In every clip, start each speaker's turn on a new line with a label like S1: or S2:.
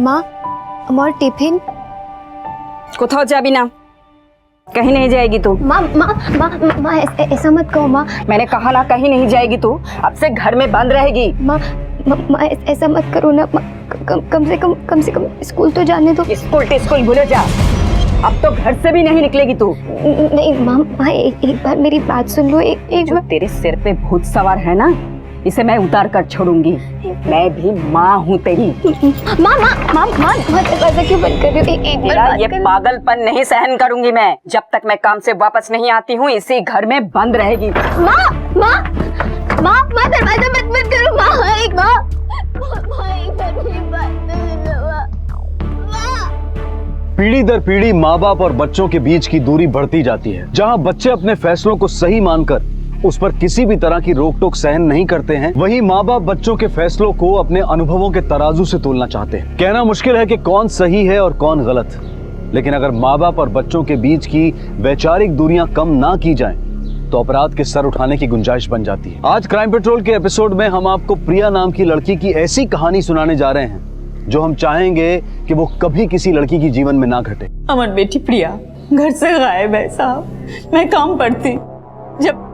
S1: माँ আমার টিফিন
S2: কোথাও যাবি না, कहीं नहीं जाएगी तू।
S1: माँ माँ माँ माँ ऐसा मत कहो माँ।
S2: मैंने कहा ना कहीं नहीं जाएगी तू, अब से घर में बंद रहेगी।
S1: माँ माँ ऐसा मत करो ना, कम से कम स्कूल तो जाने दो।
S2: स्कूल भूल जा, अब तो घर से भी नहीं निकलेगी तू।
S1: नहीं माँ माँ एक बार मेरी बात सुन लो। एक बार
S2: तेरे सिर पे भूत सवार है ना, इसे मैं उतार कर छोड़ूंगी। मैं भी माँ हूँ तेरी।
S1: माँ माँ माँ माँ दरवाजा क्यों बंद कर रही हो? एक बार
S2: ये पागलपन नहीं सहन करूंगी मैं। जब तक मैं काम से वापस नहीं आती हूँ इसी घर में बंद रहेगी।
S1: माँ माँ माँ माँ दरवाजा बंद करो माँ। एक बार
S3: पीढ़ी दर पीढ़ी माँ बाप और बच्चों के बीच की दूरी बढ़ती जाती है। जहाँ बच्चे अपने फैसलों को सही मानकर उस पर किसी भी तरह की रोक टोक सहन नहीं करते हैं, वहीं माँ बाप बच्चों के फैसलों को अपने अनुभवों के तराजू से तोलना चाहते हैं। कहना मुश्किल है कि कौन सही है और कौन गलत, लेकिन अगर माँ बाप और बच्चों के बीच की वैचारिक दूरियां कम ना की जाएं, तो अपराध के सर उठाने की गुंजाइश बन जाती है। आज क्राइम पेट्रोल के एपिसोड में हम आपको प्रिया नाम की लड़की की ऐसी कहानी सुनाने जा रहे हैं जो हम चाहेंगे कि वो कभी किसी लड़की की जीवन में ना घटे।
S4: हमारी बेटी प्रिया घर से गायब है साहब। मैं काम पर थी, जब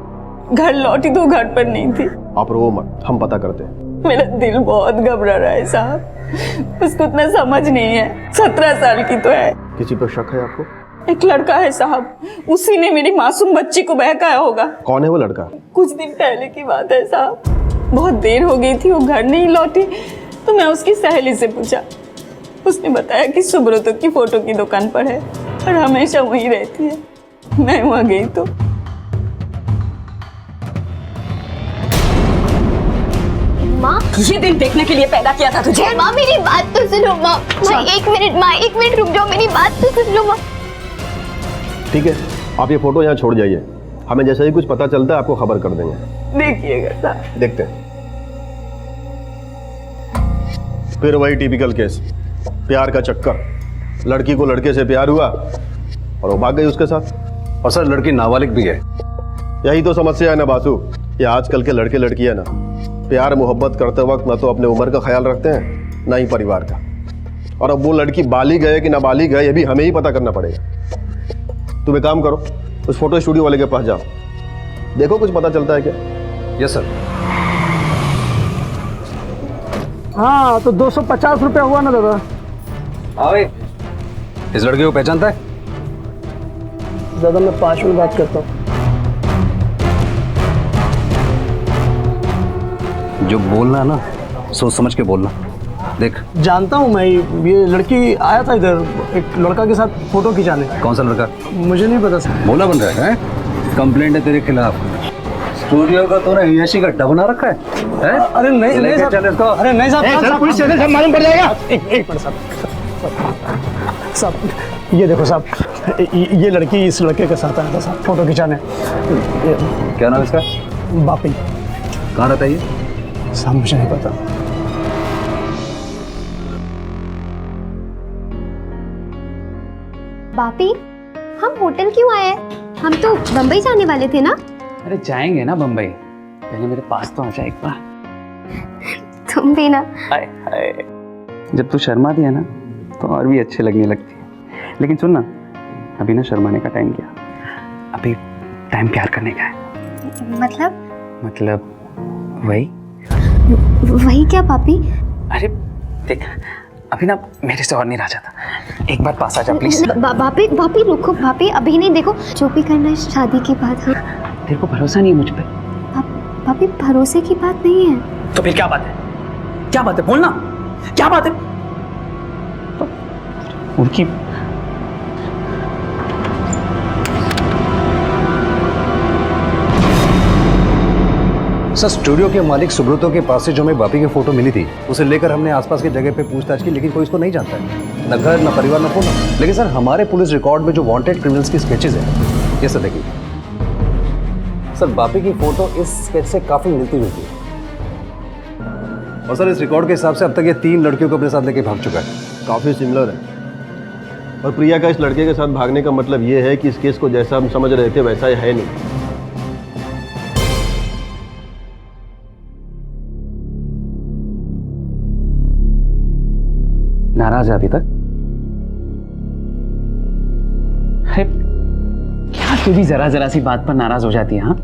S4: घर लौटी तो घर पर नहीं थी।
S5: आप रो मत, हम पता करते हैं।
S4: मेरा दिल बहुत घबरा रहा है साहब, उसको उतना समझ नहीं है। 17 साल की तो है।
S5: किसी पर शक है आपको?
S4: एक लड़का है साहब, उसी ने मेरी मासूम बच्ची को बहकाया होगा।
S5: कौन है वो लड़का?
S4: कुछ दिन पहले की बात है साहब, बहुत देर हो गई थी, वो घर नहीं लौटी तो मैं उसकी सहेली से पूछा। उसने बताया कि सुब्रतो की फोटो की दुकान पर है और हमेशा वहीं रहती है। मैं वहाँ गई तो
S1: माँ,
S2: ये दिन देखने के लिए पैदा किया था तुझे।
S1: माँ मेरी बात तो सुनो माँ। एक मिनट रुक जाओ, मेरी बात तो सुन लो माँ।
S5: ठीक है, आप ये फोटो यहाँ छोड़ जाइए। हमें जैसे ही कुछ पता चलता है आपको खबर कर देंगे।
S4: देखिएगा साहब।
S5: देखते हैं। फिर वही टिपिकल केस, प्यार का चक्कर। लड़की को लड़के से प्यार हुआ और वो भाग गई उसके साथ।
S3: और सर लड़की नाबालिग भी है।
S5: यही तो समस्या है ना बासु, ये आजकल के लड़के लड़कियां ना प्यार मोहब्बत करते वक्त ना तो अपने उम्र का ख्याल रखते हैं ना ही परिवार का। और अब वो लड़की बालिग है कि नाबालिग है ये भी हमें ही पता करना पड़ेगा। तुम एक काम करो, उस फोटो स्टूडियो वाले के पास जाओ, देखो कुछ पता चलता है क्या।
S3: Yes sir.
S6: हाँ तो 250 रुपया हुआ ना दादा।
S3: इस लड़के को पहचानता है?
S6: दादा मैं 5 मिनट बात करता हूँ।
S3: जो बोलना है ना सोच समझ के बोलना। देख
S6: जानता हूँ मैं, ये लड़की आया था इधर एक लड़का के साथ फोटो खिंचाने।
S3: कौन सा लड़का?
S6: मुझे नहीं पता सर।
S3: बोला बन रहा है? कंप्लेंट है तेरे खिलाफ। स्टूडियो का तूने हियाशी का डब बना रखा है?
S6: अरे नहीं नहीं
S3: लेके चल इसको।
S6: अरे नहीं साहब,
S5: पुलिस स्टेशन से मालूम पड़ जाएगा।
S6: एक मिनट साहब, ये देखो साहब, ये लड़की इस लड़के के साथ आया था साहब फोटो खिंचाने।
S3: क्या नाम इसका?
S6: बापी।
S3: कहाँ रहता है ये?
S6: साहब मुझे नहीं पता।
S1: बापी, हम होटल क्यों आए? हम तो बम्बई जाने वाले थे ना।
S7: अरे जाएंगे ना बम्बई, पहले मेरे पास तो आ जा एक बार।
S1: तुम भी ना।
S7: हाय हाय, जब तू शर्मा दी है ना तो और भी अच्छे लगने लगती है। लेकिन सुन ना, अभी ना शर्माने का टाइम क्या, अभी टाइम प्यार करने का है। मतलब
S1: वही क्या पापी?
S7: अरे देख, अभी ना मेरे से और नहीं रहा जाता, एक बार पास आ जा प्लीज।
S1: बापी रुको बापी, अभी नहीं, देखो जो भी करना है शादी के बाद। हाँ
S7: तेरे को भरोसा नहीं है मुझ पे?
S1: पापी भरोसे की बात नहीं है।
S7: तो फिर क्या बात है? क्या बात है बोलना, क्या बात है? उनकी
S3: सर स्टूडियो के मालिक सुब्रतो के पास से जो हमें बापी की फोटो मिली थी उसे लेकर हमने आसपास की जगह पे पूछताछ की, लेकिन कोई इसको नहीं जानता है, न घर न परिवार न फोन। लेकिन सर हमारे पुलिस रिकॉर्ड में जो वांटेड क्रिमिनल्स की स्केचेस है, ये सर देखिए सर, बापी की फोटो इस स्केच से काफी मिलती जुलती है। और सर इस रिकॉर्ड के हिसाब से अब तक ये 3 लड़कियों को अपने साथ लेके भाग चुका है।
S5: काफ़ी सिमिलर है। और प्रिया का इस लड़के के साथ भागने का मतलब ये है कि इस केस को जैसा हम समझ रहे थे वैसा ही है नहीं।
S7: नाराज है अभी तक? अरे क्या तू भी जरा जरा सी बात पर नाराज हो जाती है? हाँ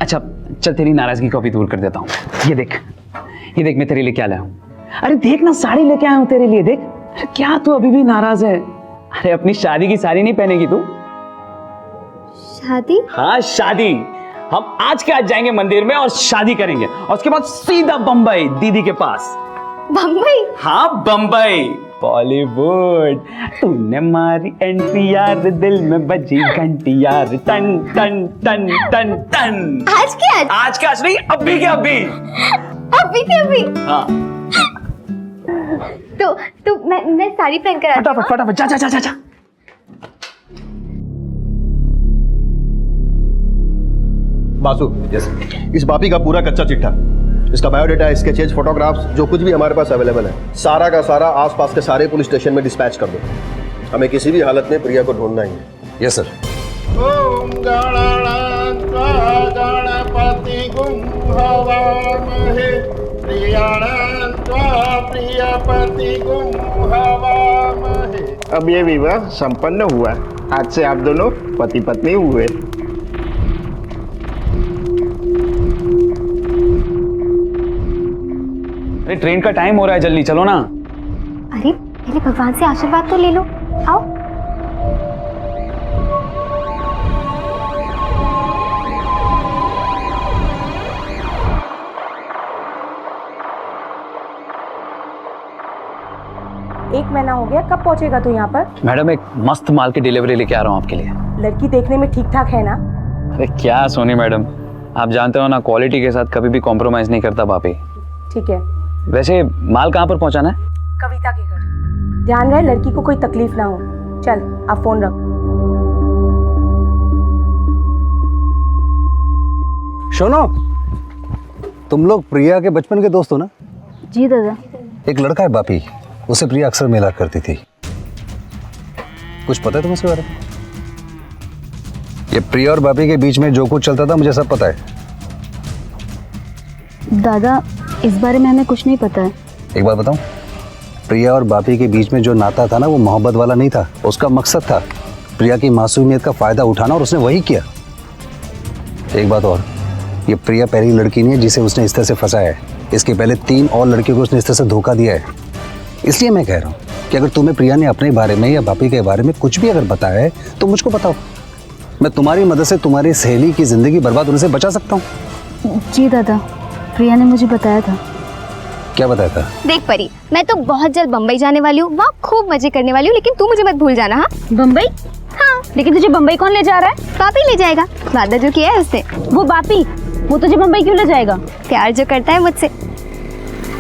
S7: अच्छा चल, तेरी नाराजगी को भी दूर कर देता हूँ। ये देख मैं तेरे लिए क्या लाया हूँ। अरे देख ना, साड़ी लेके आया हूँ तेरे लिए, देख। अरे क्या तू अभी भी नाराज है? अरे अपनी शादी की साड़ी नहीं पहनेगी तू?
S1: शादी?
S7: हाँ शादी। हम आज के आज जाएंगे मंदिर में और शादी करेंगे, और उसके बाद सीधा बंबई दीदी के पास।
S1: बम्बई?
S7: हाँ बंबई, बॉलीवुड। तूने मारी एंट्री यार, दिल में बजी घंटी यार, टन टन टन टन टन।
S1: आज के आज?
S7: आज के आज नहीं, अभी के अभी।
S1: अभी के अभी?
S7: हाँ
S1: तो मैं साड़ी पहन कर आती हूँ।
S7: फटाफट फटाफट, जा जा जा जा जा।
S5: बासु, इस बापी का पूरा कच्चा चिट्ठा, इसका बायोडाटा, स्केचेज, फोटोग्राफ्स, जो कुछ भी हमारे पास अवेलेबल है, सारा का सारा आसपास के सारे पुलिस स्टेशन में डिस्पैच कर दो। हमें किसी भी हालत में प्रिया को ढूंढना ही है।
S3: Yes sir.
S8: ओम गणानान्त्वा गणपतिगुं हवामहे, प्रियाणान्त्वा प्रियपतिगुं हवामहे। अब ये विवाह संपन्न हुआ। आज से आप दोनों पति पत्नी हुए।
S7: अरे ट्रेन का टाइम हो रहा है, जल्दी चलो ना।
S1: अरे पहले भगवान से आशीर्वाद तो ले लो, आओ।
S9: एक महीना हो गया, कब पहुंचेगा तू यहाँ पर?
S7: मैडम एक मस्त माल की डिलीवरी लेके आ रहा हूँ आपके लिए।
S9: लड़की देखने में ठीक ठाक है ना?
S7: अरे क्या सोनी मैडम, आप जानते हो ना, क्वालिटी के साथ कभी भी कॉम्प्रोमाइज नहीं करता भाभी।
S9: ठीक है।
S7: वैसे माल कहाँ पर पहुँचाना है?
S9: कविता के घर। ध्यान रहे लड़की को कोई तकलीफ ना हो। चल आप फोन रख।
S3: शोनो, तुम लोग प्रिया के बचपन के दोस्त हो ना?
S1: जी दादा।
S3: एक लड़का है बापी, उसे प्रिया अक्सर मिला करती थी। कुछ पता है तुम्हें इसके बारे में? ये प्रिया और बापी के बीच में जो कुछ चलता था मुझे सब पता है।
S1: दादा इस बारे में हमें कुछ नहीं पता है।
S3: एक बात बताऊं, प्रिया और बापी के बीच में जो नाता था ना, वो मोहब्बत वाला नहीं था। उसका मकसद था प्रिया की मासूमियत का फायदा उठाना, और उसने वही किया। एक बात और, ये प्रिया पहली लड़की नहीं है जिसे उसने इस तरह से फंसाया है। इसके पहले 3 और लड़कियों को उसने इस तरह से धोखा दिया है। इसलिए मैं कह रहा हूँ कि अगर तुम्हें प्रिया ने अपने बारे में या बापी के बारे में कुछ भी अगर बताया है तो मुझको बताओ। मैं तुम्हारी मदद से तुम्हारी सहेली की जिंदगी बर्बाद होने से बचा सकता हूँ।
S1: जी दादा, प्रिया ने मुझे बताया था।
S3: क्या बताया था?
S1: देख परी, मैं तो बहुत जल्द बम्बई जाने वाली हूँ, वहाँ खूब मजे करने वाली हूँ, लेकिन तू मुझे मत भूल जाना। हाँ बम्बई? हाँ। लेकिन तुझे बम्बई कौन ले जा रहा है? बापी ले जाएगा, वादा जो किया है उससे। वो बापी, वो तुझे बम्बई क्यों ले जाएगा? प्यार जो करता है मुझसे,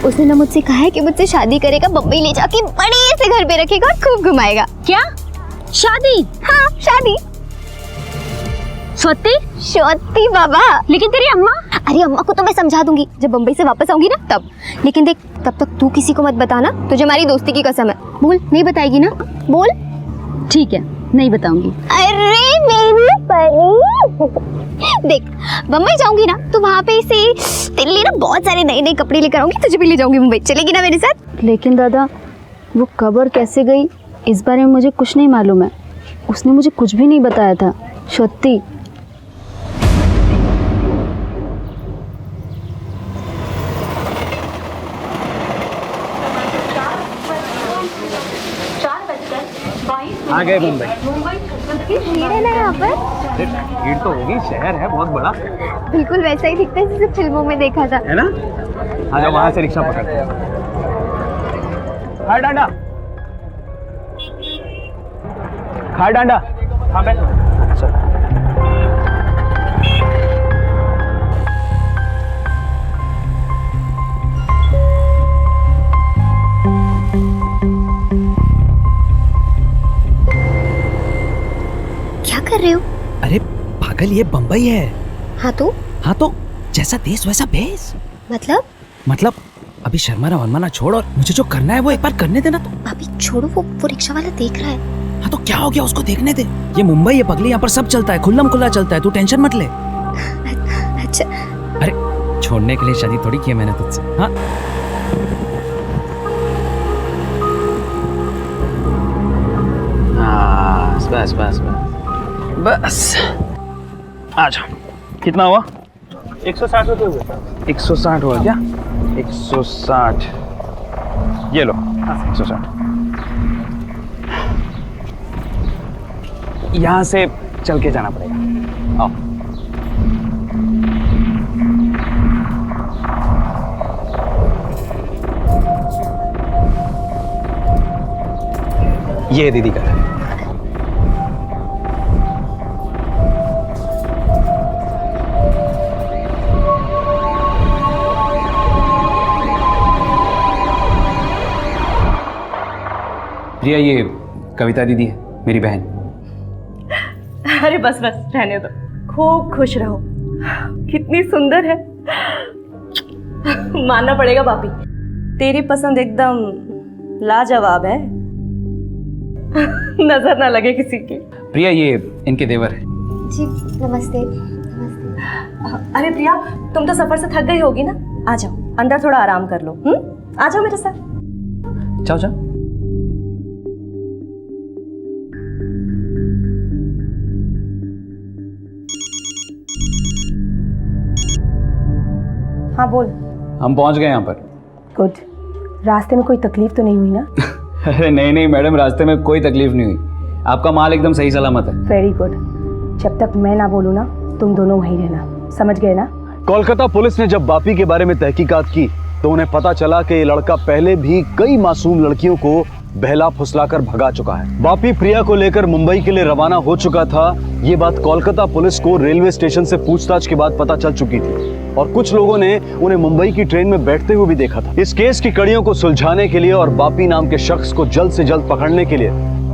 S1: उसने ना मुझसे कहा है कि मुझसे शादी करेगा, बम्बई ले जाके बड़े से घर पे रखेगा और खूब घुमाएगा। क्या शादी? हाँ शादी। सत्ती बाबा। लेकिन तेरी अम्मा? अरे अम्मा को तो मैं समझा दूंगी जब बम्बई से वापस आऊंगी ना तब। लेकिन देख, तब तक तू किसी को मत बताना, तुझे हमारी दोस्ती की कसम है। बोल, नहीं बताएगी ना? बोल। ठीक है, नहीं बताऊंगी। अरे मेरी परी, देख बम्बई जाऊंगी ना तो वहाँ पे से तेरे लिए ना बहुत सारे नए नए कपड़े लेकर आऊंगी, तुझे भी ले जाऊंगी मुंबई। चलेगी ना मेरे साथ? लेकिन दादा, वो कब और कैसे गई इस बारे में मुझे कुछ नहीं मालूम है। उसने मुझे कुछ भी नहीं बताया था। सत्ती।
S7: आ गए मुंबई।
S1: भीड़ है ना यहाँ पर?
S7: भीड़ तो होगी, शहर है बहुत बड़ा।
S1: बिल्कुल वैसा ही दिखता है जैसे फिल्मों में देखा था,
S7: है ना? आजा वहां से रिक्शा पकड़ते हैं। खार डांडा, खार डांडा। हाँ बैठ।
S1: क्या कर रहे हो?
S6: अरे पागल, ये बम्बई है।
S1: हाँ तो?
S6: हाँ तो जैसा देश वैसा भेस।
S1: मतलब
S6: अभी शर्मा वरमाना छोड़ और मुझे जो करना है वो एक बार करने देना। तो
S1: अभी छोड़ो, वो रिक्शा वाला देख रहा है।
S6: हाँ तो क्या हो गया, उसको देखने दे। ये मुंबई है पगली, यहाँ पर सब चलता है, खुल्लम खुल्ला चलता है, तू टेंशन मत ले।
S1: अच्छा।
S6: अरे छोड़ने के लिए शादी थोड़ी की है मैंने तुझसे। हाँ
S7: बस बस बस बस आ जाओ। कितना हुआ?
S6: 160 रुपये हुए।
S7: 160 हुआ क्या? 160 ये लो। 160 यहाँ से चल के जाना पड़ेगा। आओ। ये दीदी का है। प्रिया, ये कविता दीदी है, मेरी बहन।
S9: अरे बस बस रहने दो, खूब खुश रहो। कितनी सुंदर है। मानना पड़ेगा भाभी, तेरी पसंद एकदम लाजवाब है। नजर ना लगे किसी की।
S7: प्रिया, ये इनके देवर है।
S1: जी नमस्ते। नमस्ते।
S9: अरे प्रिया, तुम तो सफर से थक गई होगी ना, आ जाओ अंदर थोड़ा आराम कर लो। आ जाओ मेरे साथ।
S7: जाओ जाओ।
S9: हाँ बोल।
S7: हम पहुंच गए यहाँ पर।
S9: गुड। रास्ते में कोई तकलीफ तो नहीं हुई ना?
S7: अरे नहीं नहीं मैडम, रास्ते में कोई तकलीफ नहीं हुई। आपका माल एकदम सही सलामत है।
S9: Very good. जब तक मैं ना बोलूँ ना, तुम दोनों वहीं रहना, समझ गए ना?
S3: कोलकाता पुलिस ने जब बापी के बारे में तहकीकात की तो उन्हें पता चला कि ये लड़का पहले भी कई मासूम लड़कियों को बहला फुसलाकर भगा चुका है। बापी प्रिया को लेकर मुंबई के लिए रवाना हो चुका था। ये बात कोलकाता पुलिस को रेलवे स्टेशन से पूछताछ के बाद पता चल चुकी थी और कुछ लोगों ने उन्हें मुंबई की ट्रेन में बैठते हुए भी देखा था। इस केस की कड़ियों को सुलझाने के लिए और बापी नाम के शख्स को जल्द से जल्द पकड़ने के लिए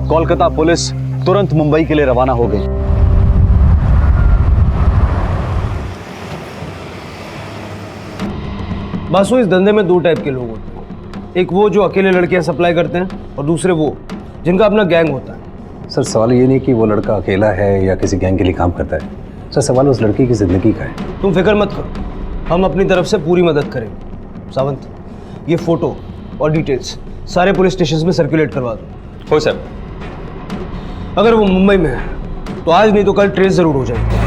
S3: कोलकाता पुलिस तुरंत मुंबई के लिए रवाना हो गई।
S6: बासु, इस धंधे में दो टाइप के लोग होते हैं। एक वो जो अकेले लड़कियां सप्लाई करते हैं और दूसरे वो जिनका अपना गैंग होता है।
S10: सर, सवाल ये नहीं कि वो लड़का अकेला है या किसी गैंग के लिए काम करता है। सर, सवाल उस लड़की की जिंदगी का है।
S6: तुम फिक्र मत करो, हम अपनी तरफ से पूरी मदद करेंगे। सावंत, ये फोटो और डिटेल्स सारे पुलिस स्टेशन में सर्कुलेट करवा दो।
S7: हो सर।
S6: अगर वो मुंबई में है तो आज नहीं तो कल ट्रेस जरूर हो जाएगी।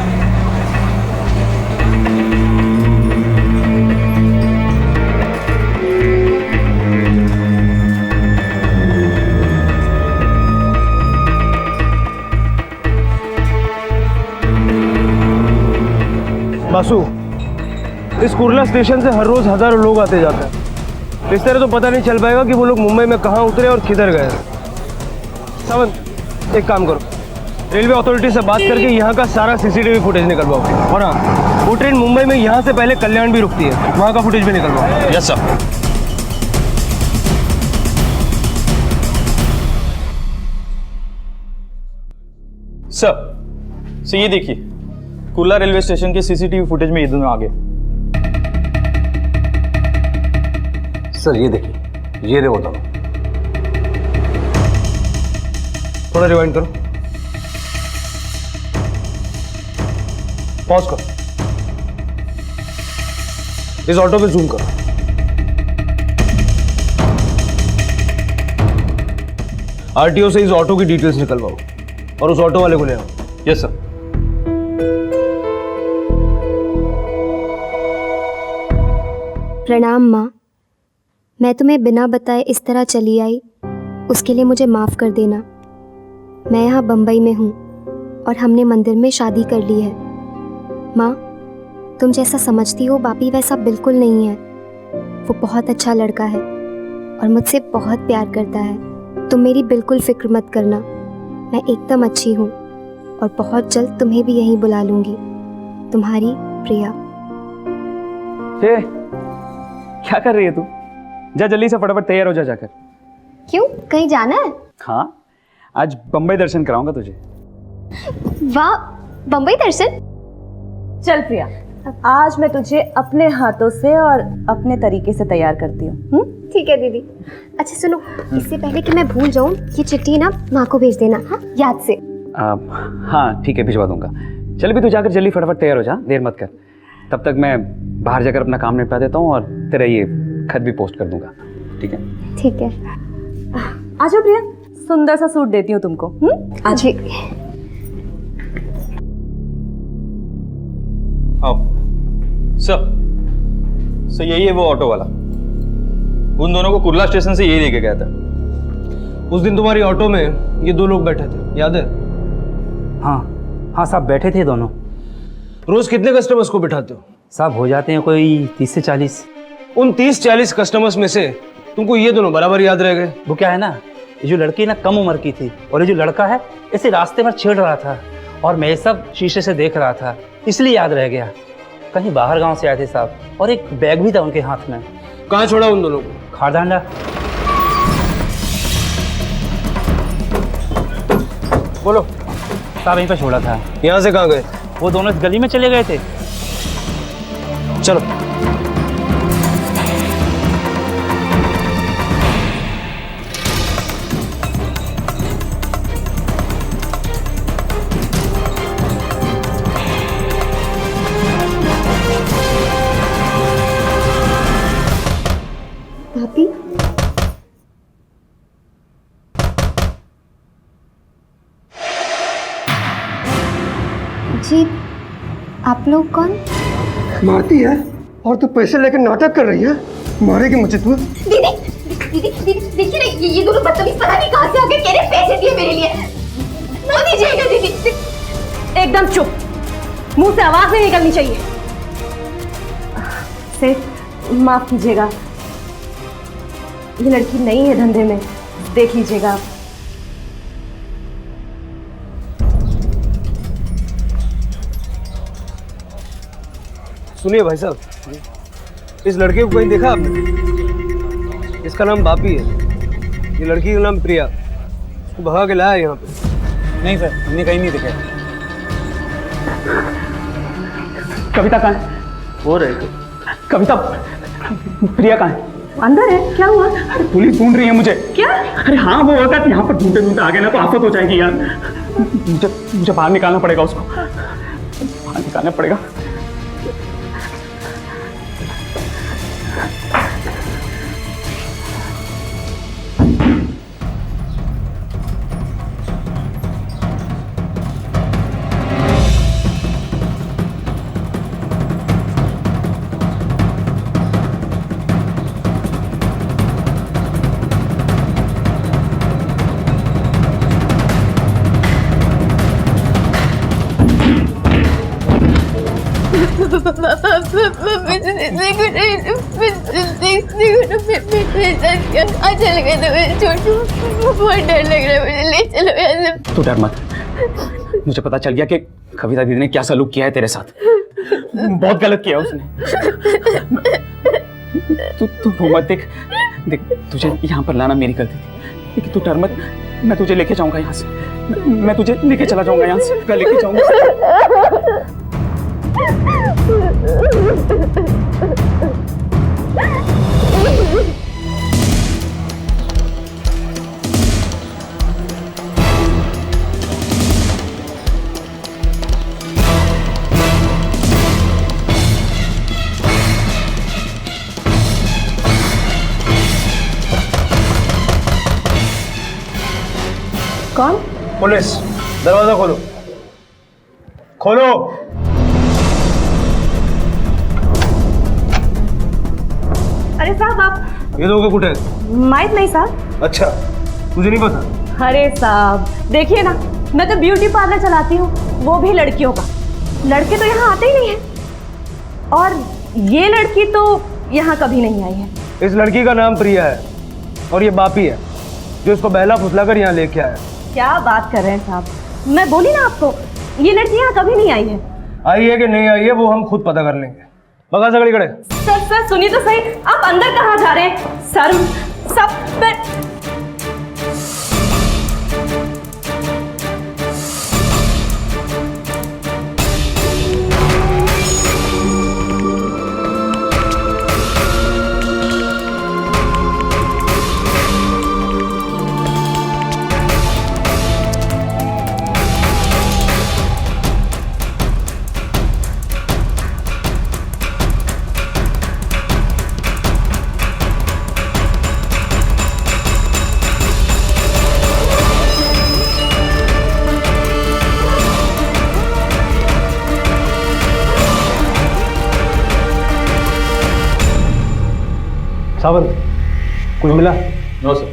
S6: बासु, इस कुर्ला स्टेशन से हर रोज हजारों लोग आते जाते हैं। इस तरह तो पता नहीं चल पाएगा कि वो लोग मुंबई में कहाँ उतरे और किधर गए। सावंत, एक काम करो, रेलवे अथॉरिटी से बात करके यहाँ का सारा सीसीटीवी फुटेज निकलवाओ। और हाँ, वो ट्रेन मुंबई में यहाँ से पहले कल्याण भी रुकती है, वहाँ का फुटेज भी निकलवाओ।
S7: Yes sir.
S11: सर ये देखिए, कुर्ला रेलवे स्टेशन के सीसीटीवी फुटेज में ये दोनों आ गए।
S10: सर ये देखिए, ये रहे वो दोनों।
S6: थोड़ा रिवाइंड करो, पॉज करो, इस ऑटो पे जूम करो। आरटीओ से इस ऑटो की डिटेल्स निकलवाओ और उस ऑटो वाले को ले आओ।
S11: Yes sir.
S1: प्रणाम माँ, मैं तुम्हें बिना बताए इस तरह चली आई, उसके लिए मुझे माफ़ कर देना। मैं यहाँ बम्बई में हूँ और हमने मंदिर में शादी कर ली है। माँ, तुम जैसा समझती हो बापी वैसा बिल्कुल नहीं है। वो बहुत अच्छा लड़का है और मुझसे बहुत प्यार करता है। तुम मेरी बिल्कुल फिक्र मत करना, मैं एकदम अच्छी हूँ और बहुत जल्द तुम्हें भी यहीं बुला लूँगी। तुम्हारी प्रिया।
S7: क्या कर रही है तू? जा जल्दी से फटाफट तैयार हो जा जाकर।
S1: क्यों, कहीं जाना है?
S7: हाँ, आज बम्बई दर्शन कराऊंगा तुझे।
S1: वाह, बम्बई दर्शन?
S9: चल प्रिया, आज मैं तुझे अपने हाथों से और अपने तरीके से तैयार करती हूँ।
S1: ठीक है दीदी। अच्छा सुनो, इससे पहले कि मैं भूल जाऊँ, ये चिट्ठी ना माँ को भेज देना, हाँ याद से।
S7: हाँ ठीक है, भिजवा दूंगा। चल भी तू जाकर जल्दी फटाफट तैयार हो जा, देर मत कर। तब तक मैं बाहर जाकर अपना काम निपटा देता हूँ और तेरा ये खत भी पोस्ट कर दूंगा। ठीक है?
S9: ठीक है। आ जाओ प्रिया, सुंदर सा सूट देती हूँ तुमको।
S1: जी
S11: आओ सर यही है वो ऑटो वाला। उन दोनों को कुर्ला स्टेशन से यही लेके गया था।
S6: उस दिन तुम्हारी ऑटो में ये 2 लोग बैठे थे, याद है?
S7: हाँ हाँ साहब, बैठे थे दोनों।
S6: रोज कितने कस्टमर्स को बिठाते हो?
S7: साहब हो जाते हैं कोई 30 से 40।
S6: उन 30-40 कस्टमर्स में से तुमको ये दोनों बराबर याद रह गए?
S7: वो क्या है ना, ये जो लड़की ना कम उम्र की थी और ये जो लड़का है इसे रास्ते पर छेड़ रहा था और मैं ये सब शीशे से देख रहा था, इसलिए याद रह गया। कहीं बाहर गांव से आए थे साहब, और एक बैग भी था उनके हाथ में।
S6: कहाँ छोड़ा उन दोनों को?
S7: खारदांडा।
S6: बोलो।
S7: साहब यहीं पर छोड़ा था।
S6: यहाँ से कहाँ गए?
S7: वो दोनों इस गली में चले गए थे।
S6: चलो।
S1: भाभी जी, आप लोग कौन?
S6: मारती है और तू पैसे लेकर नाटक कर रही है। मारेगी मुझे तू।
S1: दीदी दीदी दीदी देखिए ना, ये दोनों बदतमीज पता नहीं कहाँ से आके कह रहे पैसे दिए मेरे लिए। ना दीजिएगा दीदी।
S9: एकदम चुप, मुंह से आवाज नहीं निकलनी चाहिए। सेठ माफ कीजिएगा, ये लड़की नई है धंधे में, देख लीजिएगा आप।
S6: सुनिए भाई साहब, इस लड़के को कहीं देखा आपने? इसका नाम बापी है, ये लड़की का नाम प्रिया। उसको भगा के लाया यहाँ पे।
S7: नहीं सर, हमने कहीं नहीं देखा। कविता कहाँ है?
S6: हो रहे थे।
S7: कविता, प्रिया कहाँ है?
S9: अंदर है, क्या हुआ?
S7: अरे पुलिस ढूंढ रही है मुझे।
S9: क्या?
S7: अरे हाँ, वो होगा कि यहाँ पर ढूंढते ढूंढते आ गए ना तो आफत हो जाएगी यार। मुझे बाहर निकालना पड़ेगा उसको, बाहर निकालना पड़ेगा।
S1: चल गए तो छोटू, बहुत डर लग रहा है मुझे, ले चलो यहाँ से।
S7: तू डर मत, मुझे पता चल गया कि कविता दीदी ने क्या सलूक किया है तेरे साथ। बहुत गलत किया उसने। तू रो मत। देख तुझे यहाँ पर लाना मेरी गलती थी, लेकिन तू डर मत, मैं तुझे लेके जाऊंगा यहाँ से। मैं तुझे लेके चला जाऊंगा यहाँ से, मैं लेके जाऊंगा।
S9: कौन?
S6: पुलिस, दरवाजा खोलो, खोलो।
S9: अरे साहब आप
S6: ये लोग कुठे?
S9: माहित नहीं साहब।
S6: अच्छा, तुझे नहीं पता?
S9: अरे साहब देखिए ना, मैं तो ब्यूटी पार्लर चलाती हूँ, वो भी लड़कियों का। लड़के तो यहाँ आते ही नहीं है, और ये लड़की तो यहाँ कभी नहीं आई है।
S6: इस लड़की का नाम प्रिया है और ये बापी है जो इसको बहला फुसला कर यहाँ लेके आया।
S9: क्या बात कर रहे हैं साहब, मैं बोली ना आपको, ये लड़की यहाँ कभी नहीं आई है।
S6: आई है कि नहीं आई है वो हम खुद पता कर लेंगे। बगा सकड़ी खड़े।
S9: सर सुनिए तो सही, आप अंदर कहाँ जा रहे हैं? सर सब
S6: सावंत, कुछ मिला?
S11: No sir.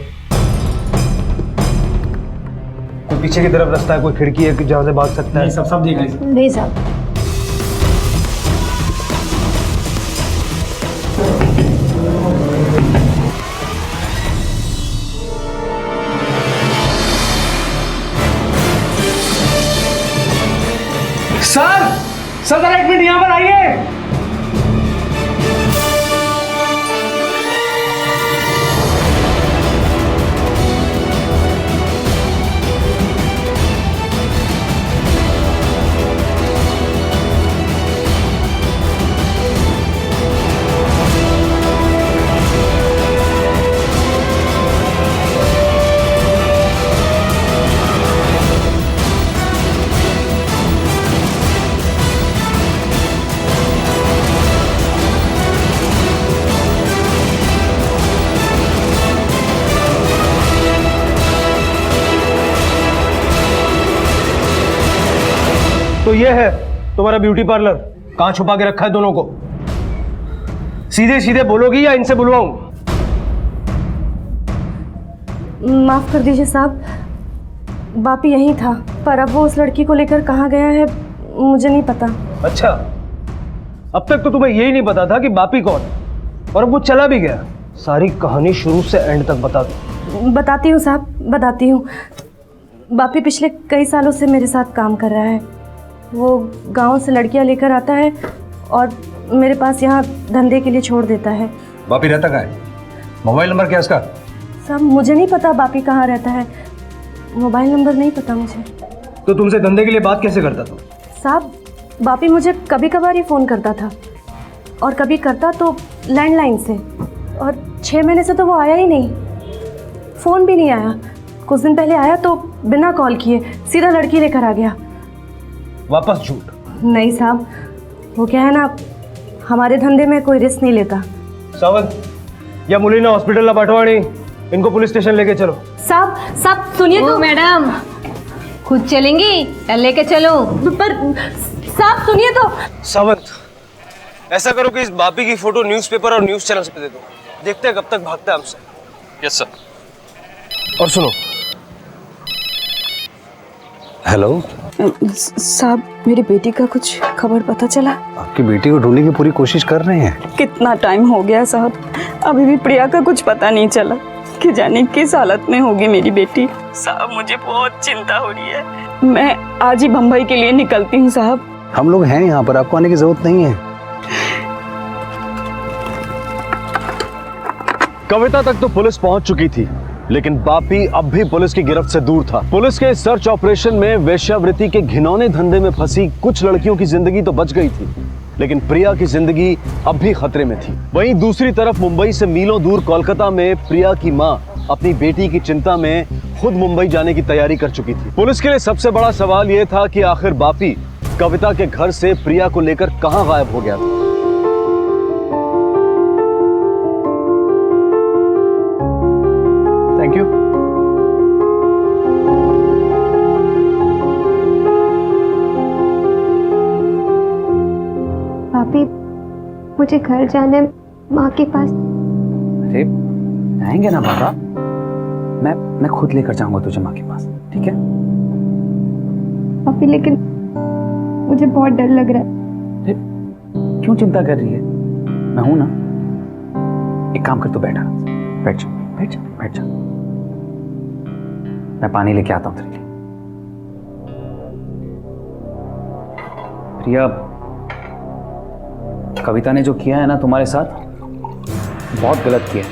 S6: कोई पीछे की तरफ रास्ता है, कोई खिड़की है कि जहाँ से भाग सकता है? सब देख लीजिए।
S9: नहीं साहब।
S6: सर जरा एक मिनट यहाँ पर आइए। तो ये है तुम्हारा ब्यूटी पार्लर। कहाँ छुपा के रखा है दोनों को? सीधे सीधे बोलोगी या इनसे बुलवाऊं?
S9: माफ कर दीजिए साहब, बापी यहीं था, पर अब वो उस लड़की को लेकर कहाँ गया है मुझे नहीं पता।
S6: अच्छा, अब तक तो तुम्हें यही नहीं पता था कि बापी कौन है, और अब वो चला भी गया। सारी कहानी शुरू से एंड तक बता दो।
S9: बताती हूँ साहब, बताती हूँ। बापी पिछले कई सालों से मेरे साथ काम कर रहा है। वो गांव से लड़कियां लेकर आता है और मेरे पास यहाँ धंधे के लिए छोड़ देता है।
S10: बापी रहता कहाँ है? मोबाइल नंबर क्या है उसका?
S9: साहब मुझे नहीं पता बापी कहाँ रहता है, मोबाइल नंबर नहीं पता मुझे।
S6: तो तुमसे धंधे के लिए बात कैसे करता था?
S9: साहब बापी मुझे कभी कभार ही फ़ोन करता था, और कभी करता तो लैंडलाइन से, और 6 महीने से तो वो आया ही नहीं, फ़ोन भी नहीं आया। कुछ दिन पहले आया तो बिना कॉल किए सीधा लड़की लेकर आ गया।
S6: वापस झूठ?
S9: नहीं साहब, वो क्या है ना, हमारे धंधे में कोई रिस्क नहीं लेता।
S6: सावंत, या मुलीना हॉस्पिटलला पाठवाणी, इनको पुलिस स्टेशन लेके चलो।
S9: साहब सुनिए तो।
S1: मैडम खुद चलेंगी या लेके चलो?
S9: पर साहब सुनिए तो।
S6: सावंत, ऐसा करो कि इस बापी की फोटो न्यूज़पेपर और न्यूज़ चैनल्स पे दे दो, देखते हैं कब तक भागता है हमसे।
S11: Yes sir.
S6: और सुनो।
S10: हेलो
S2: साहब, मेरी बेटी का कुछ खबर पता चला?
S10: आपकी बेटी को ढूंढने की पूरी कोशिश कर रहे हैं।
S2: कितना टाइम हो गया साहब, अभी भी प्रिया का कुछ पता नहीं चला कि जाने किस हालत में होगी मेरी बेटी। साहब मुझे बहुत चिंता हो रही है, मैं आज ही बम्बई के लिए निकलती हूँ साहब।
S10: हम लोग हैं यहाँ पर, आपको आने की जरूरत नहीं है।
S3: कविता तक तो पुलिस पहुंच चुकी थी, लेकिन बापी अब भी पुलिस की गिरफ्त से दूर था। पुलिस के इस सर्च ऑपरेशन में वेश्यावृत्ति के घिनौने धंधे में फंसी कुछ लड़कियों की जिंदगी तो बच गई थी, लेकिन प्रिया की जिंदगी अब भी खतरे में थी। वहीं दूसरी तरफ मुंबई से मीलों दूर कोलकाता में प्रिया की मां अपनी बेटी की चिंता में खुद मुंबई जाने की तैयारी कर चुकी थी। पुलिस के लिए सबसे बड़ा सवाल यह था कि आखिर बापी कविता के घर से प्रिया को लेकर कहां गायब हो गया था।
S6: Thank you.
S1: पापी, मुझे घर जाना है, माँ के पास।
S7: अरे आएंगे ना बाबा, मैं खुद लेकर जाऊंगा तुझे माँ के पास, ठीक है?
S1: पापी लेकिन मुझे बहुत डर लग रहा है।
S7: अरे क्यों चिंता कर रही है? मैं हूं ना। एक काम कर, तू बैठा, बैठ जा, बैठ जा, बैठ जा। मैं पानी लेके आता हूं तेरे लिए। प्रिया, कविता ने जो किया है ना तुम्हारे साथ, बहुत गलत किया है।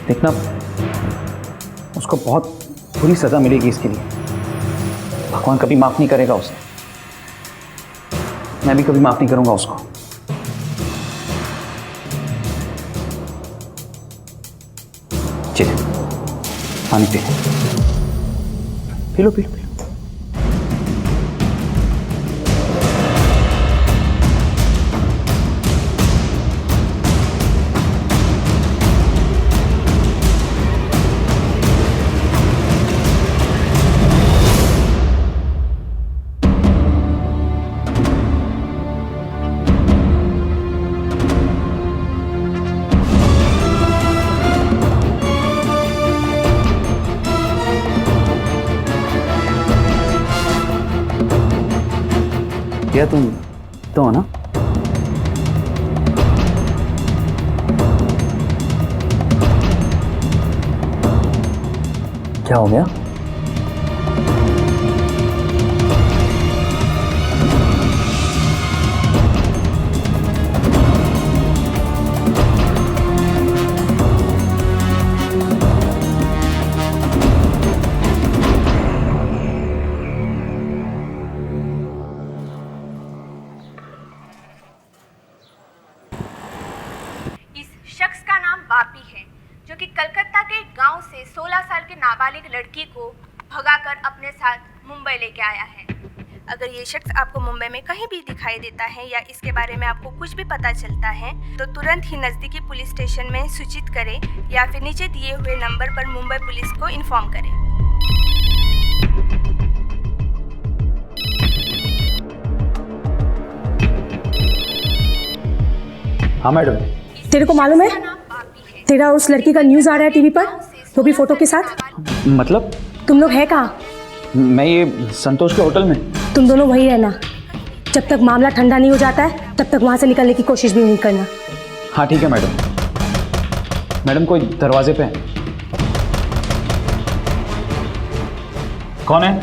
S7: देखना, उसको बहुत बुरी सजा मिलेगी इसके लिए। भगवान कभी माफ नहीं करेगा उसे, मैं भी कभी माफ नहीं करूंगा उसको। चल पानी P low, P low, P low. प्रिया तुम तो हो ना? क्या हो गया?
S12: शख्स का नाम बापी है, जो कि कलकत्ता के गांव से 16 साल के नाबालिग लड़की को भगाकर अपने साथ मुंबई लेके आया है। अगर ये शख्स आपको मुंबई में कहीं भी दिखाई देता है या इसके बारे में आपको कुछ भी पता चलता है तो तुरंत ही नज़दीकी पुलिस स्टेशन में सूचित करें या फिर नीचे दिए हुए नंबर पर मुंबई पुलिस को इन्फॉर्म करें।
S7: हाँ मैडम।
S9: तेरे को मालूम है तेरा उस लड़की का न्यूज़ आ रहा है टीवी पर, वो भी फोटो के साथ।
S7: मतलब?
S9: तुम लोग है कहाँ?
S7: मैं ये संतोष के होटल में।
S9: तुम दोनों वही रहना, जब तक मामला ठंडा नहीं हो जाता है तब तक वहाँ से निकलने की कोशिश भी नहीं करना।
S7: हाँ ठीक है मैडम। मैडम कोई दरवाजे पे है। कौन है?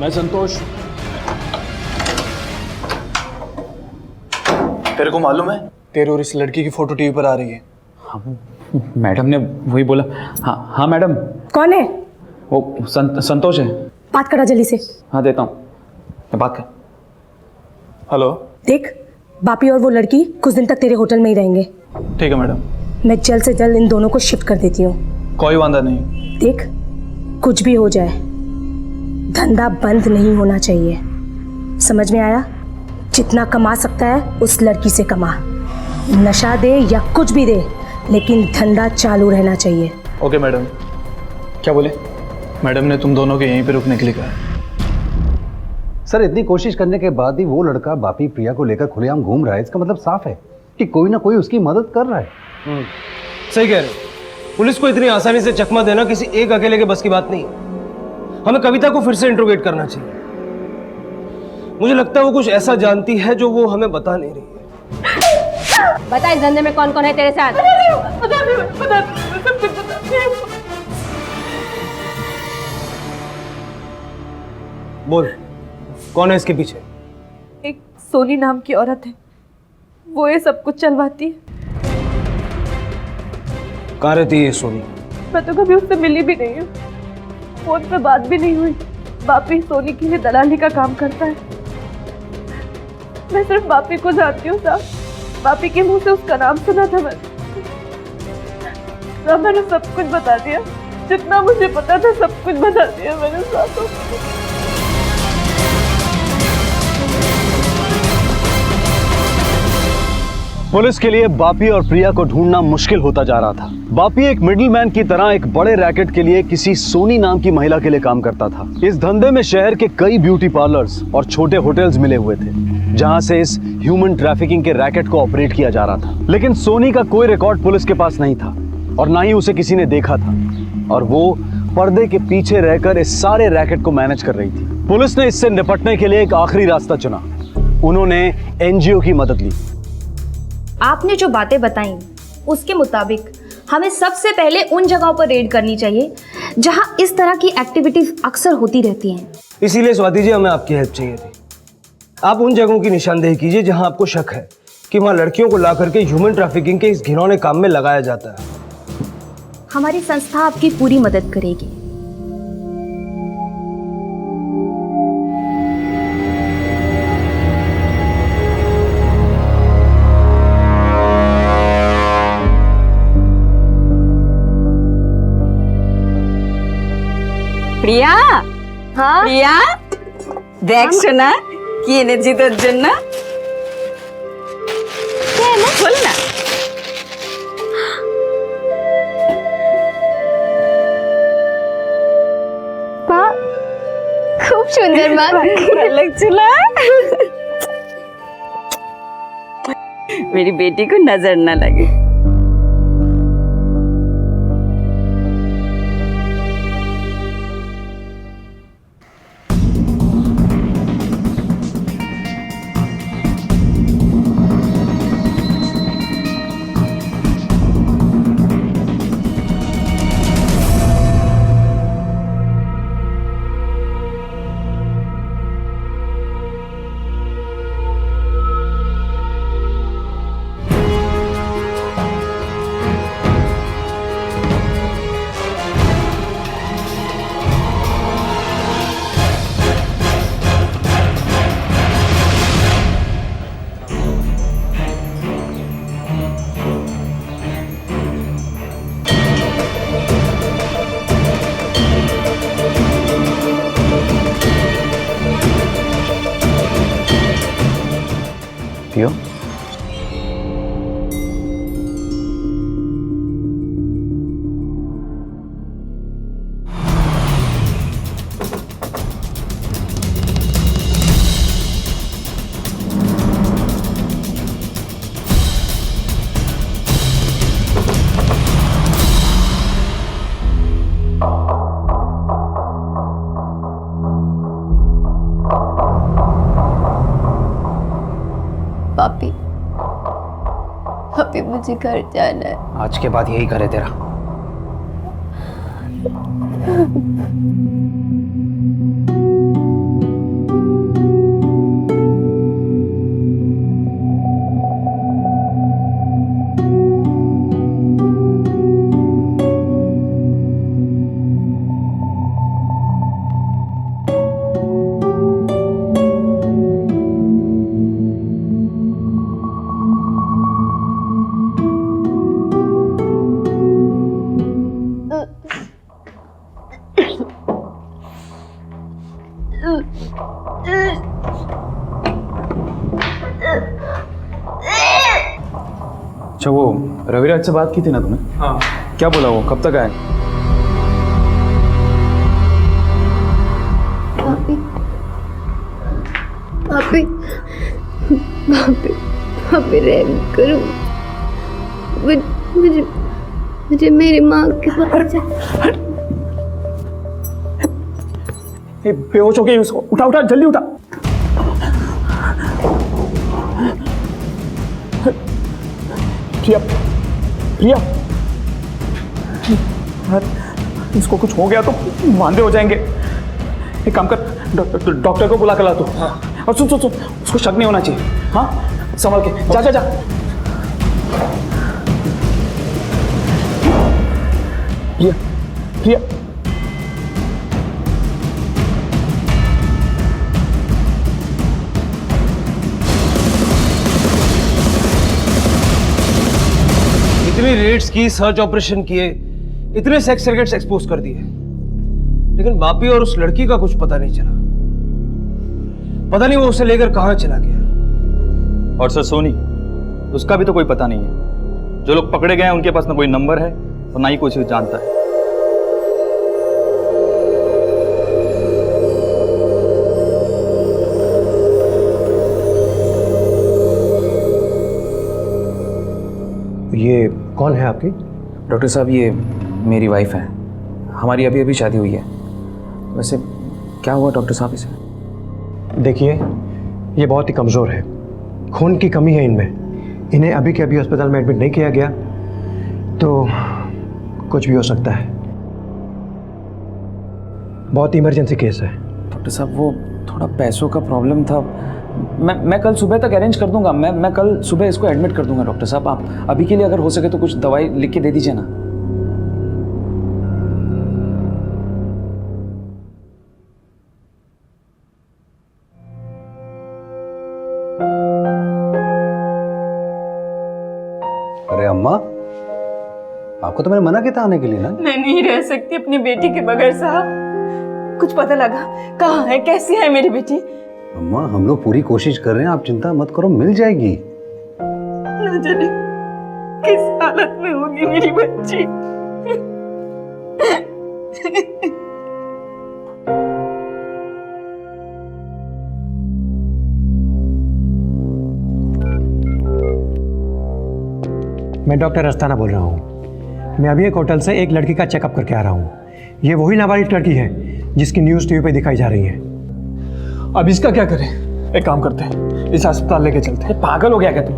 S6: मैं संतोष।
S7: तेरे को मालूम है?
S6: तेरे और इस लड़की की फोटो टीवी पर आ रही है।
S7: हाँ, मैडम ने वही बोला। हाँ हाँ मैडम।
S9: कौन है?
S7: वो संतोष है।
S9: बात करा जल्दी से।
S7: हाँ देता हूँ, मैं बात कर।
S6: हेलो।
S9: देख, बापी और वो लड़की कुछ दिन तक तेरे होटल में ही रहेंगे।
S6: ठीक है मैडम।
S9: मैं जल्द से जल्द इन दोनों को शिफ्ट कर देती हूँ।
S6: कोई वादा नहीं।
S9: देख, कुछ भी हो जाए धंधा बंद नहीं होना चाहिए, समझ में आया? जितना कमा सकता है उस लड़की से कमा, नशा दे या कुछ भी दे, लेकिन धंधा चालू रहना चाहिए।
S6: Okay madam. क्या बोले? मैडम ने तुम दोनों के यहीं पे रुकने के लिए कहा।
S10: सर इतनी कोशिश करने के बाद भी वो लड़का बापी प्रिया को लेकर खुलेआम घूम रहा है, इसका मतलब साफ है कि कोई ना कोई उसकी मदद कर रहा है।
S6: सही कह रहे हो। पुलिस को इतनी आसानी से चकमा देना किसी एक अकेले के बस की बात नहीं। हमें कविता को फिर से इंट्रोगेट करना चाहिए। मुझे लगता है वो कुछ ऐसा जानती है जो वो हमें बता नहीं रही है।
S9: बता, इस धंधे में कौन कौन है तेरे साथ?
S6: बोल, कौन है इसके पीछे?
S9: एक सोनी नाम की औरत है, वो ये सब कुछ चलवाती है।
S6: कहाँ रहती है ये सोनी?
S9: मैं तो कभी उससे मिली भी नहीं हूँ, फोन पे बात भी नहीं हुई। बापी सोनी के लिए दलाली का काम करता है। मैं सिर्फ बापी को जानती हूँ साहब, बापी के मुंह से उसका नाम सुना था मैंने। साहब मैंने सब कुछ बता दिया, जितना मुझे पता था सब कुछ बता दिया मैंने साहब।
S3: पुलिस के लिए बापी और प्रिया को ढूंढना मुश्किल होता जा रहा था। बापी एक मिडिलमैन की तरह एक बड़े रैकेट के लिए किसी सोनी नाम की महिला के लिए काम करता था। इस धंधे में शहर के कई ब्यूटी पार्लर्स और छोटे होटल्स मिले हुए थे, जहां से इस ह्यूमन ट्रैफिकिंग के रैकेट को ऑपरेट किया जा रहा था। लेकिन सोनी का कोई रिकॉर्ड पुलिस के पास नहीं था और ना ही उसे किसी ने देखा था, और वो पर्दे के पीछे रहकर इस सारे रैकेट को मैनेज कर रही थी। पुलिस ने इससे निपटने के लिए एक आखिरी रास्ता चुना। उन्होंने एनजीओ की मदद ली।
S12: आपने जो बातें बताई उसके मुताबिक हमें सबसे पहले उन जगहों पर रेड करनी चाहिए जहां इस तरह की एक्टिविटीज अक्सर होती रहती हैं।
S6: इसीलिए स्वाति जी हमें आपकी हेल्प चाहिए थी। आप उन जगहों की निशानदेही कीजिए जहां आपको शक है कि वहां लड़कियों को ला करके ह्यूमन ट्रैफिकिंग के इस घिनौने काम में लगाया जाता है।
S12: हमारी संस्था आपकी पूरी मदद करेगी।
S2: প্রিয়া,
S1: हाँ
S2: প্রিয়া দেখ শোনা কি এনেছি তোর জন্য। বল না।
S1: वाह, खूब सुंदर माँ।
S2: ভালো লাগছিল। मेरी बेटी को नजर ना लगे।
S4: मुझे घर जाना है।
S7: आज के बाद यही करे तेरा।
S11: अच्छा, वो रविराज से बात की थी ना तुमने? हाँ। क्या बोला वो, कब तक आए?
S1: भाभी भाभी भाभी भाभी रहम करो, मुझे मुझे मेरी माँ के पास
S11: बेहोश हो गई उसको, उठा उठा जल्दी उठा। प्रिया प्रिया, इसको कुछ हो गया तो वांदे हो जाएंगे। एक काम कर, डॉक्टर को बुला कर ला तू। और सुन सुन सुन, उसको शक नहीं होना चाहिए। हाँ, संभल के जा जा जा। प्रिया प्रिया,
S6: इतने रेड्स की, सर्च ऑपरेशन किए, इतने सेक्स सर्किट्स एक्सपोज कर दिए, लेकिन बापी और उस लड़की का कुछ पता नहीं चला। पता नहीं वो उसे लेकर कहां चला गया।
S11: और सर सोनी, उसका भी तो कोई पता नहीं है। जो लोग पकड़े गए हैं उनके पास ना कोई नंबर है और ना ही कोई उसे जानता है।
S6: ये कौन है आपकी?
S7: डॉक्टर साहब, ये मेरी वाइफ है। हमारी अभी अभी शादी हुई है। वैसे क्या हुआ डॉक्टर साहब इसे?
S6: देखिए, ये बहुत ही कमज़ोर है, खून की कमी है इनमें। इन्हें अभी के अभी अस्पताल में एडमिट नहीं किया गया तो कुछ भी हो सकता है। बहुत इमरजेंसी केस है।
S7: डॉक्टर साहब, वो थोड़ा पैसों का प्रॉब्लम था। मैं कल सुबह तक अरेंज कर दूंगा। मैं कल सुबह इसको एडमिट कर दूंगा। डॉक्टर साहब, आप अभी के लिए अगर हो सके तो कुछ दवाई लिख के दे दीजिए ना।
S10: अरे अम्मा, आपको तो मैंने मना किया था आने के लिए ना।
S4: मैं नहीं रह सकती अपनी बेटी के बगैर साहब। कुछ पता लगा कहाँ है, कैसी है मेरी बेटी?
S10: अम्मा, हम लोग पूरी कोशिश कर रहे हैं, आप चिंता मत करो, मिल जाएगी।
S4: न जाने किस हालत में होगी मेरी बच्ची।
S6: मैं डॉक्टर अस्थाना बोल रहा हूँ। मैं अभी एक होटल से एक लड़की का चेकअप करके आ रहा हूँ। ये वही नाबालिग लड़की है जिसकी न्यूज़ टीवी पे दिखाई जा रही है।
S11: अब इसका क्या करें? एक काम करते हैं, इस अस्पताल लेके चलते हैं।
S7: पागल हो गया क्या तुम?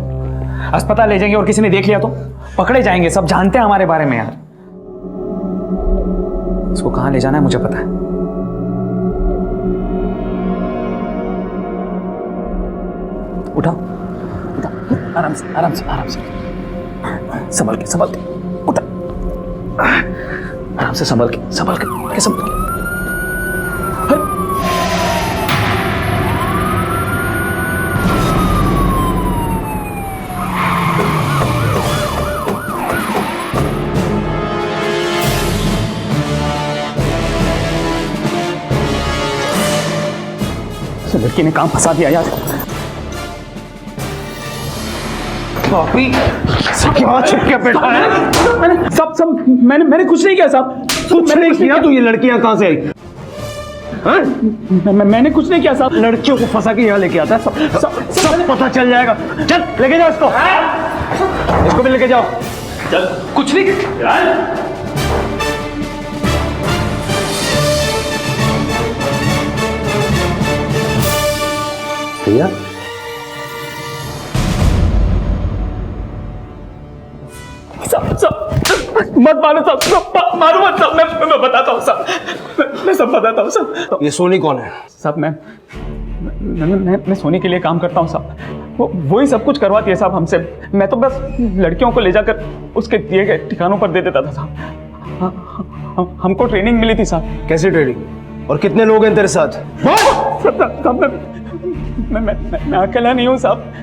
S7: अस्पताल ले जाएंगे और किसी ने देख लिया तो पकड़े जाएंगे। सब जानते हैं हमारे बारे में यार। इसको कहाँ ले जाना है मुझे पता है। उठाओ, आराम से आराम से आराम से, संभल के उठा, आराम से संभल के लड़की ने काम फंसा दिया यार।
S11: बापी, क्या छुप के बैठा है? मैंने कुछ नहीं किया साहब। कुछ नहीं किया तो ये लड़कियां कहां से आई? मैंने कुछ नहीं किया साहब। लड़कियों को फंसा के यहाँ लेके आता है। सब पता चल जाएगा। चल लेके जाओ इसको भी लेके जाओ। चल, कुछ नहीं।
S10: प्रिया,
S11: मत मारो साहब, मारो मत साहब, मैं बताता हूँ साहब, मैं सब बताता हूँ साहब।
S6: ये सोनी कौन है?
S11: साहब मैं सोनी के लिए काम करता हूँ साहब, वही सब कुछ करवाती है साहब हमसे। मैं तो बस लड़कियों को ले जाकर उसके दिए गए ठिकानों पर दे देता था साहब। हमको ट्रेनिंग मिली थी साहब।
S6: कैसी ट्रेनिंग? और कितने लोग हैं तेरे साथ?
S11: मैं अकेला नहीं हूँ साहब,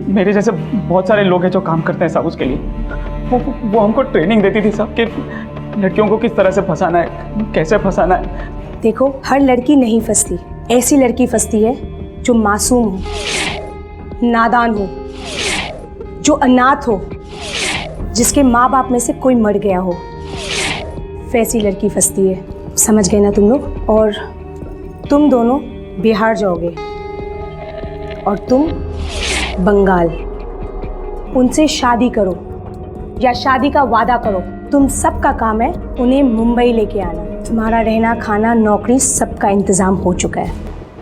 S11: मेरे जैसे बहुत सारे लोग हैं जो काम करते हैं साहब उसके लिए। वो हमको ट्रेनिंग देती थी साहब कि लड़कियों को किस तरह से फंसाना है, कैसे फंसाना है।
S9: देखो, हर लड़की नहीं फंसती, ऐसी लड़की फंसती है जो मासूम हो, नादान हो, जो अनाथ हो, जिसके माँ बाप में से कोई मर गया हो, वैसी लड़की फंसती है। समझ गए ना तुम लोग? और तुम दोनों बिहार जाओगे और तुम बंगाल। उनसे शादी करो या शादी का वादा करो। तुम सबका काम है उन्हें मुंबई लेके आना। तुम्हारा रहना, खाना, नौकरी सबका इंतजाम हो चुका है।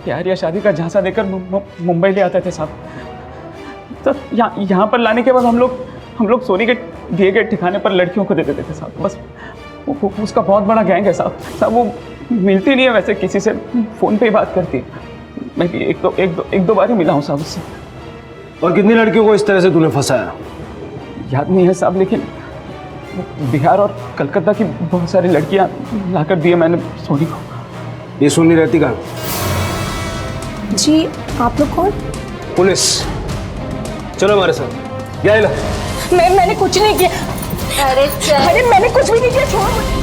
S11: प्यार या शादी का झांसा देकर मुंबई ले आते थे साहब। तो यहाँ पर लाने के बाद हम लोग सोनी के दिए गए ठिकाने पर लड़कियों को दे देते थे साहब। बस उसका बहुत बड़ा गैंग है साहब। वो मिलती नहीं है वैसे किसी से, फ़ोन पे ही बात करती है। मैं भी एक दो बार ही मिला हूँ साहब उससे।
S6: और कितनी लड़कियों को इस तरह से तूने फंसाया?
S11: याद नहीं है साहब, लेकिन बिहार और कलकत्ता की बहुत सारी लड़कियाँ लाकर दिए मैंने सोनी को।
S6: ये सोनी रहती कहाँ?
S9: जी, आप लोग कौन?
S6: पुलिस। चलो हमारे साथ। क्या है?
S9: मैंने कुछ नहीं किया। अरे मैंने कुछ भी नहीं किया, छोड़ मुझे।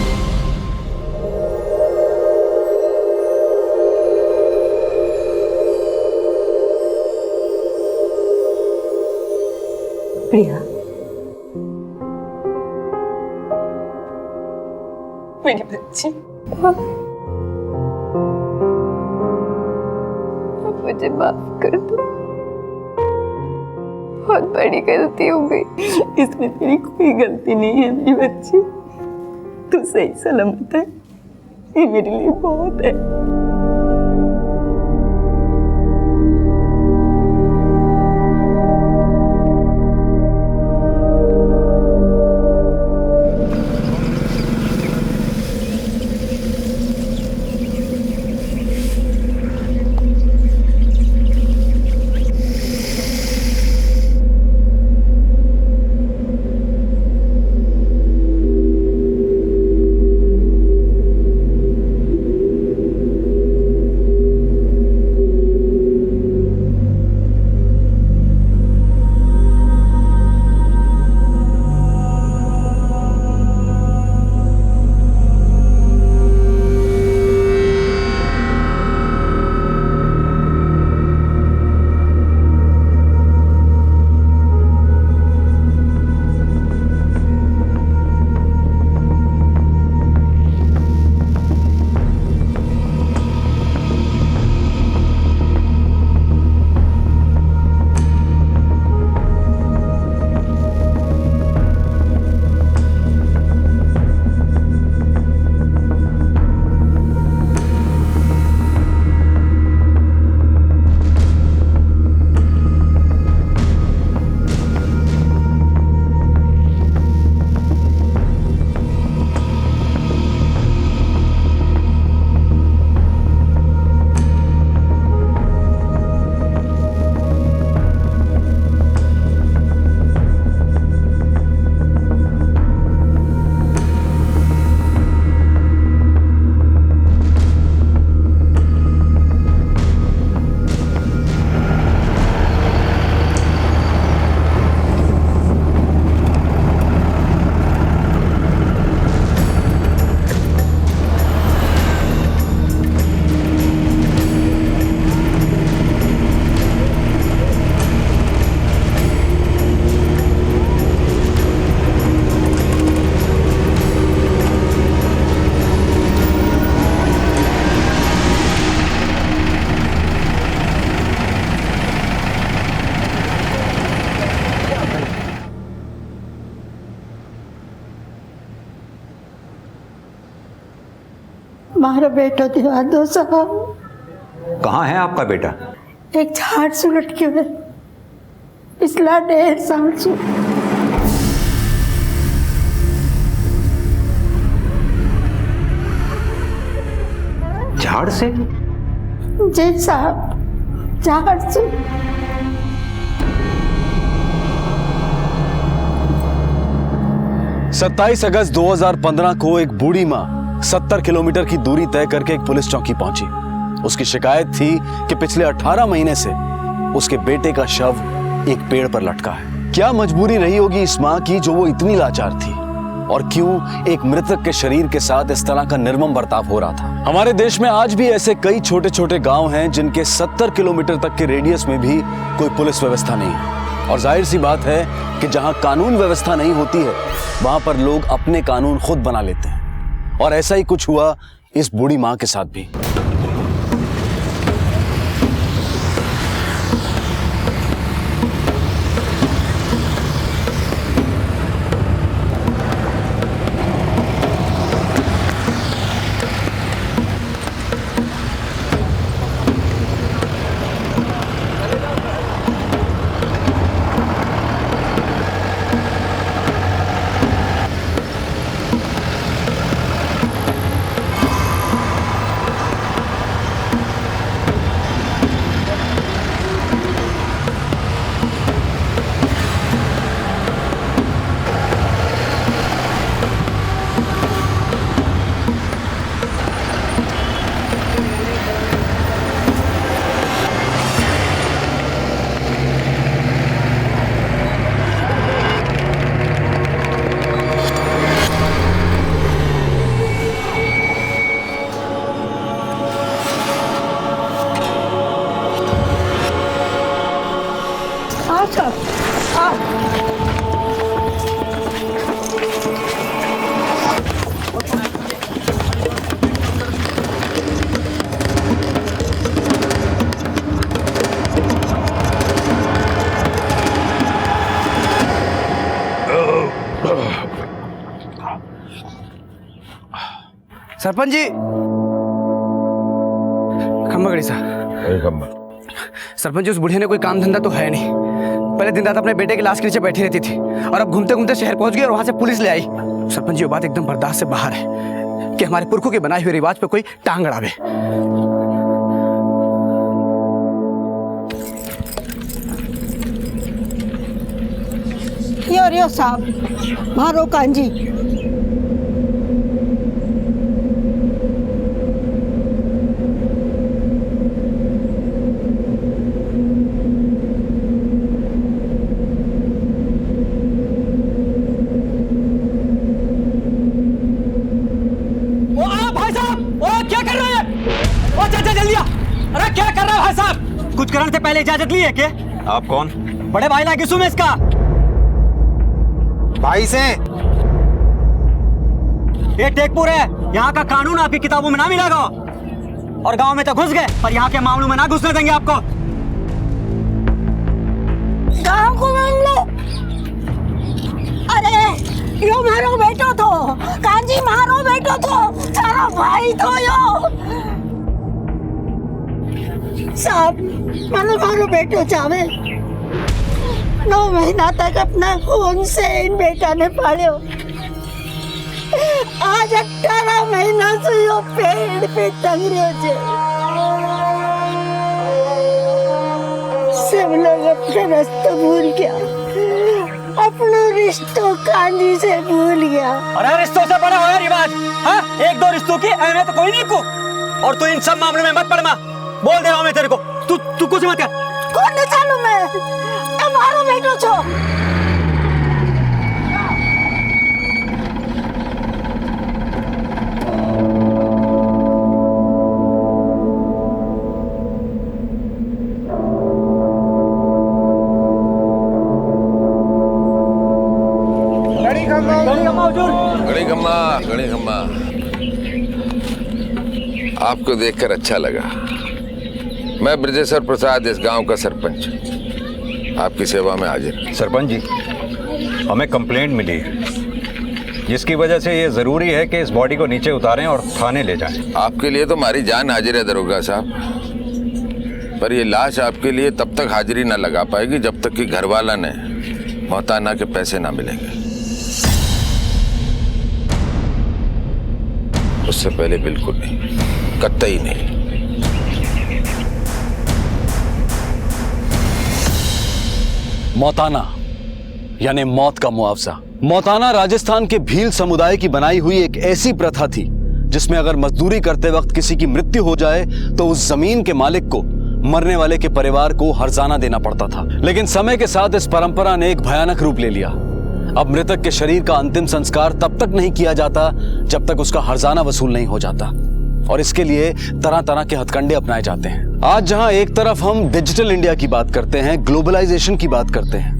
S4: प्रिया, मेरी बच्ची, मुझे माफ कर दो, बहुत बड़ी गलती हो गई। इसमें तेरी कोई गलती नहीं है मेरी बच्ची, तू सही सलामत है, ये मेरे लिए बहुत है।
S13: हमारा बेटा दिवा दो साहब।
S10: कहाँ है आपका बेटा?
S13: एक झाड़ से लटके हुए, पिछला 1.5 साल से।
S10: झाड़ से?
S13: जी साहब, झाड़ से।
S3: 27 अगस्त 2015 को एक बूढ़ी मां 70 किलोमीटर की दूरी तय करके एक पुलिस चौकी पहुंची। उसकी शिकायत थी कि पिछले 18 महीने से उसके बेटे का शव एक पेड़ पर लटका है। क्या मजबूरी रही होगी इस मां की जो वो इतनी लाचार थी, और क्यों एक मृतक के शरीर के साथ इस तरह का निर्मम बर्ताव हो रहा था। हमारे देश में आज भी ऐसे कई छोटे छोटे गांव हैं जिनके 70 किलोमीटर तक के रेडियस में भी कोई पुलिस व्यवस्था नहीं है। और जाहिर सी बात है कि जहां कानून व्यवस्था नहीं होती है वहां पर लोग अपने कानून खुद बना लेते हैं। और ऐसा ही कुछ हुआ इस बूढ़ी मां के साथ भी।
S7: सरपंच जी, खम्बा गड़ी साहब। सरपंच जी, उस बुढ़िया ने कोई काम धंधा तो है नहीं। पहले दिन रात अपने बेटे की लाश के नीचे बैठी रहती थी और अब घूमते घूमते शहर पहुंच गई और वहां से पुलिस ले आई। सरपंच जी, ये बात एकदम बर्दाश्त से बाहर है कि हमारे पुरखों के बनाए हुए रिवाज पे कोई टांग अड़ावे।
S13: यो साहब, मारो कांजी।
S14: अरे क्या कर रहे हो भाई साहब? कुछ करने से पहले इजाजत ली है क्या?
S15: आप कौन?
S14: बड़े भाई लागे सुमे इसका
S15: भाई से।
S14: ये टेकपुर है, यहाँ का कानून आपकी किताबों में ना मिलेगा। और गांव में तो घुस गए पर यहाँ के मामलों में ना घुसने देंगे आपको।
S13: गाँव को मान लो। अरे यो मारो बेटो तो, कांजी मारो बेटो तो, सारा भाई तो यो साहब। मैंने मारो बेटो चावे 9 महीना तक अपना खून से इन बेटा ने पाले। आज 18 महीना से यो पेड़ पे टंग रहे थे। सब लोग अपना रास्ता भूल गया, अपना रिश्तों कांजी से भूल गया।
S14: अरे रिश्तों से बड़ा होया रिवाज, हाँ? 1-2 रिश्तों की अहमियत तो कोई नहीं को। और तू इन सब मामलों में मत पड़। बोल दे रहा हूं मैं तेरे को, तू कुछ मत कर।
S13: कौन न चालू मैं मारो बेटो छो।
S16: गणी खम्मा, आपको देखकर अच्छा लगा। मैं ब्रजेश्वर प्रसाद, इस गांव का सरपंच, आपकी सेवा में हाजिर।
S15: सरपंच जी, हमें कंप्लेंट मिली है जिसकी वजह से ये जरूरी है कि इस बॉडी को नीचे उतारें और थाने ले जाएं।
S16: आपके लिए तो हमारी जान हाजिर है दरोगा साहब, पर ये लाश आपके लिए तब तक हाजिरी न लगा पाएगी जब तक कि घरवाला ने मोहताना के पैसे ना मिलेंगे। उससे पहले बिल्कुल नहीं, कतई नहीं।
S3: मौताना यानी मौत का मुआवजा। मौताना राजस्थान के भील समुदाय की बनाई हुई एक ऐसी प्रथा थी जिसमें अगर मजदूरी करते वक्त किसी की मृत्यु हो जाए तो उस जमीन के मालिक को मरने वाले के परिवार को हर्जाना देना पड़ता था। लेकिन समय के साथ इस परंपरा ने एक भयानक रूप ले लिया। अब मृतक के शरीर का अंतिम संस्कार तब तक नहीं किया जाता जब तक उसका हर्जाना वसूल नहीं हो जाता, और इसके लिए तरह तरह के हथकंडे अपनाए जाते हैं। आज जहां एक तरफ हम डिजिटल इंडिया की बात करते हैं, ग्लोबलाइजेशन की बात करते हैं,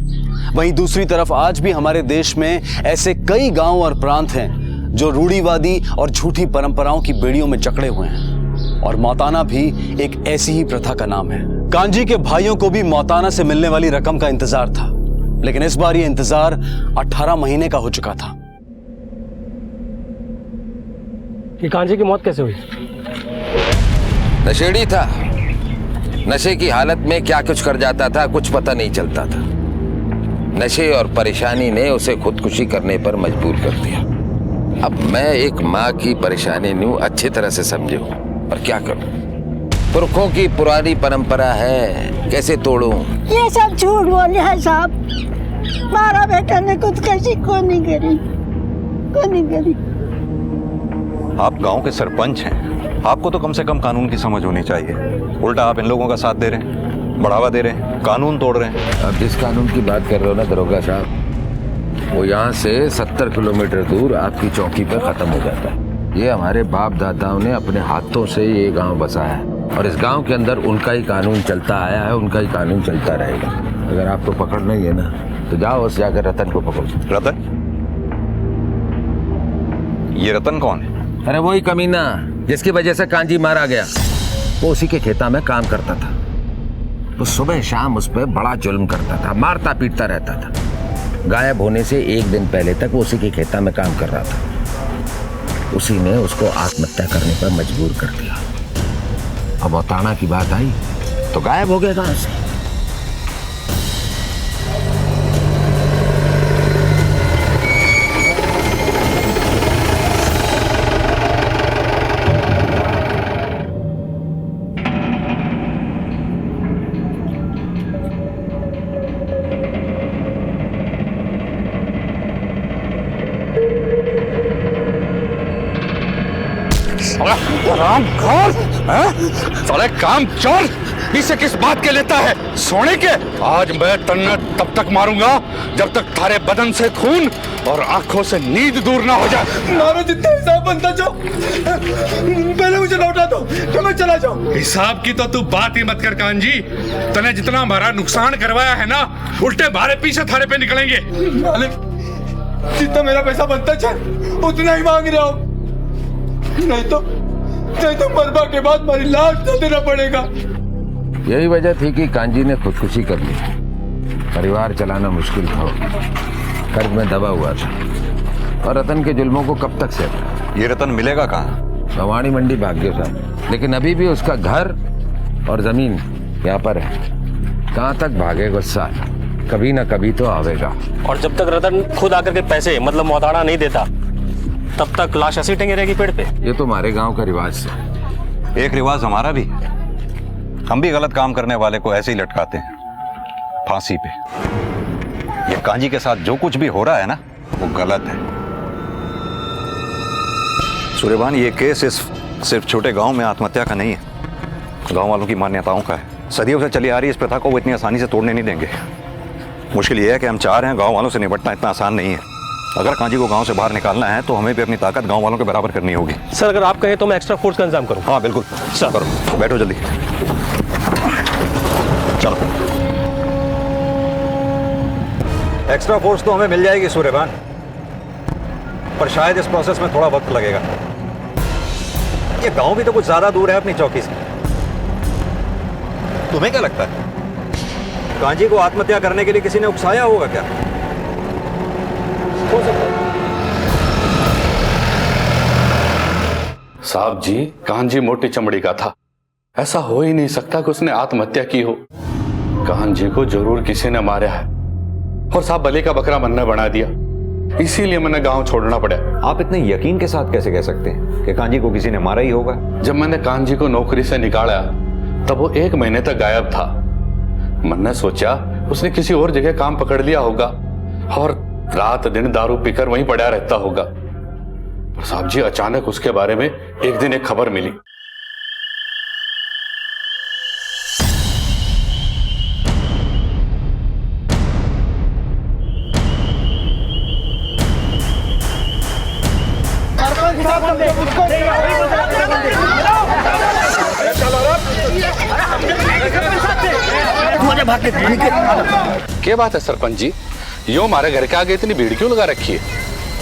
S3: वहीं दूसरी तरफ आज भी हमारे देश में ऐसे कई गांव और प्रांत हैं जो रूढ़िवादी और झूठी परंपराओं की बेड़ियों में जकड़े हुए हैं, और मौताना भी एक ऐसी ही प्रथा का नाम है। कांजी के भाइयों को भी मौताना से मिलने वाली रकम का इंतजार था, लेकिन इस बार यह इंतजार 18 महीने का हो चुका था।
S6: कि कांजी की मौत कैसे हुई?
S16: नशेड़ी था, नशे की हालत में क्या कुछ कर जाता था कुछ पता नहीं चलता था। नशे और परेशानी ने उसे खुदकुशी करने पर मजबूर कर दिया। अब मैं एक माँ की परेशानी नू अच्छी तरह से समझू, पर क्या करूं? पुरखों की पुरानी परंपरा है, कैसे तोड़ूं?
S13: ये सब झूठ बोले हैं साहब। हमारा बेटा ने खुद कैसी को नहीं करी।
S15: आप गांव के सरपंच हैं, आपको तो कम से कम कानून की समझ होनी चाहिए। उल्टा आप इन लोगों का साथ दे रहे हैं, बढ़ावा दे रहे हैं, कानून तोड़ रहे हैं।
S16: अब जिस कानून की बात कर रहे हो ना दरोगा साहब, वो यहाँ से 70 किलोमीटर दूर आपकी चौकी पर खत्म हो जाता है। ये हमारे बाप दादाओं ने अपने हाथों से ये गांव बसाया है, और इस गांव के अंदर उनका ही कानून चलता आया है, उनका ही कानून चलता रहेगा। अगर आपको पकड़ना ही है ना तो जाओ उस जाकर रतन को पकड़ो।
S15: रतन? ये रतन कौन है?
S16: अरे वही कमीना जिसकी वजह से कांजी मारा गया। वो उसी के खेता में काम करता था। वो सुबह शाम उस पर बड़ा जुल्म करता था, मारता पीटता रहता था। गायब होने से एक दिन पहले तक वो उसी के खेता में काम कर रहा था। उसी ने उसको आत्महत्या करने पर मजबूर कर दिया। अब मौताना की बात आई तो गायब हो गया कहां से।
S17: साले काम चोर, इसे किस बात के लेता है? सोने के? आज मैं तन्ने तब तक मारूंगा जब तक थारे बदन से खून और आंखों से नींद दूर ना हो जाए।
S6: मारो जितना हिसाब बनता जाओ, पहले मुझे लौटा दो तो मैं चला जाऊं।
S17: हिसाब की तो तू बात ही मत कर कांजी। तने जितना हमारा नुकसान करवाया है ना, उल्टे भारे पीछे थारे पे निकलेंगे।
S6: मालिक, जितना मेरा पैसा बनता चल उतना ही मांग रहा हूं, नहीं तो मरबा के बाद मेरी लाश दे देना पड़ेगा।
S16: यही वजह थी कि कांजी ने खुदकुशी कर ली। परिवार चलाना मुश्किल था, कर्ज में दबा हुआ था, और रतन के जुल्मों को कब तक सहता।
S15: ये रतन मिलेगा कहाँ?
S16: भवानी मंडी भाग गया साहब, लेकिन अभी भी उसका घर और जमीन यहाँ पर है। कहाँ तक भागेगा गुस्सा, कभी ना कभी तो आवेगा।
S18: और जब तक रतन खुद आकर के पैसे मतलब मौताना नहीं देता तब तक लाश ऐसी टंगी रहेगी पेड़ पे।
S16: ये तो हमारे गांव का रिवाज है।
S15: एक रिवाज हमारा भी, हम भी गलत काम करने वाले को ऐसे ही लटकाते हैं फांसी पे। ये कांजी के साथ जो कुछ भी हो रहा है ना, वो गलत है। सूर्यभान, ये केस सिर्फ छोटे गांव में आत्महत्या का नहीं है, गांव वालों की मान्यताओं का है। सदियों से चली आ रही इस प्रथा को वो इतनी आसानी से तोड़ने नहीं देंगे। मुश्किल ये है कि हम चाह रहे हैं, गांव वालों से निपटना इतना आसान नहीं है। अगर कांजी को गांव से बाहर निकालना है तो हमें भी अपनी ताकत गांव वालों के बराबर करनी होगी।
S18: सर, अगर आप कहें तो मैं एक्स्ट्रा फोर्स का इंतजाम करूं।
S15: हाँ बिल्कुल सर, करो। बैठो जल्दी, चलो। एक्स्ट्रा फोर्स तो हमें मिल जाएगी सूर्यभान, पर शायद इस प्रोसेस में थोड़ा वक्त लगेगा। ये गांव भी तो कुछ ज्यादा दूर है अपनी चौकी से। तुम्हें क्या लगता है, कांजी को आत्महत्या करने के लिए किसी ने उकसाया होगा क्या? हो सकता है।
S19: साहब जी, कान्जी मोटी चमड़ी का था, ऐसा हो ही नहीं सकता कि उसने आत्महत्या की हो। कान्जी को जरूर किसी ने मारा है, और साहब बलि का बकरा बनना बना दिया। इसीलिए मैंने गांव छोड़ना पड़ा।
S15: आप इतने यकीन के साथ कैसे कह सकते हैं कि कांजी को किसी ने मारा ही होगा?
S19: जब मैंने कांजी को नौकरी से निकाला तब वो 1 महीने तक गायब था। मैंने सोचा उसने किसी और जगह काम पकड़ लिया होगा और रात दिन दारू पीकर वहीं पड़ा रहता होगा। पर साहब जी, अचानक उसके बारे में एक दिन एक खबर मिली। क्या बात है सरपंच जी, यो हमारे घर के आगे इतनी भीड़ क्यों लगा रखी है?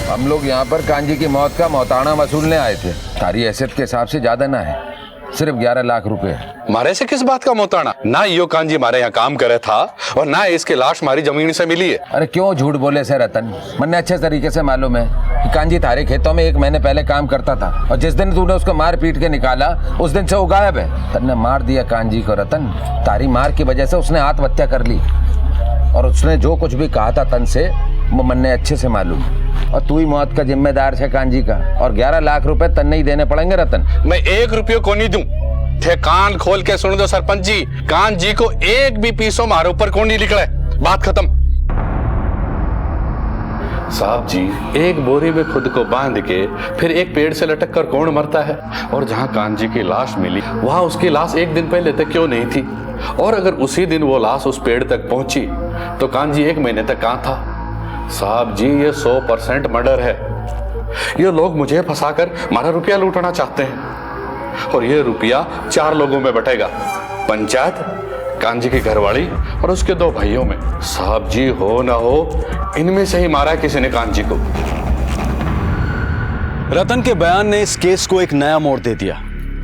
S16: हम लोग यहाँ पर कांजी की मौत का मौताना वसूलने आए थे। सारी हैसियत के हिसाब से ज्यादा ना है, सिर्फ 11 लाख रुपए।
S19: मारे से किस बात का मौताना? ना यो कांजी हमारे यहाँ काम करे था और ना इसकी लाश हमारी जमीन से मिली है।
S16: अरे क्यों झूठ बोले से रतन, मन्ने अच्छे तरीके से मालूम है कि कांजी तारे खेतों में 1 महीने पहले काम करता था और जिस दिन तूने उसको मार पीट के निकाला उस दिन से वो गायब है। तन्ने मार दिया कांजी को रतन, तारी मार की वजह से उसने आत्महत्या कर ली और उसने जो कुछ भी कहा था तन से वो मन्ने अच्छे से मालूम। और तू ही मौत का जिम्मेदार है कांजी का, और 11 लाख रुपए तन्ने ही देने पड़ेंगे रतन।
S19: मैं 1 रुपये को नहीं दूं। थे कान खोल के सुन दो सरपंच जी, कांजी को 1 भी पीसो मारे ऊपर कौन नहीं निकले, बात खत्म। साहब जी, एक बोरी में खुद को बांध के फिर एक पेड़ से लटक कर कौन मरता है? और जहां कांजी की लाश मिली वहां उसकी लाश 1 दिन पहले तक क्यों नहीं थी? और अगर उसी दिन वो लाश उस पेड़ तक पहुंची तो कांजी 1 महीने तक कहां था? साहब जी, ये 100% मर्डर है। ये लोग मुझे फंसाकर हमारा रुपया लूटना चाहते हैं और ये रुपया 4 लोगों में बटेगा, पंचायत, कांजी की घरवाली और उसके 2 भाइयों में। साहब जी, हो ना हो इनमें से ही मारा किसी ने कांजी को।
S3: रतन के बयान ने इस केस को एक नया मोड़ दे दिया,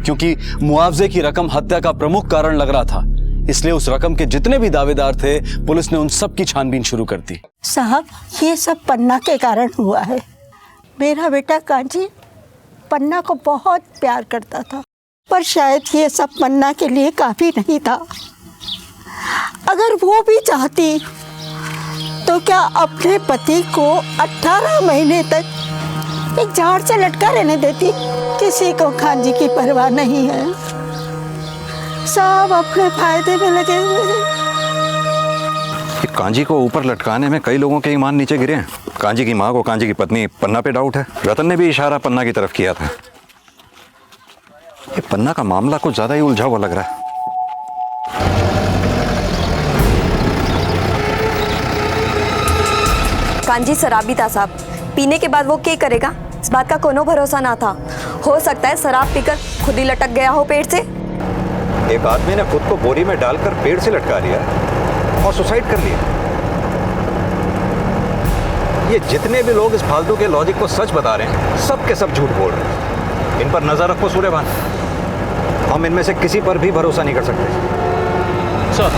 S3: क्योंकि मुआवजे की रकम हत्या का प्रमुख कारण लग रहा था। इसलिए उस रकम के जितने भी दावेदार थे पुलिस ने उन सब की छानबीन शुरू कर दी।
S13: साहब, ये सब पन्ना के कारण हुआ है। मेरा बेटा कांजी पन्ना को बहुत प्यार करता था, पर शायद ये सब पन्ना के लिए काफी नहीं था। अगर वो भी चाहती तो क्या अपने पति को 18 महीने तक एक झाड़ से लटका रहने देती? किसी को कांजी की परवाह नहीं है, सब अपने फायदे में लगे हुए हैं।
S15: कांजी को ऊपर लटकाने में कई लोगों के ईमान नीचे गिरे हैं। कांजी की माँ को कांजी की पत्नी पन्ना पे डाउट है। रतन ने भी इशारा पन्ना की तरफ किया था। ये पन्ना का मामला कुछ ज्यादा ही उलझा हुआ लग रहा है।
S20: कांजी शराबी था साहब, पीने के बाद वो क्या करेगा इस बात का कोनो भरोसा ना था। हो सकता है शराब पीकर खुद ही लटक गया हो पेड़ से।
S15: एक आदमी ने खुद को बोरी में डालकर पेड़ से लटका लिया और सुसाइड कर लिया। ये जितने भी लोग इस फालतू के लॉजिक को सच बता रहे हैं, सब के सब झूठ बोल रहे हैं। इन पर नजर रखो सूर्यभान, हम इनमें से किसी पर भी भरोसा नहीं कर सकते। सर,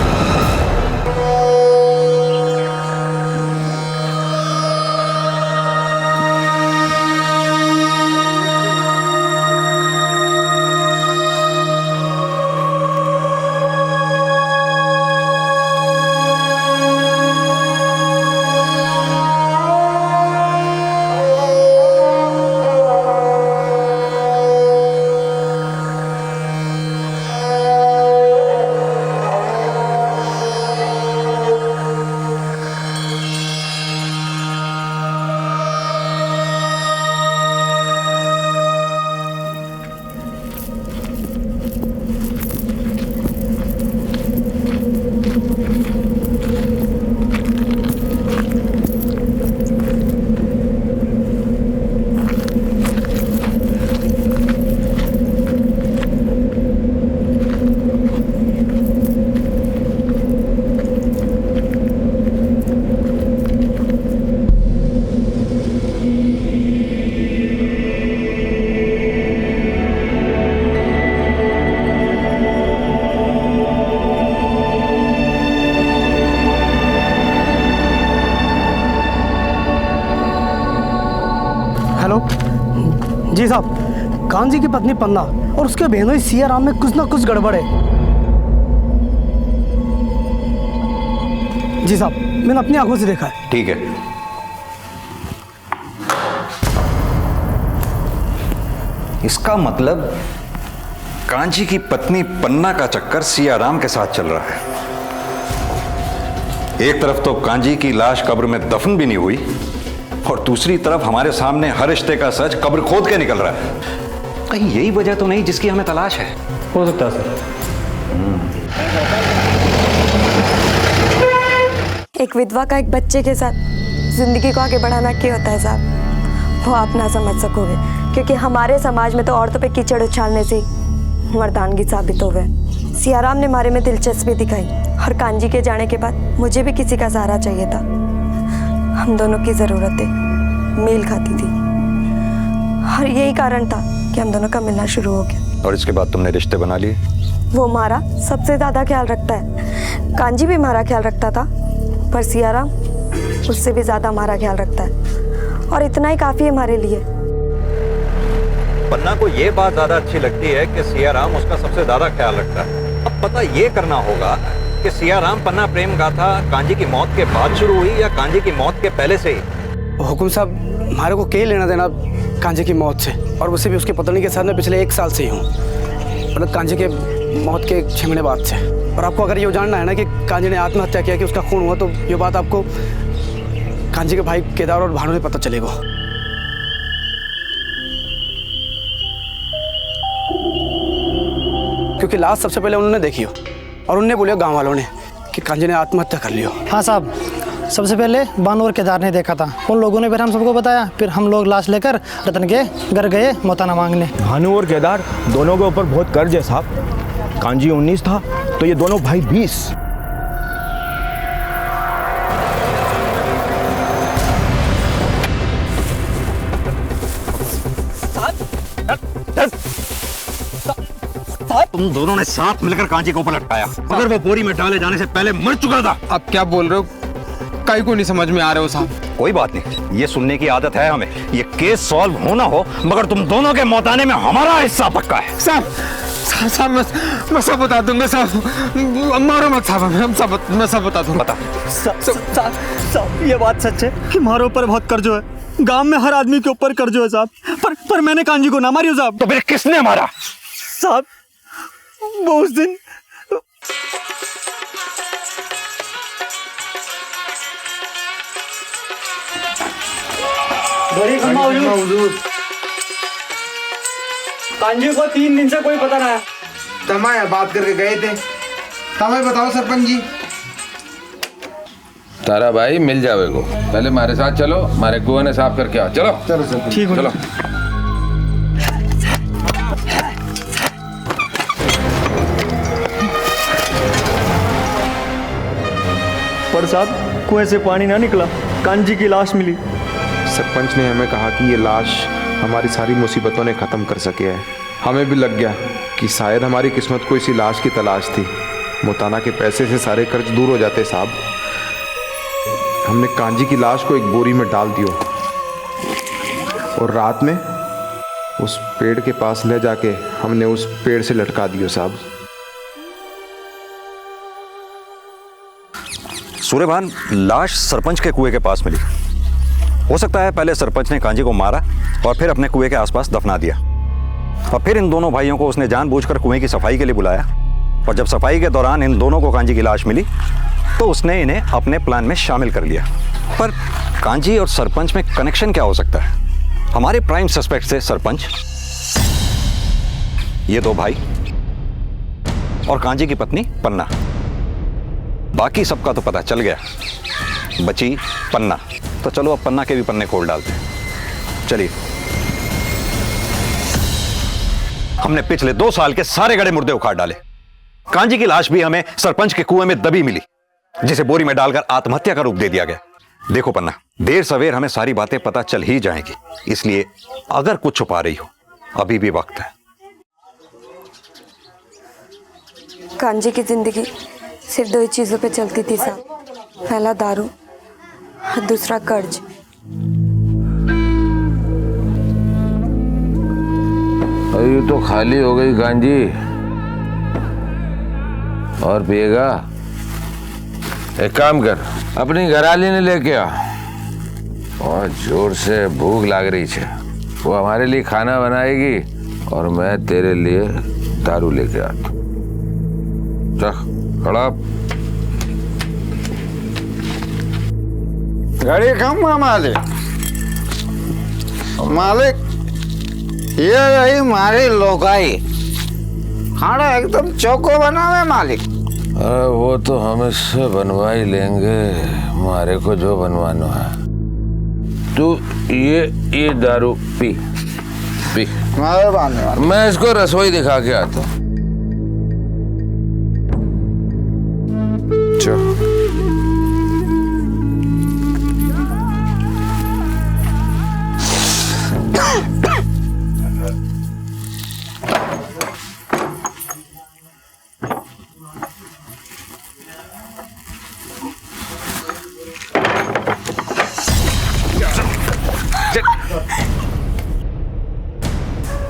S6: जी साहब, कांजी की पत्नी पन्ना और उसके बहनों सियाराम में कुछ ना कुछ गड़बड़ है। जी साहब, मैंने अपनी आंखों से देखा है।
S15: ठीक है, इसका मतलब कांची की पत्नी पन्ना का चक्कर सियाराम के साथ चल रहा है। एक तरफ तो कांजी की लाश कब्र में दफन भी नहीं हुई और दूसरी तरफ हमारे सामने हर रिश्ते का सच कब्र खोद के निकल रहा है। कहीं यही वजह तो नहीं जिसकी हमें तलाश है?
S6: हो सकता है सर।
S20: एक विधवा का एक बच्चे के साथ जिंदगी को आगे बढ़ाना क्या होता है साहब, वो आप ना समझ सकोगे, क्योंकि हमारे समाज में तो औरतों पे कीचड़ उछालने से मर्दानगी साबित हो गए। सियाराम ने मारे में दिलचस्पी दिखाई और कांजी के जाने के बाद मुझे भी किसी का सहारा चाहिए था। हम दोनों की ज़रूरतें मेल खाती थी और यही कारण था कि हम दोनों का मिलना शुरू हो गया।
S15: और इसके बाद तुमने रिश्ते बना लिए?
S20: वो हमारा सबसे ज़्यादा ख्याल रखता है। कांजी भी हमारा ख्याल रखता था, पर सियाराम उससे भी ज़्यादा हमारा ख्याल रखता है और इतना ही काफ़ी है हमारे लिए।
S15: पन्ना को ये बात ज्यादा अच्छी लगती है कि सियाराम उसका सबसे ज्यादा ख्याल रखता है। अब पता ये करना होगा कि सियाराम पन्ना प्रेम गाथा कांजी की मौत के बाद शुरू हुई या कांजी की मौत के पहले से ही?
S6: हुकुम साहब, हमारे को क्या लेना देना कांजी की मौत से, और उससे भी उसकी पत्नी के साथ में पिछले 1 साल से ही हूँ, मतलब कांजी के मौत के 6 महीने बाद से। और आपको अगर ये जानना है ना कि कांजी ने आत्महत्या किया कि उसका खून हुआ, तो ये बात आपको कांजी के भाई केदार और भानु ने पता चलेगा। क्योंकि लाश सबसे पहले उन्होंने देखी हो और उन्होंने बोलियो गांव वालों ने कि कांजी ने आत्महत्या कर लियो।
S21: हाँ साहब, सबसे पहले भानु और केदार ने देखा था, उन लोगों ने फिर हम सबको बताया, फिर हम लोग लाश लेकर रतन के घर गए मोताना मांगने।
S6: भानु और केदार दोनों के ऊपर बहुत कर्ज है साहब। कांजी 19 था तो ये दोनों भाई 20।
S15: तुम दोनों ने साथ मिलकर कांची को ऊपर लटकाया, अगर वो बोरी में डाले जाने से पहले मर चुका था।
S22: आप क्या बोल रहे हो? कहीं को नहीं समझ में आ रहे हो साहब।
S15: कोई बात नहीं, ये सुनने की आदत है हमें। ये केस सॉल्व हो ना हो, मगर तुम दोनों के मौताने में हमारा हिस्सा पक्का है।
S22: साहब मैं सब बता दूंगा साहब, मारो मत साहब, मैं सब बता दूंगा।
S14: साहब ये बात सच है कि हमारे ऊपर बहुत कर्जो है, गांव में हर आदमी के ऊपर कर्जो है साहब, पर मैंने कांजी को ना मारियो साहब।
S15: तो फिर किसने मारा?
S14: साहब वो उस दिन
S22: कांजी को 3 दिन से कोई पता ना है।
S23: तमाया बात करके गए थे। तमाया बताओ सरपंच जी।
S16: तारा भाई मिल जाएगा, पहले हमारे साथ चलो, हमारे कुआं ने साफ करके आओ। चलो
S23: चलो सर,
S14: ठीक है,
S16: चलो।
S14: पर साहब कुएं से पानी ना निकला, कांजी की लाश मिली।
S23: सरपंच ने हमें कहा कि ये लाश हमारी सारी मुसीबतों ने ख़त्म कर सके है। हमें भी लग गया कि शायद हमारी किस्मत को इसी लाश की तलाश थी। मुताना के पैसे से सारे कर्ज दूर हो जाते साहब। हमने कांजी की लाश को एक बोरी में डाल दियो और रात में उस पेड़ के पास ले जाके हमने उस पेड़ से लटका दियो साहब।
S15: सूर्यभान, लाश सरपंच के कुएं के पास मिली। हो सकता है पहले सरपंच ने कांजी को मारा और फिर अपने कुएं के आसपास दफना दिया, और फिर इन दोनों भाइयों को उसने जानबूझकर कुएं की सफाई के लिए बुलाया, और जब सफाई के दौरान इन दोनों को कांजी की लाश मिली तो उसने इन्हें अपने प्लान में शामिल कर लिया। पर कांजी और सरपंच में कनेक्शन क्या हो सकता है? हमारे प्राइम सस्पेक्ट थे सरपंच, ये 2 भाई और कांजी की पत्नी पन्ना। बाकी सबका तो पता चल गया, बची पन्ना। तो चलो अब पन्ना के भी पन्ने खोल डालते हैं। चलिए, हमने पिछले 2 साल के सारे गड़े मुर्दे उखाड़ डाले। कांजी की लाश भी हमें सरपंच के कुएं में दबी मिली, जिसे बोरी में डालकर आत्महत्या का रूप दे दिया गया। देखो पन्ना, देर सवेर हमें सारी बातें पता चल ही जाएंगी, इसलिए अगर कुछ छुपा रही हो अभी भी वक्त है।
S20: कांजी की जिंदगी सिर्फ 2 ही चीज़ों पे चलती थी साहब, पहला दारू और दूसरा कर्ज।
S16: ये तो खाली हो गई कांजी, और पिएगा? एक काम कर, अपनी घरवाली ने लेके आ, और जोर से भूख लग रही है, वो हमारे लिए खाना बनाएगी और मैं तेरे लिए दारू लेके आता हूँ। चल खड़ा।
S5: गाड़ी कम मालिक। मालिक ये रही मारी लोकाई, खाना एकदम चौको बनावे मालिक।
S16: अरे वो तो हम इससे बनवा ही लेंगे, हमारे को जो बनवाना है। तू ये दारू पी पी। मैं इसको रसोई दिखा के आता हूँ।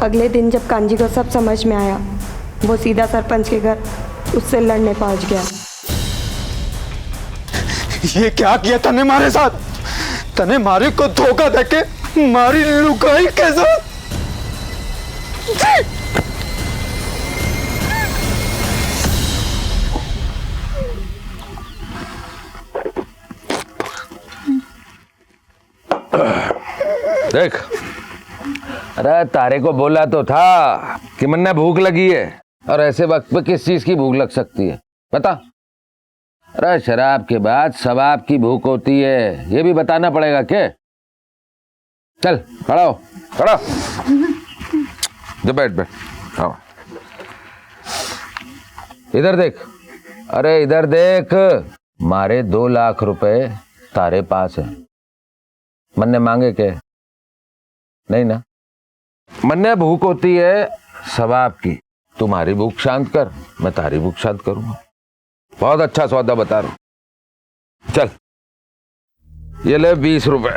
S20: अगले दिन जब कांजी को सब समझ में आया, वो सीधा सरपंच के घर उससे लड़ने पहुंच गया।
S23: ये क्या किया तने मारे साथ? तने मारे को धोखा देके मारी लुकाई के साथ।
S16: देख, अरे तारे को बोला तो था कि मन्ना भूख लगी है, और ऐसे वक्त पे किस चीज की भूख लग सकती है बता? अरे शराब के बाद सवाब की भूख होती है, ये भी बताना पड़ेगा क्या? चल खड़ा हो, खड़ा बैठ बैठ। हाँ इधर देख, अरे इधर देख, मारे 2 लाख रुपए तारे पास है। मन्ने मांगे के नहीं ना? मन्ने भूख होती है सवाब की, तुम्हारी भूख शांत कर, मैं तारी भूख शांत करूंगा। बहुत अच्छा सौदा बता रहा हूं। चल ये ले 20 रुपए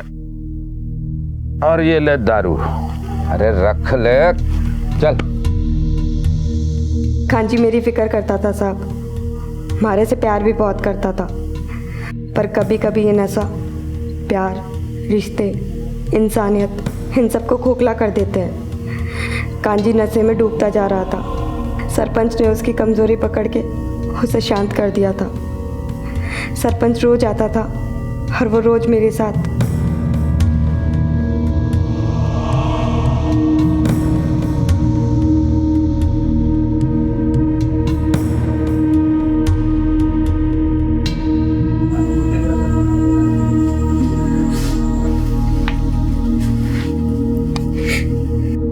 S16: और ये ले दारू। अरे रख ले, चल।
S20: कांजी मेरी फिक्र करता था साहब, हमारे से प्यार भी बहुत करता था, पर कभी कभी ये नशा प्यार, रिश्ते, इंसानियत, इन सबको खोखला कर देते हैं। कांजी नशे में डूबता जा रहा था। सरपंच ने उसकी कमजोरी पकड़ के उसे शांत कर दिया था। सरपंच रोज आता था और वो रोज मेरे साथ।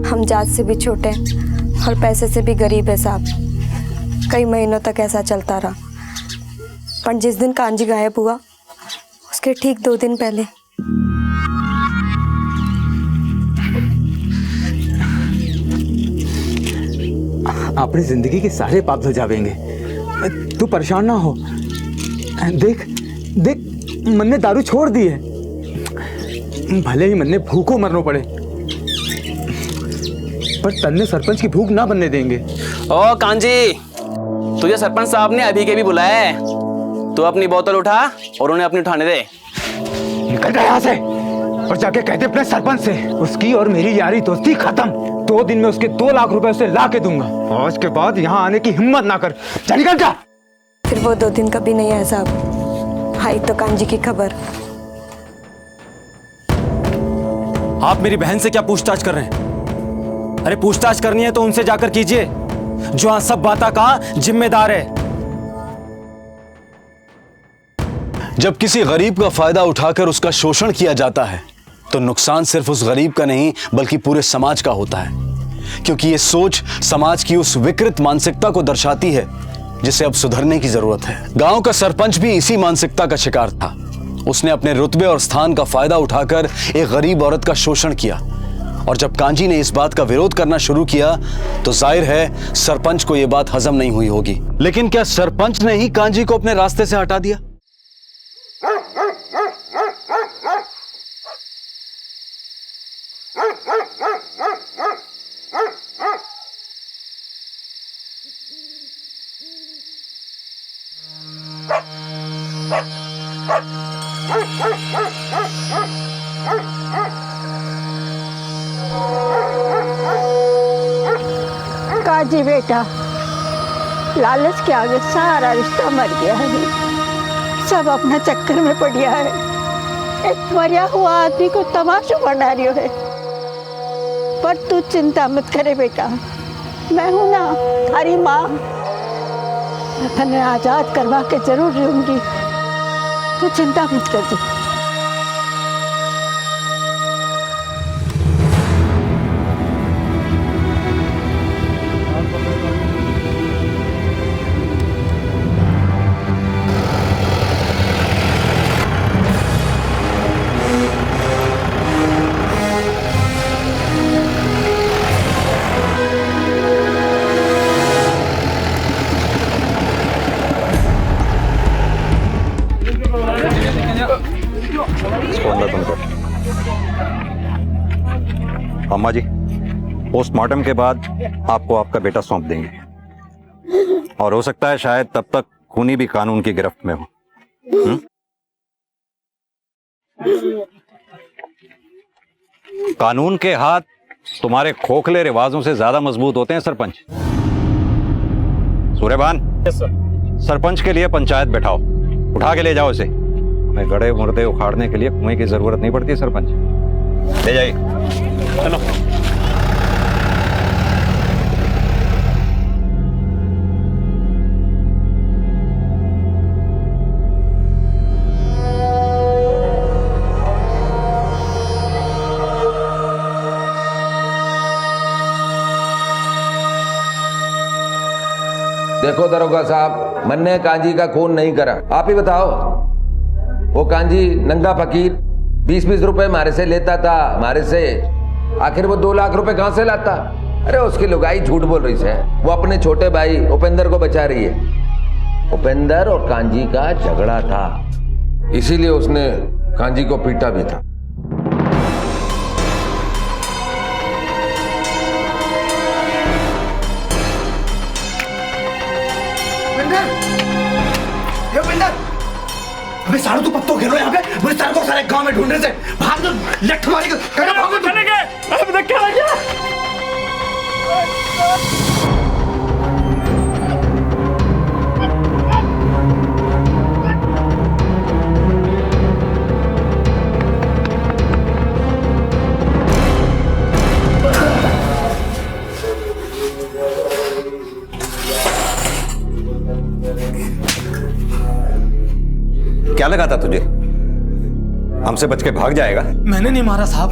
S20: हम जात से भी छोटे और पैसे से भी गरीब है साहब। कई महीनों तक ऐसा चलता रहा, पर जिस दिन कांजी गायब हुआ उसके ठीक 2 दिन पहले
S14: अपनी जिंदगी के सारे पाप धुल जाएंगे। तू परेशान ना हो। देख देख, मन्ने दारू छोड़ दी है, भले ही मन्ने भूखों मरना पड़े, पर तन्ने सरपंच की भूख ना बनने देंगे।
S8: ओ कांजी, तुझे सरपंच साहब ने अभी के भी बुलाया है। तू अपनी बोतल उठा और उन्हें अपनी उठाने दे।
S14: निकल जा यहाँ से और जाके कहते अपने सरपंच से उसकी और मेरी यारी दोस्ती खत्म। 2 दिन में उसके 2 लाख रुपए उसे ला के दूंगा, और उसके बाद यहाँ आने की हिम्मत ना कर। जा निकल जा।
S20: फिर वो 2 दिन कभी नहीं आया साहब। आई तो कांजी की खबर।
S14: आप मेरी बहन से क्या पूछताछ कर रहे हैं? अरे पूछताछ करनी है तो उनसे जाकर कीजिए, जो हाँ सब बातों का जिम्मेदार है।
S3: जब किसी गरीब का फायदा उठाकर उसका शोषण किया जाता है तो नुकसान सिर्फ उस गरीब का नहीं बल्कि पूरे समाज का होता है, क्योंकि ये सोच समाज की उस विकृत मानसिकता को दर्शाती है जिसे अब सुधरने की जरूरत है। गांव का सरपंच भी इसी मानसिकता का शिकार था। उसने अपने रुतबे और स्थान का फायदा उठाकर एक गरीब औरत का शोषण किया, और जब कांजी ने इस बात का विरोध करना शुरू किया तो जाहिर है सरपंच को यह बात हजम नहीं हुई होगी। लेकिन क्या सरपंच ने ही कांजी को अपने रास्ते से हटा दिया?
S13: काजी बेटा, लालच के आगे सारा रिश्ता मर गया है। सब अपना चक्कर में पड़ गया है। एक मरिया हुआ आदमी को तमाशा बना रही है। पर तू चिंता मत करे बेटा, मैं हूं ना, थारी माँ। मैं तने आजाद करवा के जरूर रहूंगी, तू चिंता मत कर दे।
S15: अम्मा जी, पोस्टमार्टम के बाद आपको आपका बेटा सौंप देंगे और हो सकता है शायद तब तक खूनी भी कानून की गिरफ्त में हो। कानून के हाथ तुम्हारे खोखले रिवाजों से ज्यादा मजबूत होते हैं सरपंच। सूर्यभान, सरपंच के लिए पंचायत बैठाओ, उठा के ले जाओ इसे। हमें गड़े मुर्दे उखाड़ने के लिए कुएं की जरूरत नहीं पड़ती सरपंच। ले जाइए।
S18: चलो।
S16: देखो दरोगा साहब, मैंने कांजी का खून नहीं करा। आप ही बताओ, वो कांजी नंगा फकीर 20-20 रुपए हमारे से लेता था, हमारे से। आखिर वो 2 लाख रुपए कहां से लाता? अरे उसकी लुगाई झूठ बोल रही है। वो अपने छोटे भाई उपेंद्र को बचा रही है। उपेंद्र और कांजी का झगड़ा था, इसीलिए उसने कांजी को पीटा भी था।
S22: अबे सारों तू पत्तों घेरो यहाँ पे, मुझे सारे को सारे गांव में ढूंढने से भाग दो, लठ मारी करो, भागो चले गए। अब देख क्या लग गया?
S15: क्या लगा था तुझे? हमसे बच के भाग जाएगा?
S22: मैंने नहीं मारा साहब।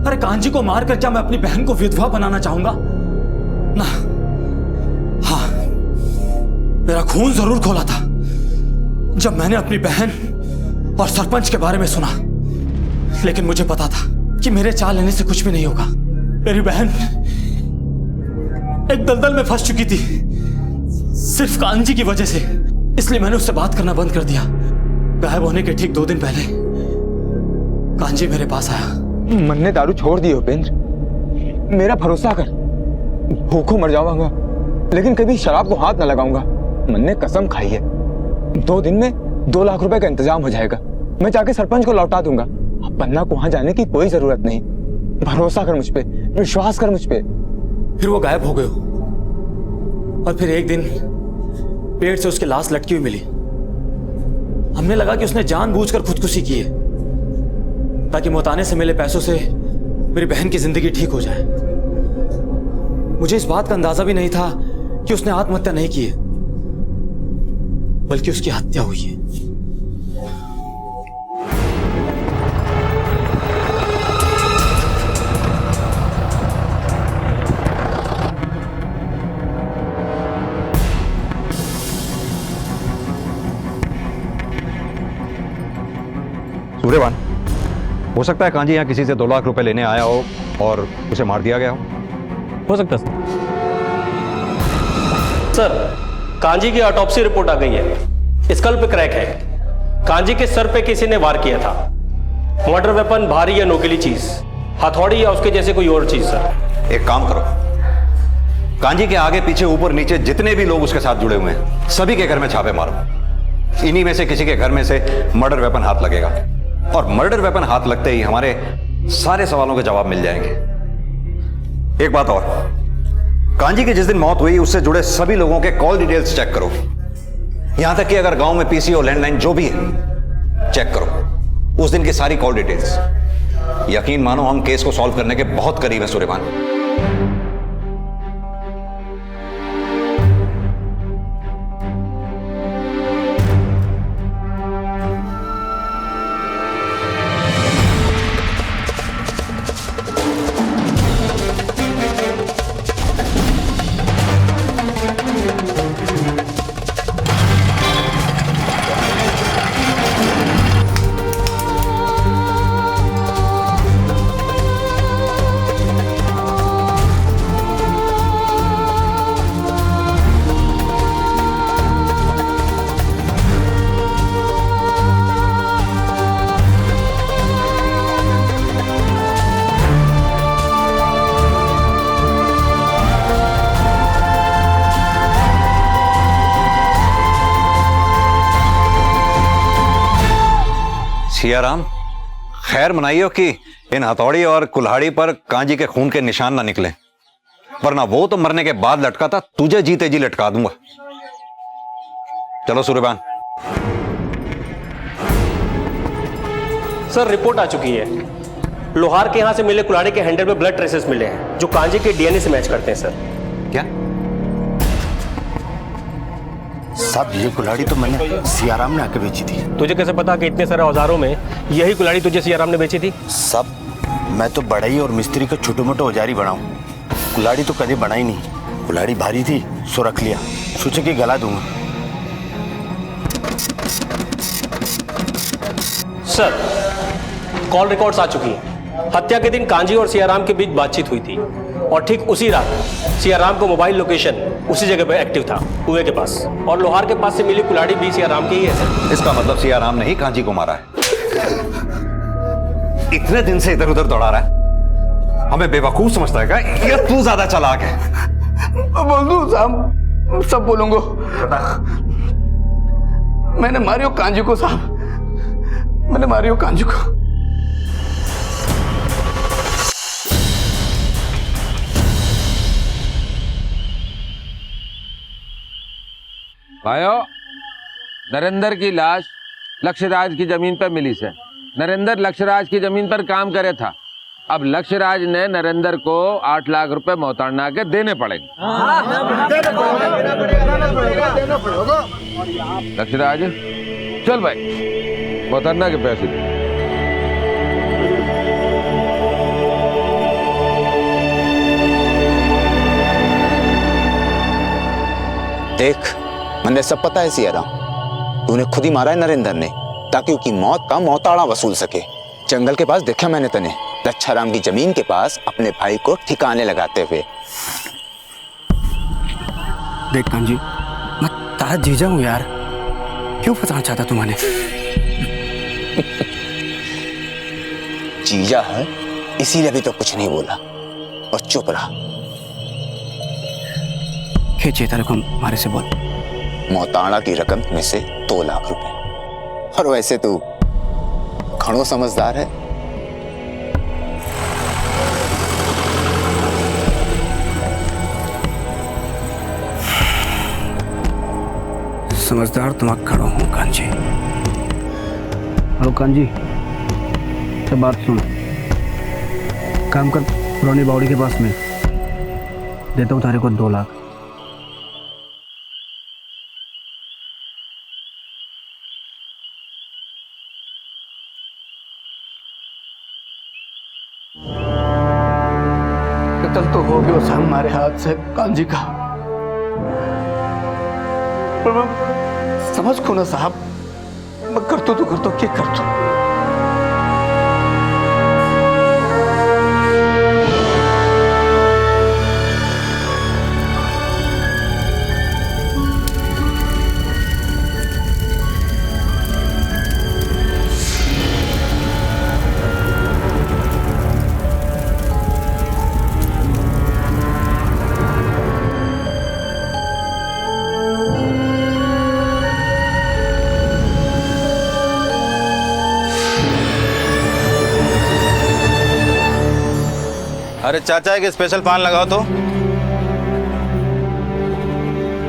S22: अरे कांजी को मारकर क्या मैं अपनी बहन को विधवा बनाना चाहूंगा? ना। हाँ, मेरा खून जरूर खोला था जब मैंने अपनी बहन और सरपंच के बारे में सुना। लेकिन मुझे पता था कि मेरे चाल लेने से कुछ भी नहीं होगा। मेरी बहन एक दलदल में फंस चुकी थी सिर्फ कांजी की वजह से। इसलिए मैंने उससे बात करना बंद कर दिया। गायब होने के ठीक 2 दिन पहले कांजी मेरे पास आया।
S14: मैंने दारू छोड़ दी उपेंद्र, मेरा भरोसा कर। भूखों मर जाऊंगा लेकिन कभी शराब को हाथ न लगाऊंगा। मैंने कसम खाई है, 2 दिन में 2 लाख रुपए का इंतजाम हो जाएगा। मैं जाके सरपंच को लौटा दूंगा। अब पन्ना को वहां जाने की कोई जरूरत नहीं। भरोसा कर मुझ पे, विश्वास कर मुझ पे।
S22: फिर वो गायब हो गए और फिर एक दिन पेड़ से उसकी लाश लटकी हुई मिली। हमने लगा कि उसने जानबूझकर खुदकुशी की है ताकि मोताने से मिले पैसों से मेरी बहन की जिंदगी ठीक हो जाए। मुझे इस बात का अंदाजा भी नहीं था कि उसने आत्महत्या नहीं की है, बल्कि उसकी हत्या हुई है।
S15: सूर्यवान, हो सकता है कांजी यहाँ किसी से 2 लाख रुपए लेने आया हो और उसे मार दिया गया हो
S18: सकता है सर। कांजी की ऑटोप्सी रिपोर्ट आ गई है। स्कल्प क्रैक है। कांजी के सर पे किसी ने वार किया था। मर्डर वेपन भारी या नोकीली चीज, हथौड़ी या उसके जैसे कोई और चीज सर।
S15: एक काम करो, कांजी के आगे पीछे ऊपर नीचे जितने भी लोग उसके साथ जुड़े हुए हैं सभी के घर में छापे मारो। इन्हीं में से किसी के घर में से मर्डर वेपन हाथ लगेगा और मर्डर वेपन हाथ लगते ही हमारे सारे सवालों के जवाब मिल जाएंगे। एक बात और, कांजी की जिस दिन मौत हुई उससे जुड़े सभी लोगों के कॉल डिटेल्स चेक करो, यहां तक कि अगर गांव में पीसी और लैंडलाइन जो भी है चेक करो उस दिन की सारी कॉल डिटेल्स। यकीन मानो हम केस को सॉल्व करने के बहुत करीब हैं सूर्यभान। सियाराम, खैर मनाइयो कि इन हथौड़ी और कुल्हाड़ी पर कांजी के खून के निशान ना निकले, वरना वो तो मरने के बाद लटका था, तुझे जीते जी लटका दूंगा। चलो सूर्यभान।
S18: सर रिपोर्ट आ चुकी है। लोहार के यहां से मिले कुल्हाड़ी के हैंडल में ब्लड ट्रेसेस मिले हैं जो कांजी के डीएनए से मैच करते हैं सर।
S15: क्या?
S1: साहब ये कुल्हाड़ी तो मैंने सियाराम ने आके बेची थी।
S18: तुझे कैसे पता कि इतने सारे औजारों में यही कुल्हाड़ी तुझे सियाराम ने बेची थी?
S1: साहब मैं तो बढ़ई और मिस्त्री का छोटे मोटे औजारी बनाऊं, कुल्हाड़ी तो कभी बनाई नहीं। कुल्हाड़ी भारी थी सो रख लिया, सोचे कि गला दूंगा।
S18: सर कॉल रिकॉर्ड्स आ चुकी हैं। हत्या के दिन कांजी और सियाराम के बीच बातचीत हुई थी और ठीक उसी रात सियाराम को मोबाइल लोकेशन उसी जगह पर एक्टिव था, कुएं के पास, और लोहार के पास से मिली कुल्हाड़ी भी सियाराम की ही है सर।
S15: इसका मतलब सियाराम ने ही कांजी को मारा है। इतने दिन से इधर उधर दौड़ा रहा है, हमें बेवकूफ समझता है क्या? या तू ज्यादा चालाक है?
S14: बोल दूं साहब, सब बोलूंगा। मैंने मारियो कांजी को साहब, मैंने मारियो कांजी को।
S16: भाइयों, नरेंद्र की लाश लक्ष्यराज की जमीन पर मिली से। नरेंद्र लक्ष्यराज की जमीन पर काम करे था। अब लक्ष्यराज ने नरेंद्र को 8 लाख रुपए मोहताना के देने पड़ेंगे। लक्ष्यराज चल भाई, मोहताना के पैसे दे।
S2: देख, मैंने सब पता है सियाराम, तूने खुद ही मारा है नरेंद्र ने ताकि उसकी मौत का मोहताड़ा वसूल सके। जंगल के पास देखा मैंने तने लच्छाराम की जमीन के पास अपने भाई को ठिकाने लगाते हुए।
S14: देख कांजी, मैं तारा जीजा हूं यार, क्यों फंसाना चाहता तुम्हारे?
S2: जीजा है इसीलिए भी तो कुछ नहीं बोला और चुप रहा।
S14: खींचे रकम हमारे से बोल।
S2: मोहताड़ा की रकम में से 2 लाख रुपए। और वैसे तू घणो समझदार है।
S14: समझदार तुम खड़ो हूं कांजी।
S21: हेलो कांजी, तो बात सुन, काम कर पुरानी बावड़ी के पास में, देता हूँ तारे को 2 लाख।
S14: कत्ल तो हो गया साहब हमारे हाथ से कांजी का, पर मैं समझ को ना साहब, मैं कर तो क्या कर तू।
S12: अरे चाचा एक स्पेशल पान लगाओ तो।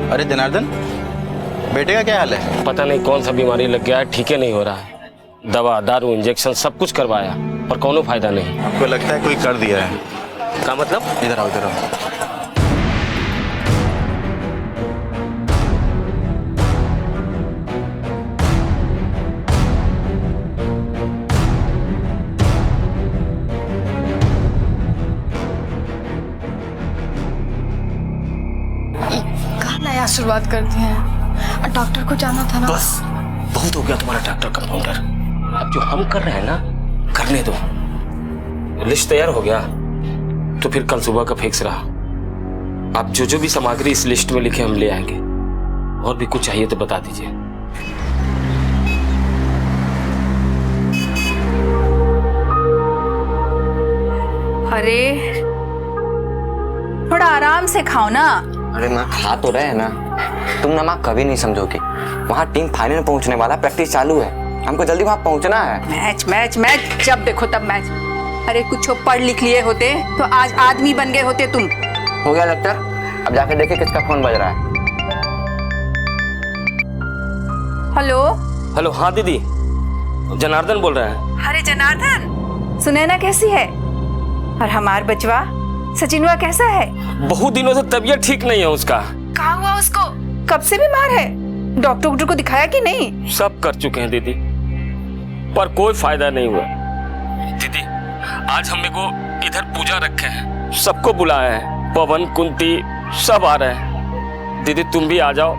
S1: अरे जनार्दन, बेटे का क्या हाल है?
S18: पता नहीं कौन सा बीमारी लग गया है, ठीक है नहीं हो रहा है। दवा दारू इंजेक्शन सब कुछ करवाया पर कोनो फायदा नहीं।
S1: आपको लगता है कोई कर दिया है?
S18: क्या मतलब?
S1: इधर आओ, इधर आओ।
S9: नया शुरुआत कर दी है। डॉक्टर को जाना था ना।
S18: बस बहुत हो गया तुम्हारा डॉक्टर कंपाउंडर। अब जो हम कर रहे हैं ना, करने दो। लिस्ट तैयार हो गया तो फिर कल सुबह का फिक्स रहा। आप जो भी सामग्री इस लिस्ट में लिखे हम ले आएंगे। और भी कुछ चाहिए तो बता दीजिए।
S9: अरे थोड़ा आराम से खाओ ना।
S11: अरे माँ खा तो रहे हैं ना। तुम ना माँ कभी नहीं समझोगी। वहाँ टीम फाइनल पहुँचने वाला, प्रैक्टिस चालू है, हमको जल्दी वहाँ पहुँचना है।
S9: मैच मैच मैच, जब देखो तब मैच। अरे कुछ पढ़ लिख लिए होते तो आज आदमी बन गए होते तुम।
S11: हो गया लेक्चर, अब जाके देखे किसका फोन बज रहा है।
S9: हेलो
S18: हेलो, हाँ दीदी, जनार्दन बोल रहे हैं।
S9: अरे जनार्दन, सुनैना कैसी है? और हमार बचवा सचिनवा कैसा है?
S18: बहुत दिनों से तबीयत ठीक नहीं है उसका।
S9: कहाँ हुआ उसको? कब से बीमार है? डॉक्टर को दिखाया कि नहीं?
S18: सब कर चुके हैं दीदी, पर कोई फायदा नहीं हुआ। दीदी आज हम को इधर पूजा रखे हैं, सबको बुलाया है, पवन कुंती सब आ रहे हैं। दीदी तुम भी आ जाओ,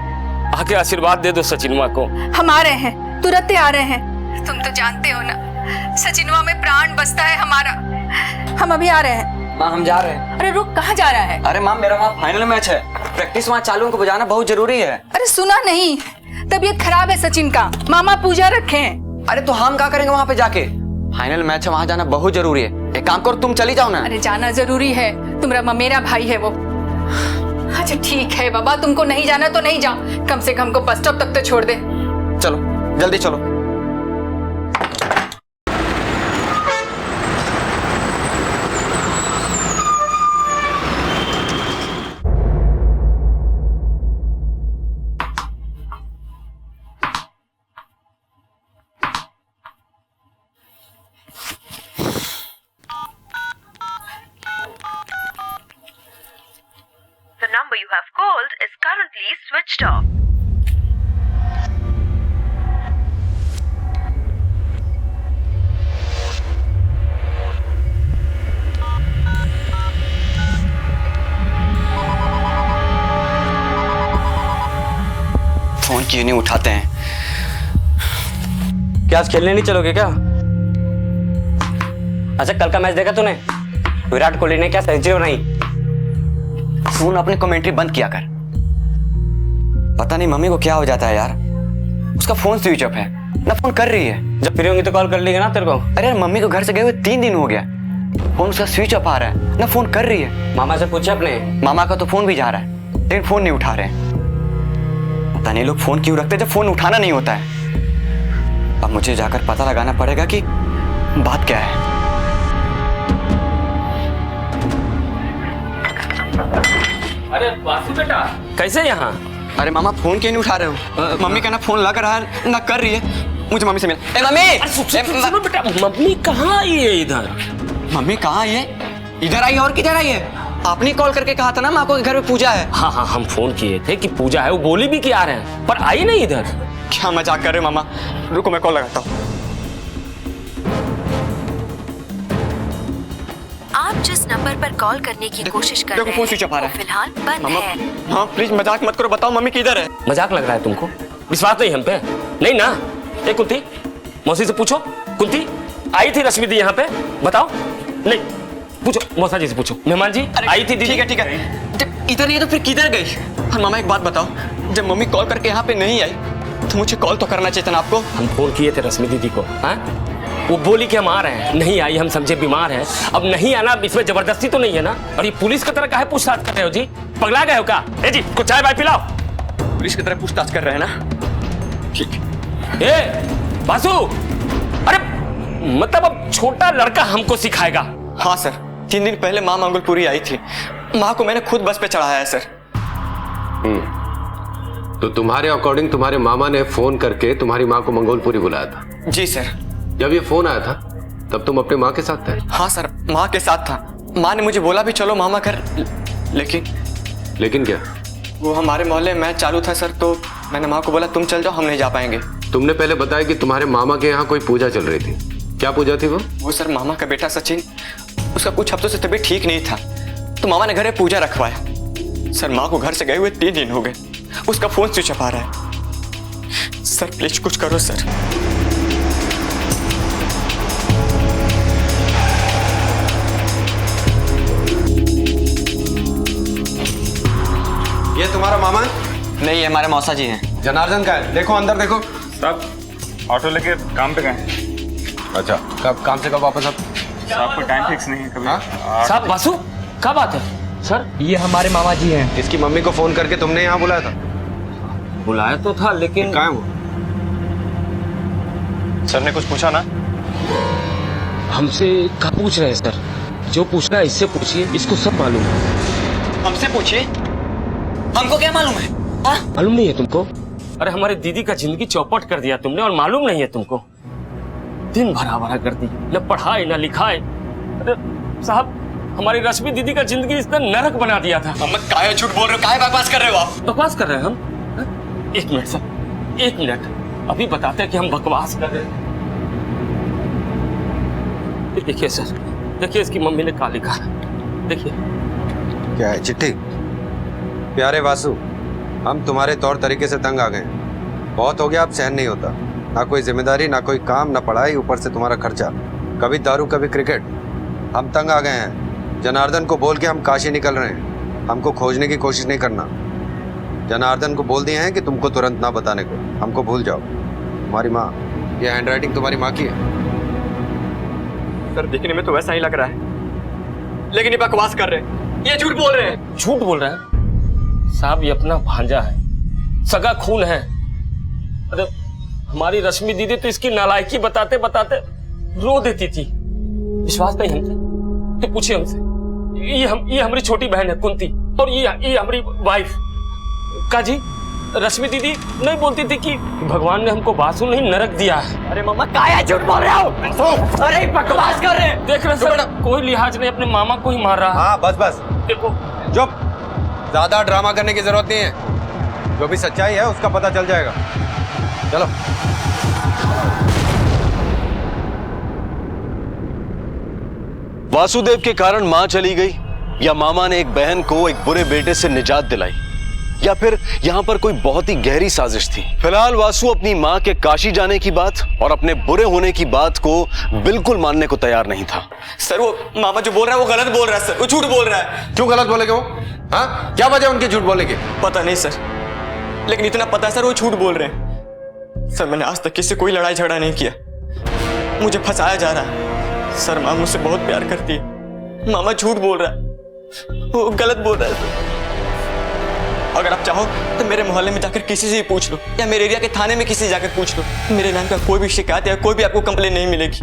S18: आके आशीर्वाद दे दो सचिनवा को।
S9: हम आ रहे हैं, तुरंत आ रहे हैं। तुम तो जानते हो ना, सचिनवा में प्राण बसता है हमारा। हम अभी आ रहे हैं।
S11: माँ हम जा रहे हैं।
S9: अरे रुक, कहाँ जा रहा है?
S11: अरे माँ मेरा वहाँ फाइनल मैच है, प्रैक्टिस वहाँ चालू, उनको बजाना बहुत जरूरी है।
S9: अरे सुना नहीं, तबीयत खराब है सचिन का, मामा पूजा रखे हैं।
S11: अरे तो हम क्या करेंगे वहाँ पे जाके? फाइनल मैच है, वहाँ जाना बहुत जरूरी है। एक काम करो, तुम चली जाओ ना।
S9: अरे जाना जरूरी है, तुम्हारा मेरा भाई है वो। अच्छा ठीक है बाबा, तुमको नहीं जाना तो नहीं जाओ, कम से कम को बस स्टॉप तक तो छोड़ दे।
S11: चलो जल्दी चलो।
S12: The number you have called is currently switched off.
S11: Phone क्यों नहीं उठाते हैं?
S18: क्या आज खेलने नहीं चलोगे क्या? अच्छा कल का मैच देखा तूने? विराट कोहली ने क्या सेंचुरी बनाई?
S11: फोन अपने कमेंट्री बंद किया कर। पता नहीं मम्मी को क्या हो जाता है यार, उसका फोन स्विच ऑफ है, ना फोन कर रही है।
S18: जब फ्री होंगी तो कॉल कर लेगा ना तेरे को।
S11: अरे यार मम्मी को घर से गए हुए 3 दिन हो गया, फोन उसका स्विच ऑफ आ रहा है, ना फोन कर रही है।
S18: मामा से पूछे अपने?
S11: मामा का तो फोन भी जा रहा है, लेकिन फोन नहीं उठा रहे हैं। पता नहीं लोग फोन क्यों रखते जब फोन उठाना नहीं होता है। अब मुझे जाकर पता लगाना पड़ेगा कि बात क्या है।
S18: अरे वासु बेटा, कैसे यहाँ?
S11: अरे मामा फोन क्यों नहीं उठा रहे हो? मम्मी का ना फोन लग रहा है ना कर रही है। मुझे मम्मी से मिल। मम्मी!
S18: सुनो बेटा, मम्मी कहाँ आई है इधर?
S11: मम्मी कहाँ आई है? इधर आई है और किधर आई है? आपने कॉल करके कहा था ना माँ को घर में पूजा है।
S18: हाँ हाँ हम फोन किए थे कि पूजा है, वो बोली भी कि आ रहे हैं, पर आई नहीं इधर।
S11: क्या मजाक कर रहे हो मामा? रुको मैं कॉल लगाता हूँ।
S12: आप जिस नंबर पर कॉल करने की कोशिश कर रहे हैं वो फिलहाल बंद है।
S11: हाँ प्लीज मजाक मत करो, बताओ मम्मी किधर है?
S18: मजाक लग रहा है तुमको? विश्वास नहीं हम पे? नहीं ना? ए कुंती, मौसी से पूछो। कुंती आई थी रश्मि दी यहाँ पे? बताओ। नहीं पूछो, मौसा जी से पूछो। मेहमान जी आई थी?
S11: ठीक है ठीक है, जब इधर नहीं है तो फिर किधर गई? और मामा एक बात बताओ, जब मम्मी कॉल करके यहाँ पे नहीं आई तो मुझे कॉल तो करना चाहिए था ना आपको।
S18: हम फोन किए थे रश्मि दीदी को, हाँ? वो बोली कि हम आ रहे हैं, नहीं आई, हम समझे बीमार हैं। अब नहीं आना इसमें जबरदस्ती तो नहीं है ना? और ये पुलिस की तरह काहे पूछताछ कर रहे हो जी? पगला गए हो क्या? ए जी कुछ चाय वाय पिलाओ।
S11: पुलिस की तरह पूछताछ कर रहे हैं ना? ठीक।
S18: ए बासु, अरे मतलब अब छोटा लड़का हमको सिखाएगा?
S11: हाँ सर, 3 दिन पहले माँ मंगलपुरी आई थी, माँ को मैंने खुद बस पे चढ़ाया है सर।
S4: तो तुम्हारे अकॉर्डिंग तुम्हारे मामा ने फोन करके तुम्हारी माँ को मंगोलपुरी बुलाया था?
S11: जी सर।
S4: जब ये फोन आया था तब तुम अपने माँ के साथ थे?
S11: हाँ सर, माँ के साथ था। माँ ने मुझे बोला भी चलो मामा घर, लेकिन
S4: क्या?
S11: वो हमारे मोहल्ले में मैच चालू था सर, तो मैंने माँ को बोला तुम चल जाओ, हम नहीं जा पाएंगे।
S4: तुमने पहले बताया कि तुम्हारे मामा के यहाँ कोई पूजा चल रही थी। क्या पूजा थी वो?
S11: वो सर मामा का बेटा सचिन, उसका कुछ हफ्तों से तबीयत ठीक नहीं था, तो मामा ने घर में पूजा रखवाया। सर माँ को घर से गए हुए 3 दिन हो गए, उसका फोन स्विच ऑफ आ रहा है। सर प्लीज कुछ करो सर।
S4: ये तुम्हारा मामा है?
S11: नहीं, ये हमारे मौसा जी हैं।
S4: जनार्दन का है? देखो अंदर देखो।
S7: सब ऑटो लेके काम पे गए।
S4: अच्छा, कब काम से कब वापस?
S7: साहब कोई टाइम फिक्स नहीं है कभी।
S8: साहब वासु, क्या बात है? सर
S22: ये हमारे मामा जी हैं।
S4: इसकी मम्मी को फोन करके तुमने यहाँ बुलाया था?
S8: बुलाया तो था, लेकिन
S4: कहाँ है वो?
S7: सर ने कुछ पूछा ना?
S16: हमसे क्या पूछ रहे हैं सर? जो पूछना है इससे पूछिए, इसको सब मालूम है।
S11: हमसे पूछिए, हमको क्या मालूम है?
S16: मालूम नहीं है तुमको?
S18: अरे हमारी दीदी का जिंदगी चौपट कर दिया तुमने और मालूम नहीं है तुमको? दिन भरा भरा कर दी, न पढ़ाए न लिखाए। अरे साहब, हमारी रश्मि दीदी का जिंदगी इसने नरक बना दिया था।
S11: हम काहे झूठ बोल रहे हो, काहे बकवास कर रहे हो आप?
S18: बकवास कर रहे हैं हम? 1 मिनट सर, 1 मिनट, अभी बताते हैं कि हम बकवास कर रहे हैं। देखिए सर, देखिए इसकी मम्मी ने क्या लिखा है, देखिए।
S4: क्या है? चिट्ठी? प्यारे वासु, हम तुम्हारे तौर तरीके से तंग आ गए। बहुत हो गया, अब सहन नहीं होता। ना कोई जिम्मेदारी, ना कोई काम, ना पढ़ाई, ऊपर से तुम्हारा खर्चा, कभी दारू कभी क्रिकेट। हम तंग आ गए हैं। जनार्दन को बोल के हम काशी निकल रहे हैं। हमको खोजने की कोशिश नहीं करना। जनार्दन को बोल दिए हैं कि तुमको तुरंत ना बताने को, हमको भूल जाओ। तुम्हारी माँ, ये हैंडराइटिंग तुम्हारी माँ की है?
S11: सर देखने में तो वैसा ही लग रहा है, लेकिन ये बकवास कर रहे हैं, ये झूठ बोल रहे हैं।
S18: झूठ बोल रहे हैं साहब? ये अपना भांजा है, सगा खून है। अरे हमारी रश्मि दीदी तो इसकी नालायकी बताते बताते रो देती थी। विश्वास नहीं हमसे तो पूछिए हमसे। ये हमारी छोटी बहन है कुंती, और ये हमारी वाइफ काजी। रश्मि दीदी नहीं बोलती थी कि भगवान ने हमको वासु नहीं नरक दिया है।
S11: अरे मम्मा काहे झूठ बोल रहे हो? अरे बकवास कर रहे हैं।
S18: देख रहे सर, कोई लिहाज नहीं, अपने मामा को ही मार रहा है।
S4: हाँ बस बस,
S18: देखो।
S4: चुप, ज्यादा ड्रामा करने की जरूरत नहीं है। जो भी सच्चाई है उसका पता चल जाएगा। चलो।
S3: वासुदेव के कारण मां चली गई, या मामा ने एक बहन को एक बुरे बेटे से निजात दिलाई, या फिर यहां पर कोई बहुत ही गहरी साजिश थी? फिलहाल वासु अपनी मां के काशी जाने की बात और अपने बुरे होने की बात को बिल्कुल मानने को तैयार नहीं था।
S11: सर वो मामा जो बोल रहा है वो गलत बोल रहा है सर, वो झूठ बोल रहा है।
S4: क्यों गलत बोलेगा वो? हाँ, क्या वजह उनके झूठ बोलने की?
S11: पता नहीं सर, लेकिन इतना पता है सर वो झूठ बोल रहे हैं। सर मैंने आज तक किसी से कोई लड़ाई झगड़ा नहीं किया, मुझे फंसाया जा रहा है। सर माँ मुझसे बहुत प्यार करती है, मामा झूठ बोल रहा है, वो गलत बोल रहा है। अगर आप चाहो तो मेरे मोहल्ले में जाकर किसी से भी पूछ लो, या मेरे एरिया के थाने में किसी से जाकर पूछ लो, मेरे नाम का कोई भी शिकायत या कोई भी आपको कंप्लेन नहीं मिलेगी।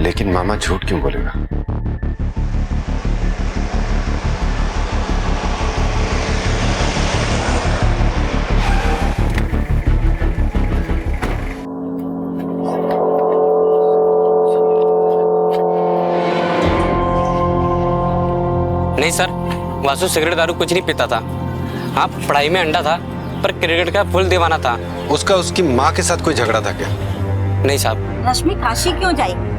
S4: लेकिन मामा झूठ क्यों बोलेगा?
S8: नहीं सर, वासु सिगरेट दारू कुछ नहीं पीता था। हाँ, पढ़ाई में अंडा था, पर क्रिकेट का फुल दीवाना था।
S4: उसका उसकी माँ के साथ कोई झगड़ा था क्या?
S8: नहीं साहब।
S10: रश्मि काशी क्यों जाएगी?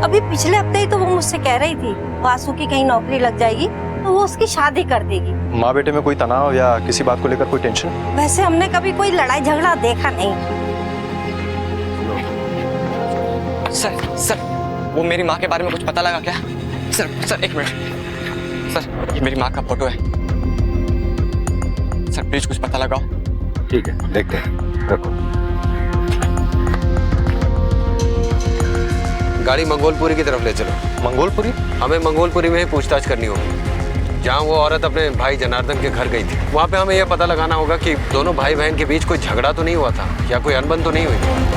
S10: अभी पिछले हफ्ते ही तो वो मुझसे कह रही थी वासु की कहीं नौकरी लग जाएगी तो वो उसकी शादी कर देगी।
S7: माँ बेटे में कोई तनाव या किसी बात को लेकर कोई टेंशन?
S10: वैसे हमने कभी कोई लड़ाई झगड़ा देखा नहीं।
S11: सर वो मेरी माँ के बारे में कुछ पता लगा क्या? सर 1 मिनट सर, ये मेरी माँ का फोटो है सर, प्लीज कुछ पता लगाओ।
S4: ठीक है, देखते हैं, रखो। गाड़ी मंगोलपुरी की तरफ ले चलो। मंगोलपुरी? हमें मंगोलपुरी में ही पूछताछ करनी होगी, जहाँ वो औरत अपने भाई जनार्दन के घर गई थी। वहाँ पे हमें यह पता लगाना होगा कि दोनों भाई बहन के बीच कोई झगड़ा तो नहीं हुआ था, या कोई अनबन तो नहीं हुई थी।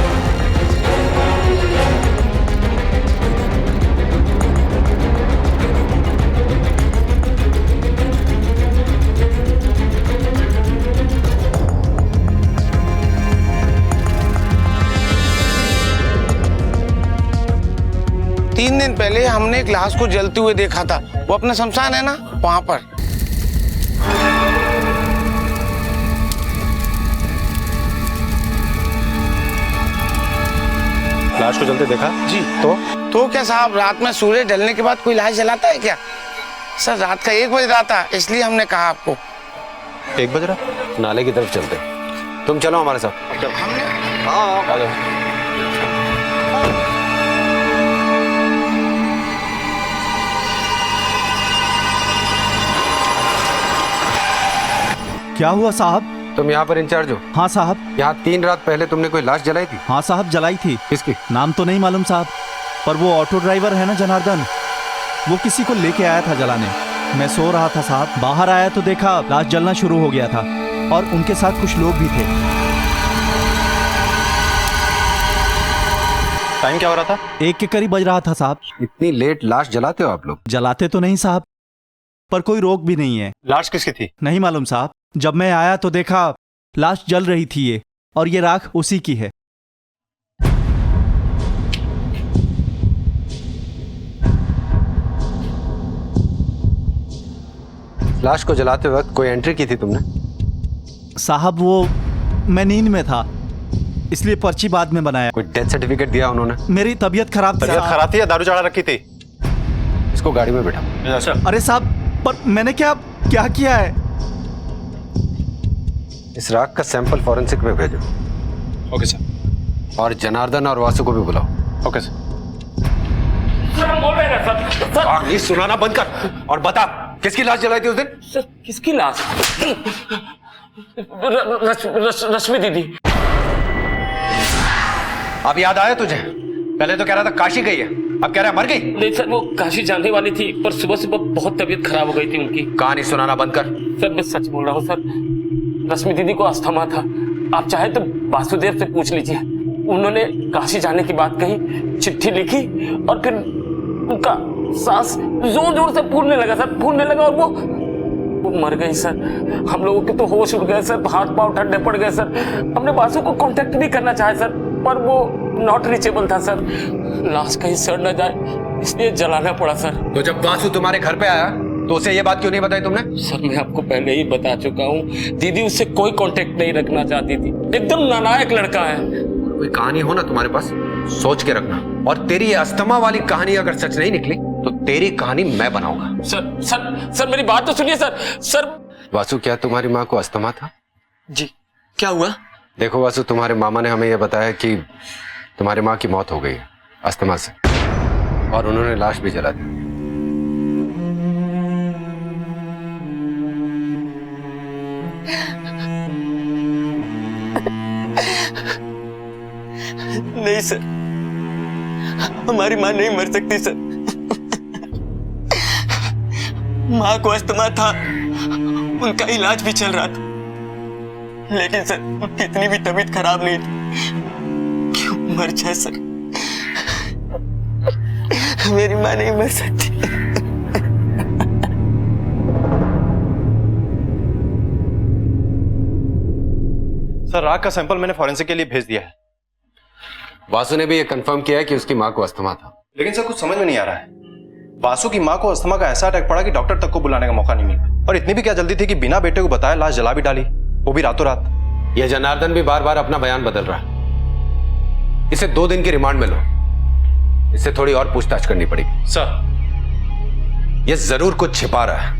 S6: 3 दिन पहले हमने एक लाश को जलते हुए देखा था, वो अपना शमशान है ना, वहां पर।
S7: लाश को जलते देखा
S6: जी। तो क्या साहब, रात में सूर्य ढलने के बाद कोई लाश जलाता है क्या? सर रात का 1 बज रहा था, इसलिए हमने कहा आपको।
S4: 1 बज रहा? नाले की तरफ चलते, तुम चलो हमारे साथ। हाँ।
S17: क्या हुआ साहब?
S4: तुम यहाँ पर इंचार्ज हो?
S17: हाँ साहब।
S4: यहाँ 3 रात पहले तुमने कोई लाश जलाई थी?
S17: हाँ साहब, जलाई थी।
S4: किसकी?
S17: नाम तो नहीं मालूम साहब, पर वो ऑटो ड्राइवर है ना जनार्दन, वो किसी को लेके आया था जलाने। मैं सो रहा था साहब, बाहर आया तो देखा लाश जलना शुरू हो गया था और उनके साथ कुछ लोग भी थे।
S7: टाइम क्या हो रहा था?
S17: 1 के करीब बज रहा था साहब।
S4: इतनी लेट लाश जलाते हो आप लोग?
S17: जलाते तो नहीं साहब, पर कोई रोक भी नहीं है।
S7: लाश किसकी थी?
S17: नहीं मालूम साहब, जब मैं आया तो देखा लाश जल रही थी ये, और ये राख उसी की है।
S4: लाश को जलाते वक्त कोई एंट्री की थी तुमने?
S17: साहब वो मैं नींद में था, इसलिए पर्ची बाद में बनाया।
S4: कोई डेथ सर्टिफिकेट दिया उन्होंने?
S17: मेरी तबीयत खराब थी।
S7: तबीयत खराब थी या दारू चढ़ा रखी थी?
S4: इसको गाड़ी में बैठा।
S17: अरे साहब, पर मैंने क्या किया है?
S4: इस राख का सैंपल फॉरेंसिक में भेजो।
S7: Okay sir.
S4: और जनार्दन और वासु को भी बुलाओ।
S7: Okay sir.
S18: बोल रहे हैं सर।
S4: ये सुनाना बंद कर और बता, किसकी लाश जलाई थी उस दिन?
S18: सर किसकी लाश? रश्मि दीदी।
S4: अब याद आया तुझे? पहले तो कह रहा था काशी गई है, अब कह रहा है मर गई।
S18: नहीं सर, वो काशी जाने वाली थी, पर सुबह सुबह बहुत तबीयत खराब हो गई थी उनकी।
S4: कहानी सुनाना बंद कर।
S18: सर मैं सच बोल रहा हूँ सर, रश्मि दीदी को अस्थमा था। आप चाहे तो वासुदेव से पूछ लीजिए, उन्होंने काशी जाने की बात कही, चिट्ठी लिखी और फिर उनका सांस जोर जोर से फूलने लगा सर, फूलने लगा और वो मर गई सर। हम लोगों के तो होश उड़ गए सर, हाथ पांव ठंडे पड़ गए सर। हमने वासु को कांटेक्ट भी करना चाहे सर, पर वो नॉट रीचेबल था सर। लाश कहीं सड़ न जाए इसलिए जलाना पड़ा सर।
S4: तो जब वासु तुम्हारे घर पे आया तो उसे ये बात क्यों नहीं बताई तुमने?
S18: सर मैं आपको पहले ही बता चुका हूँ, दीदी उससे कोई कांटेक्ट नहीं रखना चाहती थी। एकदम नालायक लड़का है।
S4: कोई कहानी हो ना तुम्हारे पास, सोच के रखना। और तेरी ये अस्थमा वाली कहानी अगर सच नहीं निकली तो तेरी कहानी मैं बनाऊंगा।
S18: सर मेरी बात तो सुनिए सर।
S4: वासु, क्या तुम्हारी माँ को अस्थमा था?
S11: जी। क्या हुआ?
S4: देखो वासु, तुम्हारे मामा ने हमें यह बताया कि तुम्हारी माँ की मौत हो गई है अस्थमा से, और उन्होंने लाश भी जला दी।
S11: नहीं सर, हमारी माँ नहीं मर सकती सर। माँ को अस्थमा था, उनका इलाज भी चल रहा था, लेकिन सर उनकी इतनी भी तबीयत खराब नहीं थी क्यों मर जाए सर। मेरी माँ नहीं मर सकती।
S7: सर राख का सैंपल मैंने फॉरेंसिक के लिए भेज दिया है।
S4: वासु ने भी ये कंफर्म किया है कि उसकी माँ को अस्थमा था।
S7: लेकिन सर कुछ समझ में नहीं आ रहा है, वासु की माँ को अस्थमा का ऐसा अटैक पड़ा कि डॉक्टर तक को बुलाने का मौका नहीं मिला। और इतनी भी क्या जल्दी थी कि बिना बेटे को बताया लाश जला भी डाली, वो भी रातों रात।
S4: यह जनार्दन भी बार बार अपना बयान बदल रहा है। इसे 2 दिन की रिमांड में लो, इससे थोड़ी और पूछताछ करनी पड़ेगी।
S7: सर
S4: यह जरूर कुछ छिपा रहा है,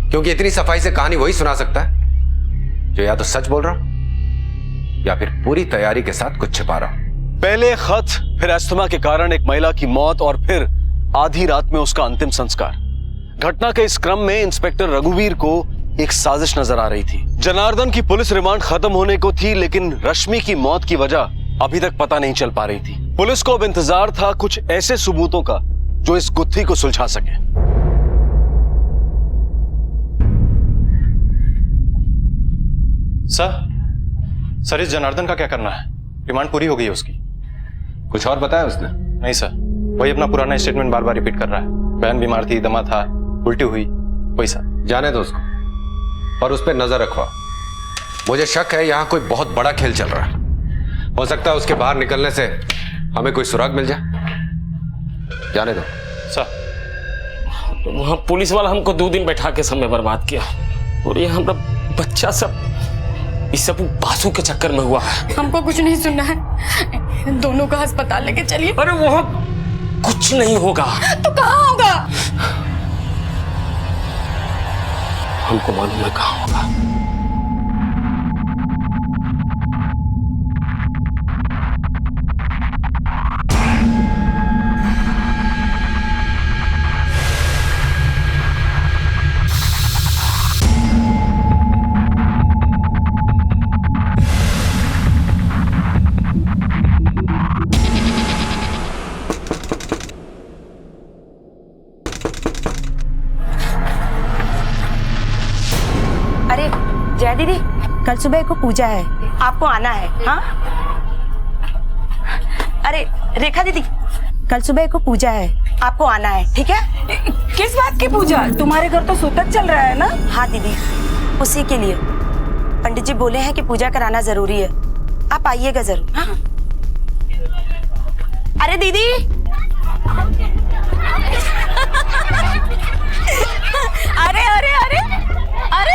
S4: क्योंकि इतनी सफाई से कहानी वही सुना सकता है जो या तो सच बोल रहा या फिर पूरी तैयारी के साथ कुछ छिपा रहा।
S3: पहले खत, फिर अस्थमा के कारण एक महिला की मौत और फिर आधी रात में उसका अंतिम संस्कार। घटना के इस क्रम में इंस्पेक्टर रघुवीर को एक साजिश नजर आ रही थी। जनार्दन की पुलिस रिमांड खत्म होने को थी, लेकिन रश्मि की मौत की वजह अभी तक पता नहीं चल पा रही थी। पुलिस को अब इंतजार था कुछ ऐसे सबूतों का जो इस गुत्थी को सुलझा सके।
S7: सर इस जनार्दन का क्या करना है? रिमांड पूरी हो गई है उसकी।
S4: कुछ और बताया उसने?
S7: नहीं सर, वही अपना पुराना स्टेटमेंट बार बार रिपीट कर रहा है। बहन बीमार थी, दमा था, उल्टी हुई, वही सर।
S4: जाने दो उसको और उस पर नजर रखवा। मुझे शक है यहाँ कोई बहुत बड़ा खेल चल रहा है। हो सकता है उसके बाहर निकलने से हमें कोई सुराग मिल जाए।
S8: जाने दो
S7: सर।
S8: वहां पुलिस वाला हमको 2 दिन बैठा के समय बर्बाद किया और ये हमारा बच्चा सब इस सब बासु के चक्कर में हुआ है।
S9: हमको कुछ नहीं सुनना है, दोनों का अस्पताल लेके चलिए।
S8: अरे वहां कुछ नहीं होगा।
S9: तो कहाँ होगा?
S8: हमको मालूम है कहाँ होगा।
S20: अरे जया दीदी, कल सुबह को पूजा है, आपको आना है। हाँ अरे रेखा दीदी, कल सुबह को पूजा है, आपको आना है, ठीक है? किस बात की पूजा? तुम्हारे घर तो सूतक चल रहा है ना? हाँ दीदी, उसी के लिए पंडित जी बोले हैं कि पूजा कराना जरूरी है, आप आइएगा जरूर। हाँ? अरे दीदी अरे अरे अरे अरे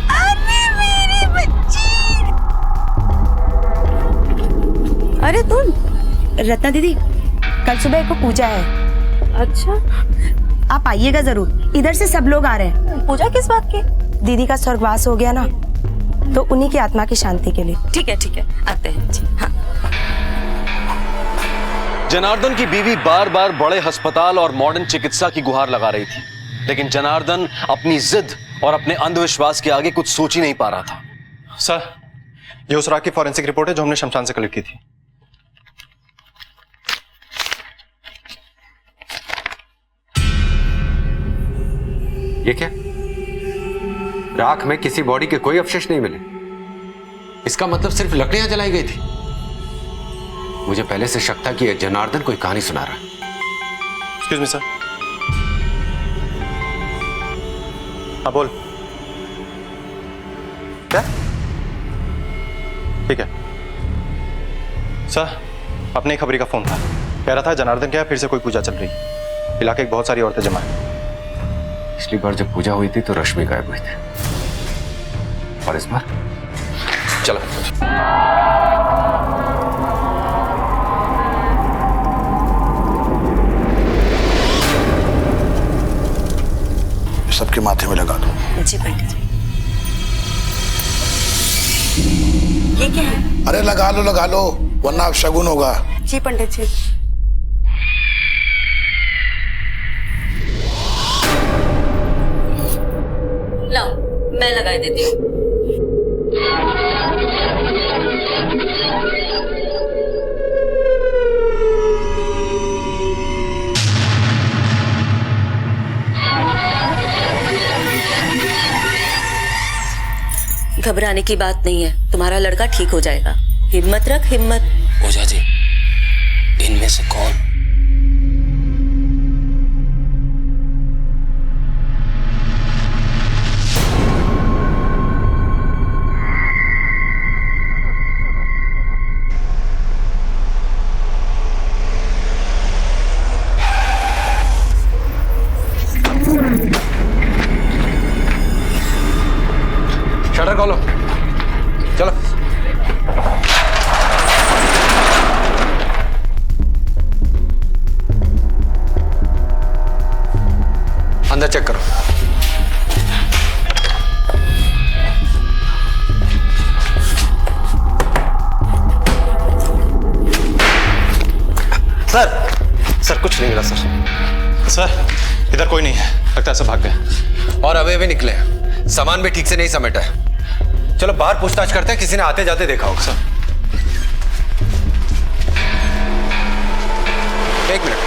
S20: अरे मेरी बच्ची, अरे तुम रत्ना दीदी, कल सुबह को पूजा है। अच्छा, आप आइएगा जरूर, इधर से सब लोग आ रहे हैं। पूजा किस बात की? दीदी का स्वर्गवास हो गया ना, तो उन्हीं की आत्मा की शांति के लिए। ठीक है आते हैं जी। हाँ।
S3: जनार्दन की बीवी बार बार बड़े अस्पताल और मॉडर्न चिकित्सा की गुहार लगा रही थी, लेकिन जनार्दन अपनी जिद और अपने अंधविश्वास के आगे कुछ सोच ही नहीं पा रहा था।
S7: सर, ये उस रात की फॉरेंसिक रिपोर्ट है जो हमने शमशान से कलेक्ट की थी।
S4: ये क्या? राख में किसी बॉडी के कोई अवशेष नहीं मिले। इसका मतलब सिर्फ लकड़ियां जलाई गई थी। मुझे पहले से शक था कि यह जनार्दन कोई कहानी सुना रहा है।
S7: Excuse me sir. हाँ बोल। क्या? ठीक है सर, अपने ही खबरी का फोन था, कह रहा था जनार्दन क्या फिर से कोई पूजा चल रही है, इलाके की बहुत सारी औरतें जमा है।
S4: पिछली बार जब पूजा हुई थी तो रश्मि गायब हुई थी, और इस बार चलो।
S5: सबके माथे में लगा दो।
S20: जी पंडित जी। ये क्या है?
S5: अरे लगा लो, वरना अब शगुन होगा।
S20: जी पंडित जी।
S12: लाओ, मैं लगा देती हूँ। घबराने की बात नहीं है, तुम्हारा लड़का ठीक हो जाएगा। हिम्मत रख, हिम्मत।
S8: ओझा जी, इनमें से कौन?
S4: शटर खोलो, चलो। अंदर चेक करो।
S7: सर कुछ नहीं मिला सर, इधर कोई नहीं है, लगता है सब भाग गए।
S4: और अवे भी निकले, सामान भी ठीक से नहीं समेटा है। चलो बाहर पूछताछ करते हैं, किसी ने आते जाते देखा होगा। सर एक मिनट,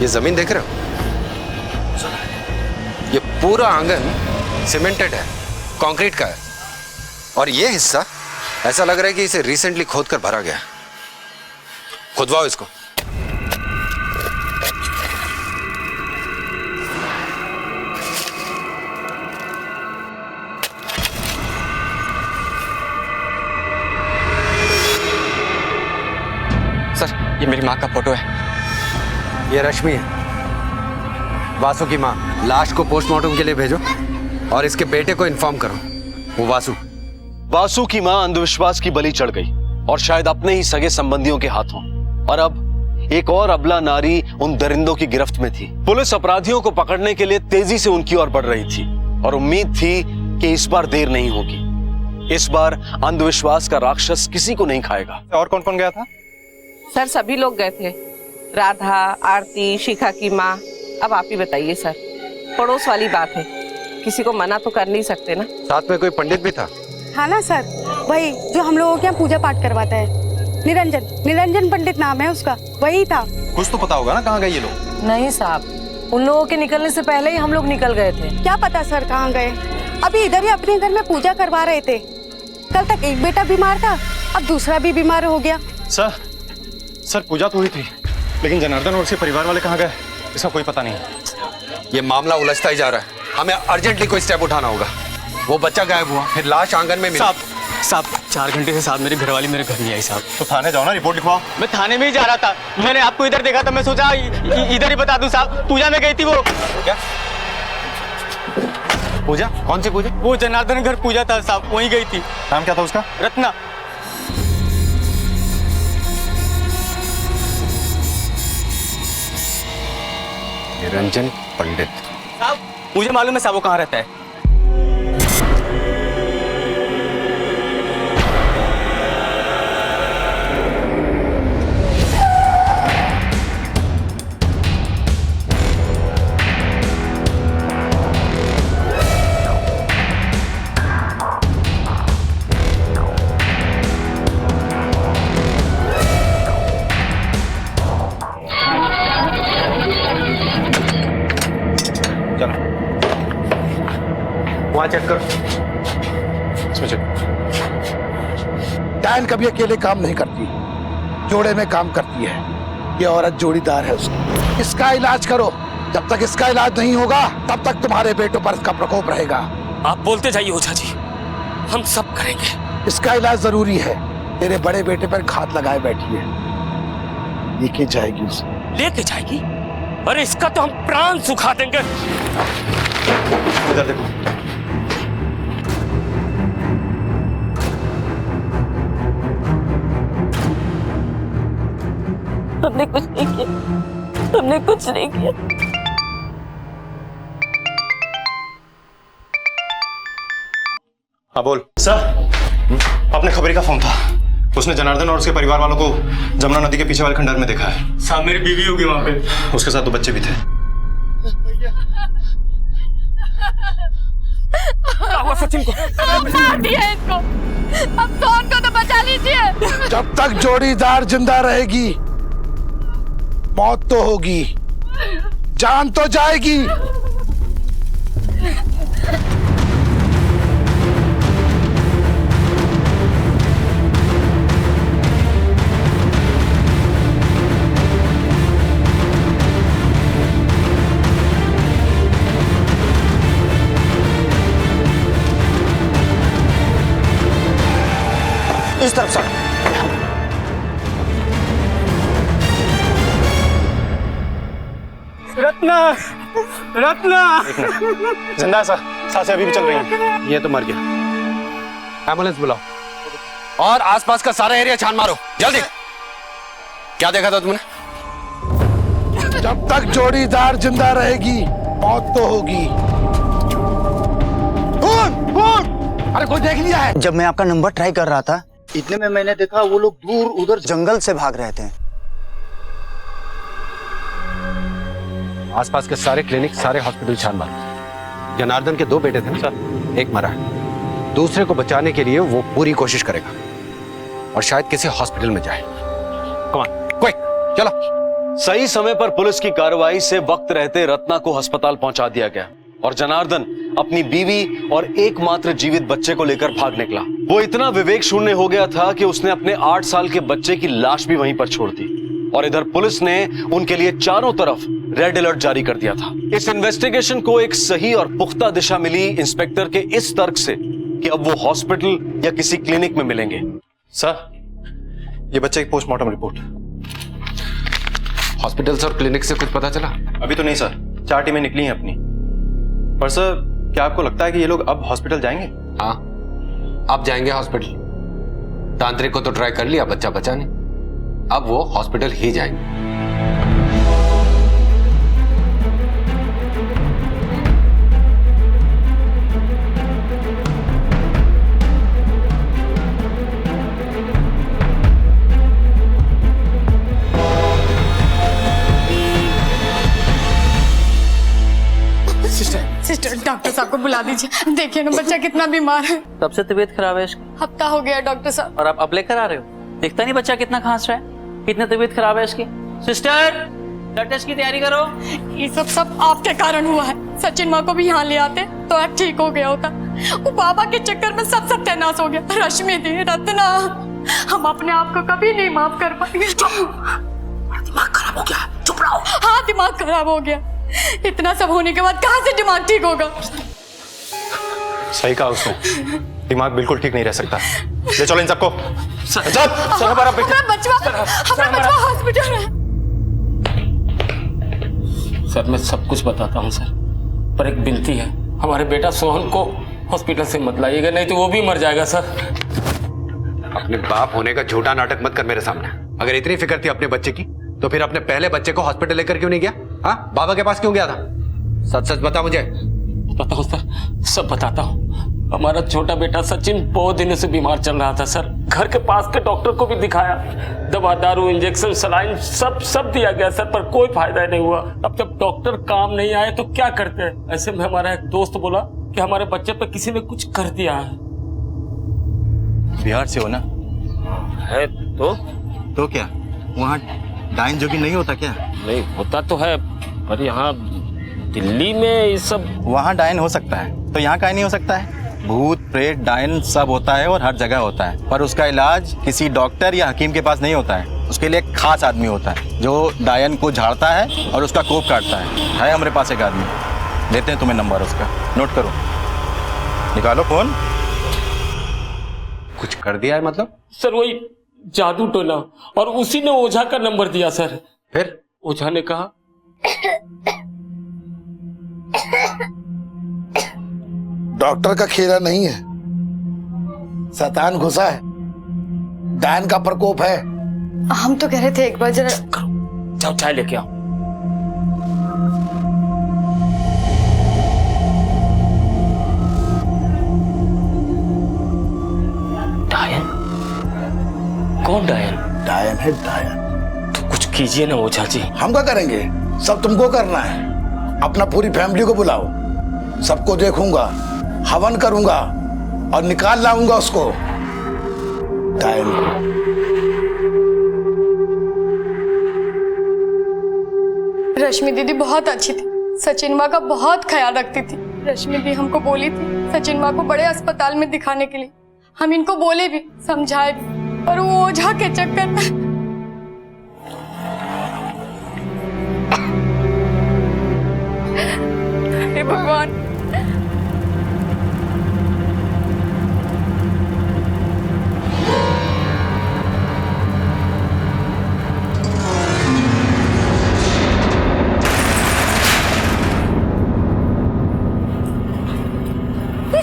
S4: ये जमीन देख रहे हो? ये पूरा आंगन सीमेंटेड है, कंक्रीट का है, और ये हिस्सा ऐसा लग रहा है कि इसे रिसेंटली खोद कर भरा गया। खुदवाओ इसको।
S11: मेरी माँ का फोटो है।
S4: ये रश्मि है, वासु की माँ। लाश को पोस्टमार्टम के लिए भेजो और इसके बेटे को इन्फॉर्म करो। वो वासु
S3: की मां अंधविश्वास की बलि चढ़ गई और शायद अपने ही सगे संबंधियों के हाथों। और अब एक और अबला नारी उन दरिंदों की गिरफ्त में थी। पुलिस अपराधियों को पकड़ने के लिए तेजी से उनकी ओर बढ़ रही थी और उम्मीद थी कि इस बार देर नहीं होगी। इस बार अंधविश्वास का राक्षस किसी को नहीं खाएगा।
S7: और कौन कौन गया था?
S13: सर सभी लोग गए थे, राधा, आरती, शिखा की माँ। अब आप ही बताइए सर, पड़ोस वाली बात है, किसी को मना तो कर नहीं सकते ना।
S4: साथ में कोई पंडित भी था?
S19: हाँ ना सर, वही जो हम लोगों के यहाँ पूजा पाठ करवाता है, निरंजन पंडित नाम है उसका, वही था।
S7: कुछ तो पता होगा ना कहाँ गए ये लोग?
S13: नहीं साहब, उन लोगों के निकलने से पहले ही हम लोग निकल गए थे।
S19: क्या पता सर कहाँ गए, अभी इधर ही अपने घर में पूजा करवा रहे थे। कल तक एक बेटा बीमार था, अब दूसरा भी बीमार हो गया।
S7: सर पूजा तो हुई थी, लेकिन जनार्दन और उसके परिवार वाले कहाँ गए इसका कोई पता नहीं।
S4: ये मामला उलझता ही जा रहा है, हमें अर्जेंटली कोई स्टेप उठाना होगा। वो बच्चा गायब हुआ, फिर लाश आंगन में मिली।
S11: साहब 4 घंटे से साथ मेरी घरवाली मेरे घर नहीं आई साहब।
S7: तो थाने जाओ ना, रिपोर्ट लिखवाओ।
S11: मैं थाने में ही जा रहा था, मैंने आपको इधर देखा था, मैं सोचा इधर ही बता दूं साहब। पूजा में गई थी वो।
S4: क्या पूजा? कौन सी पूजा?
S11: वो जनार्दन घर पूजा था साहब, वहीं गई थी।
S7: नाम क्या था उसका?
S11: रत्ना।
S4: निरंजन पंडित।
S11: साहब मुझे मालूम है साहब वो कहाँ रहता है।
S7: वहाँ चेक करो, इसमें चेक।
S5: डैन कभी अकेले काम नहीं करती, जोड़े में काम करती है। ये औरत जोड़ीदार है उसकी। इसका इलाज करो, जब तक इसका इलाज नहीं होगा तब तक तुम्हारे बेटों पर इसका प्रकोप रहेगा।
S8: आप बोलते जाइए ओझा जी, हम सब करेंगे।
S5: इसका इलाज जरूरी है। तेरे बड़े बेटे पर घात लगाए बैठी है, लेके जाएगी उसे।
S8: लेके जाएगी? अरे इसका तो हम प्राण सुखा देंगे।
S7: इधर देखो।
S13: हमने कुछ नहीं किया, हमने कुछ नहीं किया।
S7: हाँ बोल। सर अपने खबरी का फोन था, उसने जनार्दन और उसके परिवार वालों को जमुना नदी के पीछे वाले खंडहर में देखा है।
S11: साहब मेरी बीवी होगी वहाँ पे,
S7: उसके साथ 2 बच्चे भी थे।
S8: सचिन को
S9: मार दिया इनको, अब सोन को तो बचा लीजिए।
S5: जब तक जोड़ीदार जिंदा रहेगी मौत तो होगी, जान तो जाएगी।
S7: इस तरफ सर।
S11: रत्ना, रत्ना
S7: जिंदा है सर, सांसें अभी भी चल रही हैं।
S4: ये तो मर गया। एम्बुलेंस बुलाओ और आसपास का सारा एरिया छान मारो, जल्दी। क्या देखा था तुमने?
S5: जब तक जोड़ीदार जिंदा रहेगी मौत तो होगी। अरे कोई देख लिया है?
S23: जब मैं आपका नंबर ट्राई कर रहा था इतने में मैंने देखा वो लोग दूर उधर जंगल से भाग रहे थे।
S4: आसपास के सारे क्लिनिक, सारे हॉस्पिटल छान मारो। जनार्दन के 2 बेटे थे ना सर, एक मरा है, दूसरे को बचाने के लिए वो पूरी कोशिश करेगा और शायद किसी हॉस्पिटल में जाए। कम ऑन, क्विक, चलो।
S3: सही समय पर पुलिस की कार्रवाई से वक्त रहते रत्ना को अस्पताल पहुंचा दिया गया और जनार्दन अपनी बीवी और एकमात्र जीवित बच्चे को लेकर भाग निकला। वो इतना विवेक शून्य हो गया था कि उसने अपने 8 साल के बच्चे की लाश भी वहीं पर छोड़ दी और इधर पुलिस ने उनके लिए चारों तरफ रेड अलर्ट जारी कर दिया था। इस इन्वेस्टिगेशन को एक सही और पुख्ता दिशा मिली इंस्पेक्टर के इस तर्क से कि अब वो हॉस्पिटल या किसी क्लिनिक में मिलेंगे।
S7: सर ये बच्चे की पोस्टमार्टम रिपोर्ट।
S4: हॉस्पिटल्स और क्लिनिक से कुछ पता चला?
S7: अभी तो नहीं सर, 4 टीमें निकली हैं अपनी। पर सर, क्या आपको लगता है कि ये लोग अब हॉस्पिटल जाएंगे?
S4: हाँ, अब जाएंगे हॉस्पिटल। तांत्रिक को तो ट्राई कर लिया, बच्चा बचा नहीं। अब वो हॉस्पिटल ही जाएंगे।
S9: सिस्टर, डॉक्टर साहब को बुला दीजिए। देखिए ना बच्चा कितना बीमार है।
S2: तब से तबीयत खराब है इसकी।
S9: हफ्ता हो गया डॉक्टर साहब।
S2: और आप अब लेकर आ रहे हो? दिखता नहीं बच्चा कितना खांस रहा है, कितनी तबीयत खराब है इसकी। सिस्टर, ब्लड टेस्ट की तैयारी करो।
S9: ये सब आपके कारण हुआ है। सचिन माँ को भी यहाँ ले आते तो आज ठीक हो गया होता। वो बाबा के चक्कर में सब सत्यानाश हो गया। रश्मि दी, रत्ना, हम अपने आप को कभी नहीं माफ कर पाएंगे।
S1: दिमाग खराब हो गया, चुप रहो।
S9: हाँ, दिमाग खराब हो गया। इतना सब होने के बाद कहाँ से दिमाग ठीक होगा?
S7: सही कहा उसने, दिमाग बिल्कुल ठीक नहीं रह सकता। ले चलो इन सबको।
S9: हमारा बचवा हॉस्पिटल है।
S8: सर, मैं सब कुछ बताता हूँ सर, पर एक विनती है, हमारे बेटा सोहन को हॉस्पिटल से मत लाइएगा, नहीं तो वो भी मर जाएगा सर।
S4: अपने बाप होने का झूठा नाटक मत कर मेरे सामने। अगर इतनी फिक्र थी अपने बच्चे की, तो फिर अपने पहले बच्चे को हॉस्पिटल लेकर क्यों नहीं गया? हाँ, बाबा के पास क्यों गया था? सच सच बता मुझे।
S8: बताता हूँ सर, सब बताता हूँ। हमारा छोटा बेटा सचिन बहुत दिनों से बीमार चल रहा था सर। घर के पास के डॉक्टर को भी दिखाया, दवा दारू इंजेक्शन सलाइन सब दिया गया सर, पर कोई फायदा नहीं हुआ। अब जब डॉक्टर काम नहीं आए तो क्या करते हैं? ऐसे में हमारा एक दोस्त बोला कि हमारे बच्चे पे किसी ने कुछ कर दिया है।
S22: बिहार से हो ना?
S8: है तो
S22: क्या वहाँ डाइन जोगी नहीं होता क्या?
S8: नहीं होता तो है, पर यहाँ दिल्ली में ये सब।
S22: वहाँ डाइन हो सकता है तो यहाँ का नहीं हो सकता है? भूत प्रेत डाइन सब होता है और हर जगह होता है, पर उसका इलाज किसी डॉक्टर या हकीम के पास नहीं होता है। उसके लिए एक खास आदमी होता है जो डायन को झाड़ता है और उसका कोप काटता है हमारे पास एक आदमी, देते हैं तुम्हें नंबर उसका, नोट करो, निकालो फोन।
S4: कुछ कर दिया है मतलब?
S8: सर वही जादू टोना, और उसी ने ओझा का नंबर दिया सर।
S4: फिर
S8: ओझा ने कहा
S5: डॉक्टर का खेला नहीं है, शैतान घुसा है, डायन का प्रकोप है।
S9: हम तो कह रहे थे एक बार जरा
S8: जाओ चाय लेके आओ। डायन? कौन डायन?
S5: डायन है डायन।
S8: तो कुछ कीजिए ना ओझा जी।
S5: हम क्या करेंगे? सब तुमको करना है। अपना पूरी फैमिली को बुलाओ, सबको देखूंगा, हवन करूंगा और निकाल लाऊंगा उसको, डायन को।
S9: रश्मि दीदी बहुत अच्छी थी, सचिन माँ का बहुत ख्याल रखती थी। रश्मि दी हमको बोली थी सचिन माँ को बड़े अस्पताल में दिखाने के लिए। हम इनको बोले भी, समझाए भी, पर वो ओझा के चक्कर में। हे भगवान।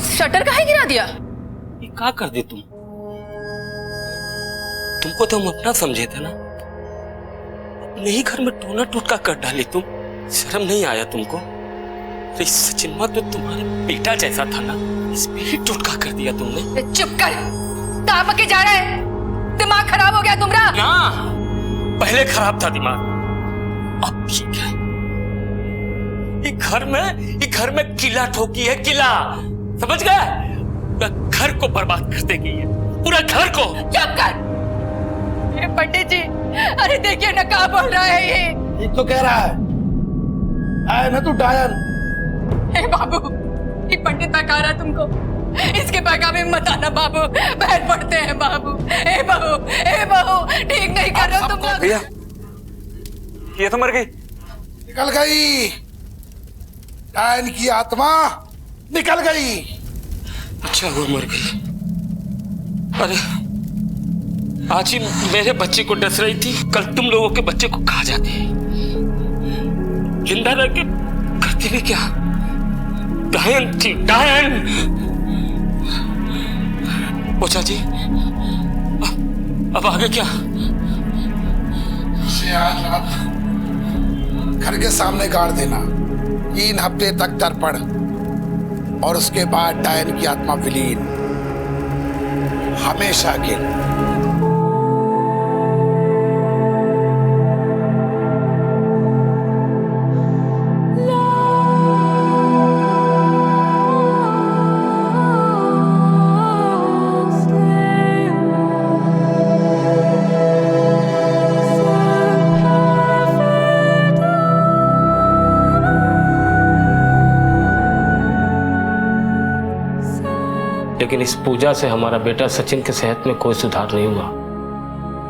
S12: शटर काहे गिरा दिया?
S8: ये क्या कर दी तुमको तो हम अपना समझे थे ना, अपने ही घर में टोना टोटका कर डाली तुम। शर्म नहीं आया तुमको? तो सचिन माँ तो तुम्हारे बेटा जैसा था ना, इस पे ही टोटका कर दिया तुमने।
S9: चुप कर, ताप के जा रहा है, दिमाग खराब हो गया तुम्हारा।
S8: ना, पहले खराब था दिमाग, अब ठीक है। ये घर में किला ठोकी है, किला, समझ गए? घर को बर्बाद कर देगी ये, पूरा घर को।
S9: चुप कर। ये पंडित जी, अरे देखिए ना क्या बोल रहा है ये
S5: तो कह रहा है आए ना तू डायन।
S9: हे बाबू, ये पंडित बता रहा है तुमको, इसके बहकावे में मत आना बाबू, बैठ पड़ते हैं बाबू। हे बहू, ठीक नहीं कर रहे हो तुम लोग।
S11: भैया, ये तो मर गई।
S5: निकल गई, डायन की आत्मा निकल गई।
S8: अच्छा हुआ मर गई। अरे आज ही मेरे बच्चे को डस रही थी, कल तुम लोगों के बच्चे को खा जाती। जिंदा रह के करती भी क्या? डायन थी, डायन। ओझा जी, अब आगे क्या?
S5: इसे आज रात घर के सामने गाड़ देना, 3 हफ्ते तक तर्पण, और उसके बाद डायन की आत्मा विलीन हमेशा के लिए।
S8: लेकिन इस पूजा से हमारा बेटा सचिन के सेहत में कोई सुधार नहीं हुआ,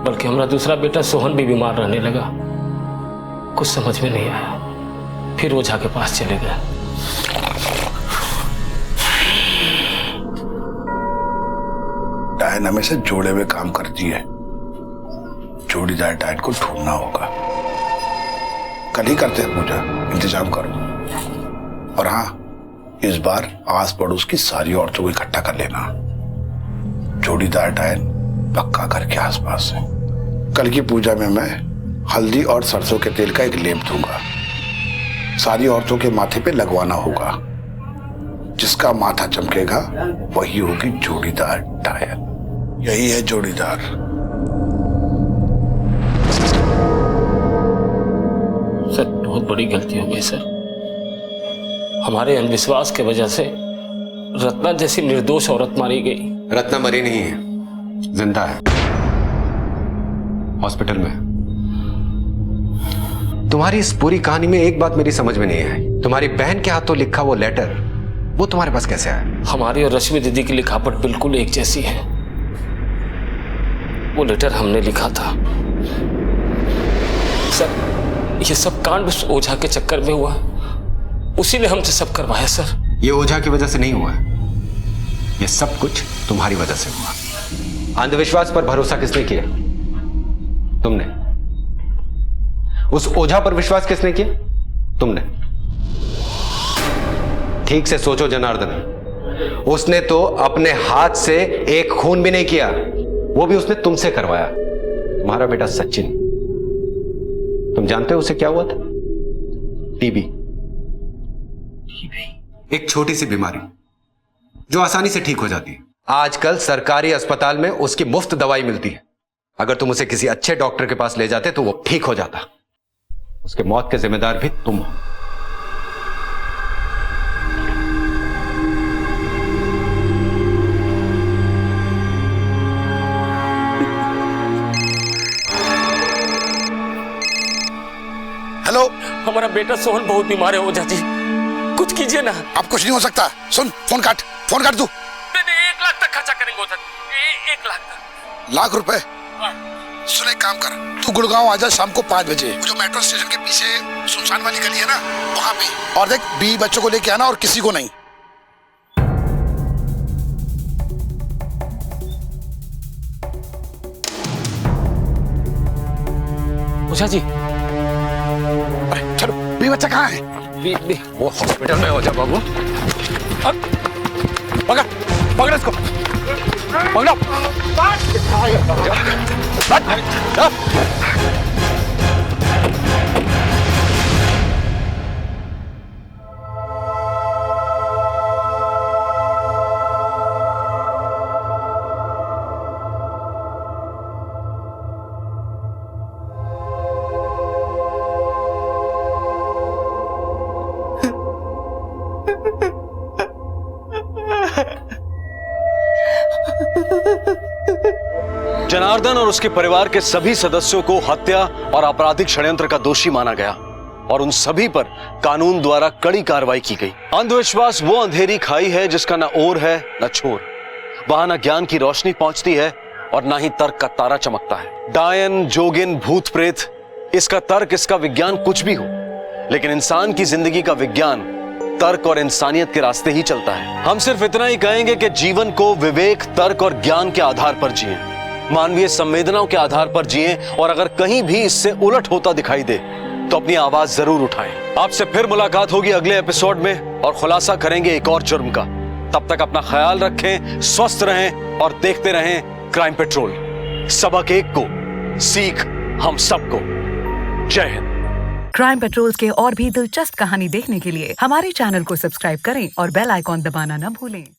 S8: बल्कि हमारा दूसरा बेटा सोहन भी बीमार रहने लगा। कुछ समझ में नहीं आया, फिर ओझा के पास चले गए।
S5: डायन हमेशा जोड़े हुए काम करती है। जोड़ीदार डायन को ढूंढना होगा। कल ही करते हैं पूजा, इंतजाम करो। और हाँ, इस बार आस पड़ोस की सारी औरतों को इकट्ठा कर लेना। जोड़ीदार डायन पक्का घर के आसपास है। कल की पूजा में मैं हल्दी और सरसों के तेल का एक लेप दूंगा। सारी औरतों के माथे पे लगवाना होगा। जिसका माथा चमकेगा वही होगी जोड़ीदार डायन। यही है जोड़ीदार।
S8: सर, बहुत बड़ी गलती हो गई सर। हमारे अंधविश्वास के वजह से रत्ना जैसी निर्दोष औरत मारी गई।
S4: रत्ना मरी नहीं है, जिंदा है, हॉस्पिटल में। तुम्हारी इस पूरी कहानी में एक बात मेरी समझ में नहीं आई। तुम्हारी बहन के हाथों लिखा वो लेटर, वो तुम्हारे पास कैसे आया?
S8: हमारी और रश्मि दीदी की लिखावट बिल्कुल एक जैसी है। वो लेटर हमने लिखा था। सर, ये सब कांड उस ओझा के चक्कर में हुआ। उसी ने हमसे सब करवाया सर।
S4: ये ओझा की वजह से नहीं हुआ है, ये सब कुछ तुम्हारी वजह से हुआ। अंधविश्वास पर भरोसा किसने किया? तुमने। उस ओझा पर विश्वास किसने किया? तुमने। ठीक से सोचो जनार्दन, उसने तो अपने हाथ से एक खून भी नहीं किया, वो भी उसने तुमसे करवाया। तुम्हारा बेटा सचिन, तुम जानते हो उसे क्या हुआ था? टीबी। एक छोटी सी बीमारी जो आसानी से ठीक हो जाती है। आजकल सरकारी अस्पताल में उसकी मुफ्त दवाई मिलती है। अगर तुम उसे किसी अच्छे डॉक्टर के पास ले जाते तो वो ठीक हो जाता। उसके मौत के जिम्मेदार भी तुम हो।
S5: हेलो,
S8: हमारा बेटा सोहन बहुत बीमार है ओझा जी, कुछ कीजिए ना।
S5: अब कुछ नहीं हो सकता। सुन, फोन काट दू।
S8: नहीं, 1 लाख तक खर्चा करेंगे ओझा जी, 1 लाख तक।
S5: लाख रुपए? सुन, एक काम कर, तू गुड़गांव आजा शाम को 5 बजे। जो मेट्रो स्टेशन के पीछे सुनसान वाली गली है ना, वहां पे। और देख, 20 बच्चों को लेके आना और किसी को नहीं।
S8: ओझा जी,
S5: अरे चलो, 20 बच्चा कहाँ है?
S16: वो हॉस्पिटल में हो जा बाबू।
S5: पकड़ इसको, पकड़ो।
S3: जनार्दन और उसके परिवार के सभी सदस्यों को हत्या और आपराधिक षड्यंत्र का दोषी माना गया और उन सभी पर कानून द्वारा कड़ी कार्रवाई की गई। अंधविश्वास वो अंधेरी खाई है जिसका न ओर है न छोर। वहां न ज्ञान की रोशनी पहुंचती है और न ही तर्क का तारा चमकता है। डायन, जोगिन, भूत प्रेत, इसका तर्क, इसका विज्ञान कुछ भी हो, लेकिन इंसान की जिंदगी का विज्ञान तर्क और इंसानियत के रास्ते ही चलता है। हम सिर्फ इतना ही कहेंगे कि जीवन को विवेक, तर्क और ज्ञान के आधार पर जिए, मानवीय संवेदनाओं के आधार पर जिए, और अगर कहीं भी इससे उलट होता दिखाई दे तो अपनी आवाज जरूर उठाएं। आपसे फिर मुलाकात होगी अगले एपिसोड में और खुलासा करेंगे एक और जुर्म का। तब तक अपना ख्याल रखें, स्वस्थ रहें और देखते रहें क्राइम पेट्रोल। सबक एक को, सीख हम सबको। जय हिंद।
S14: क्राइम पेट्रोल के और भी दिलचस्प कहानी देखने के लिए हमारे चैनल को सब्सक्राइब करें और बेल आइकॉन दबाना न भूलें।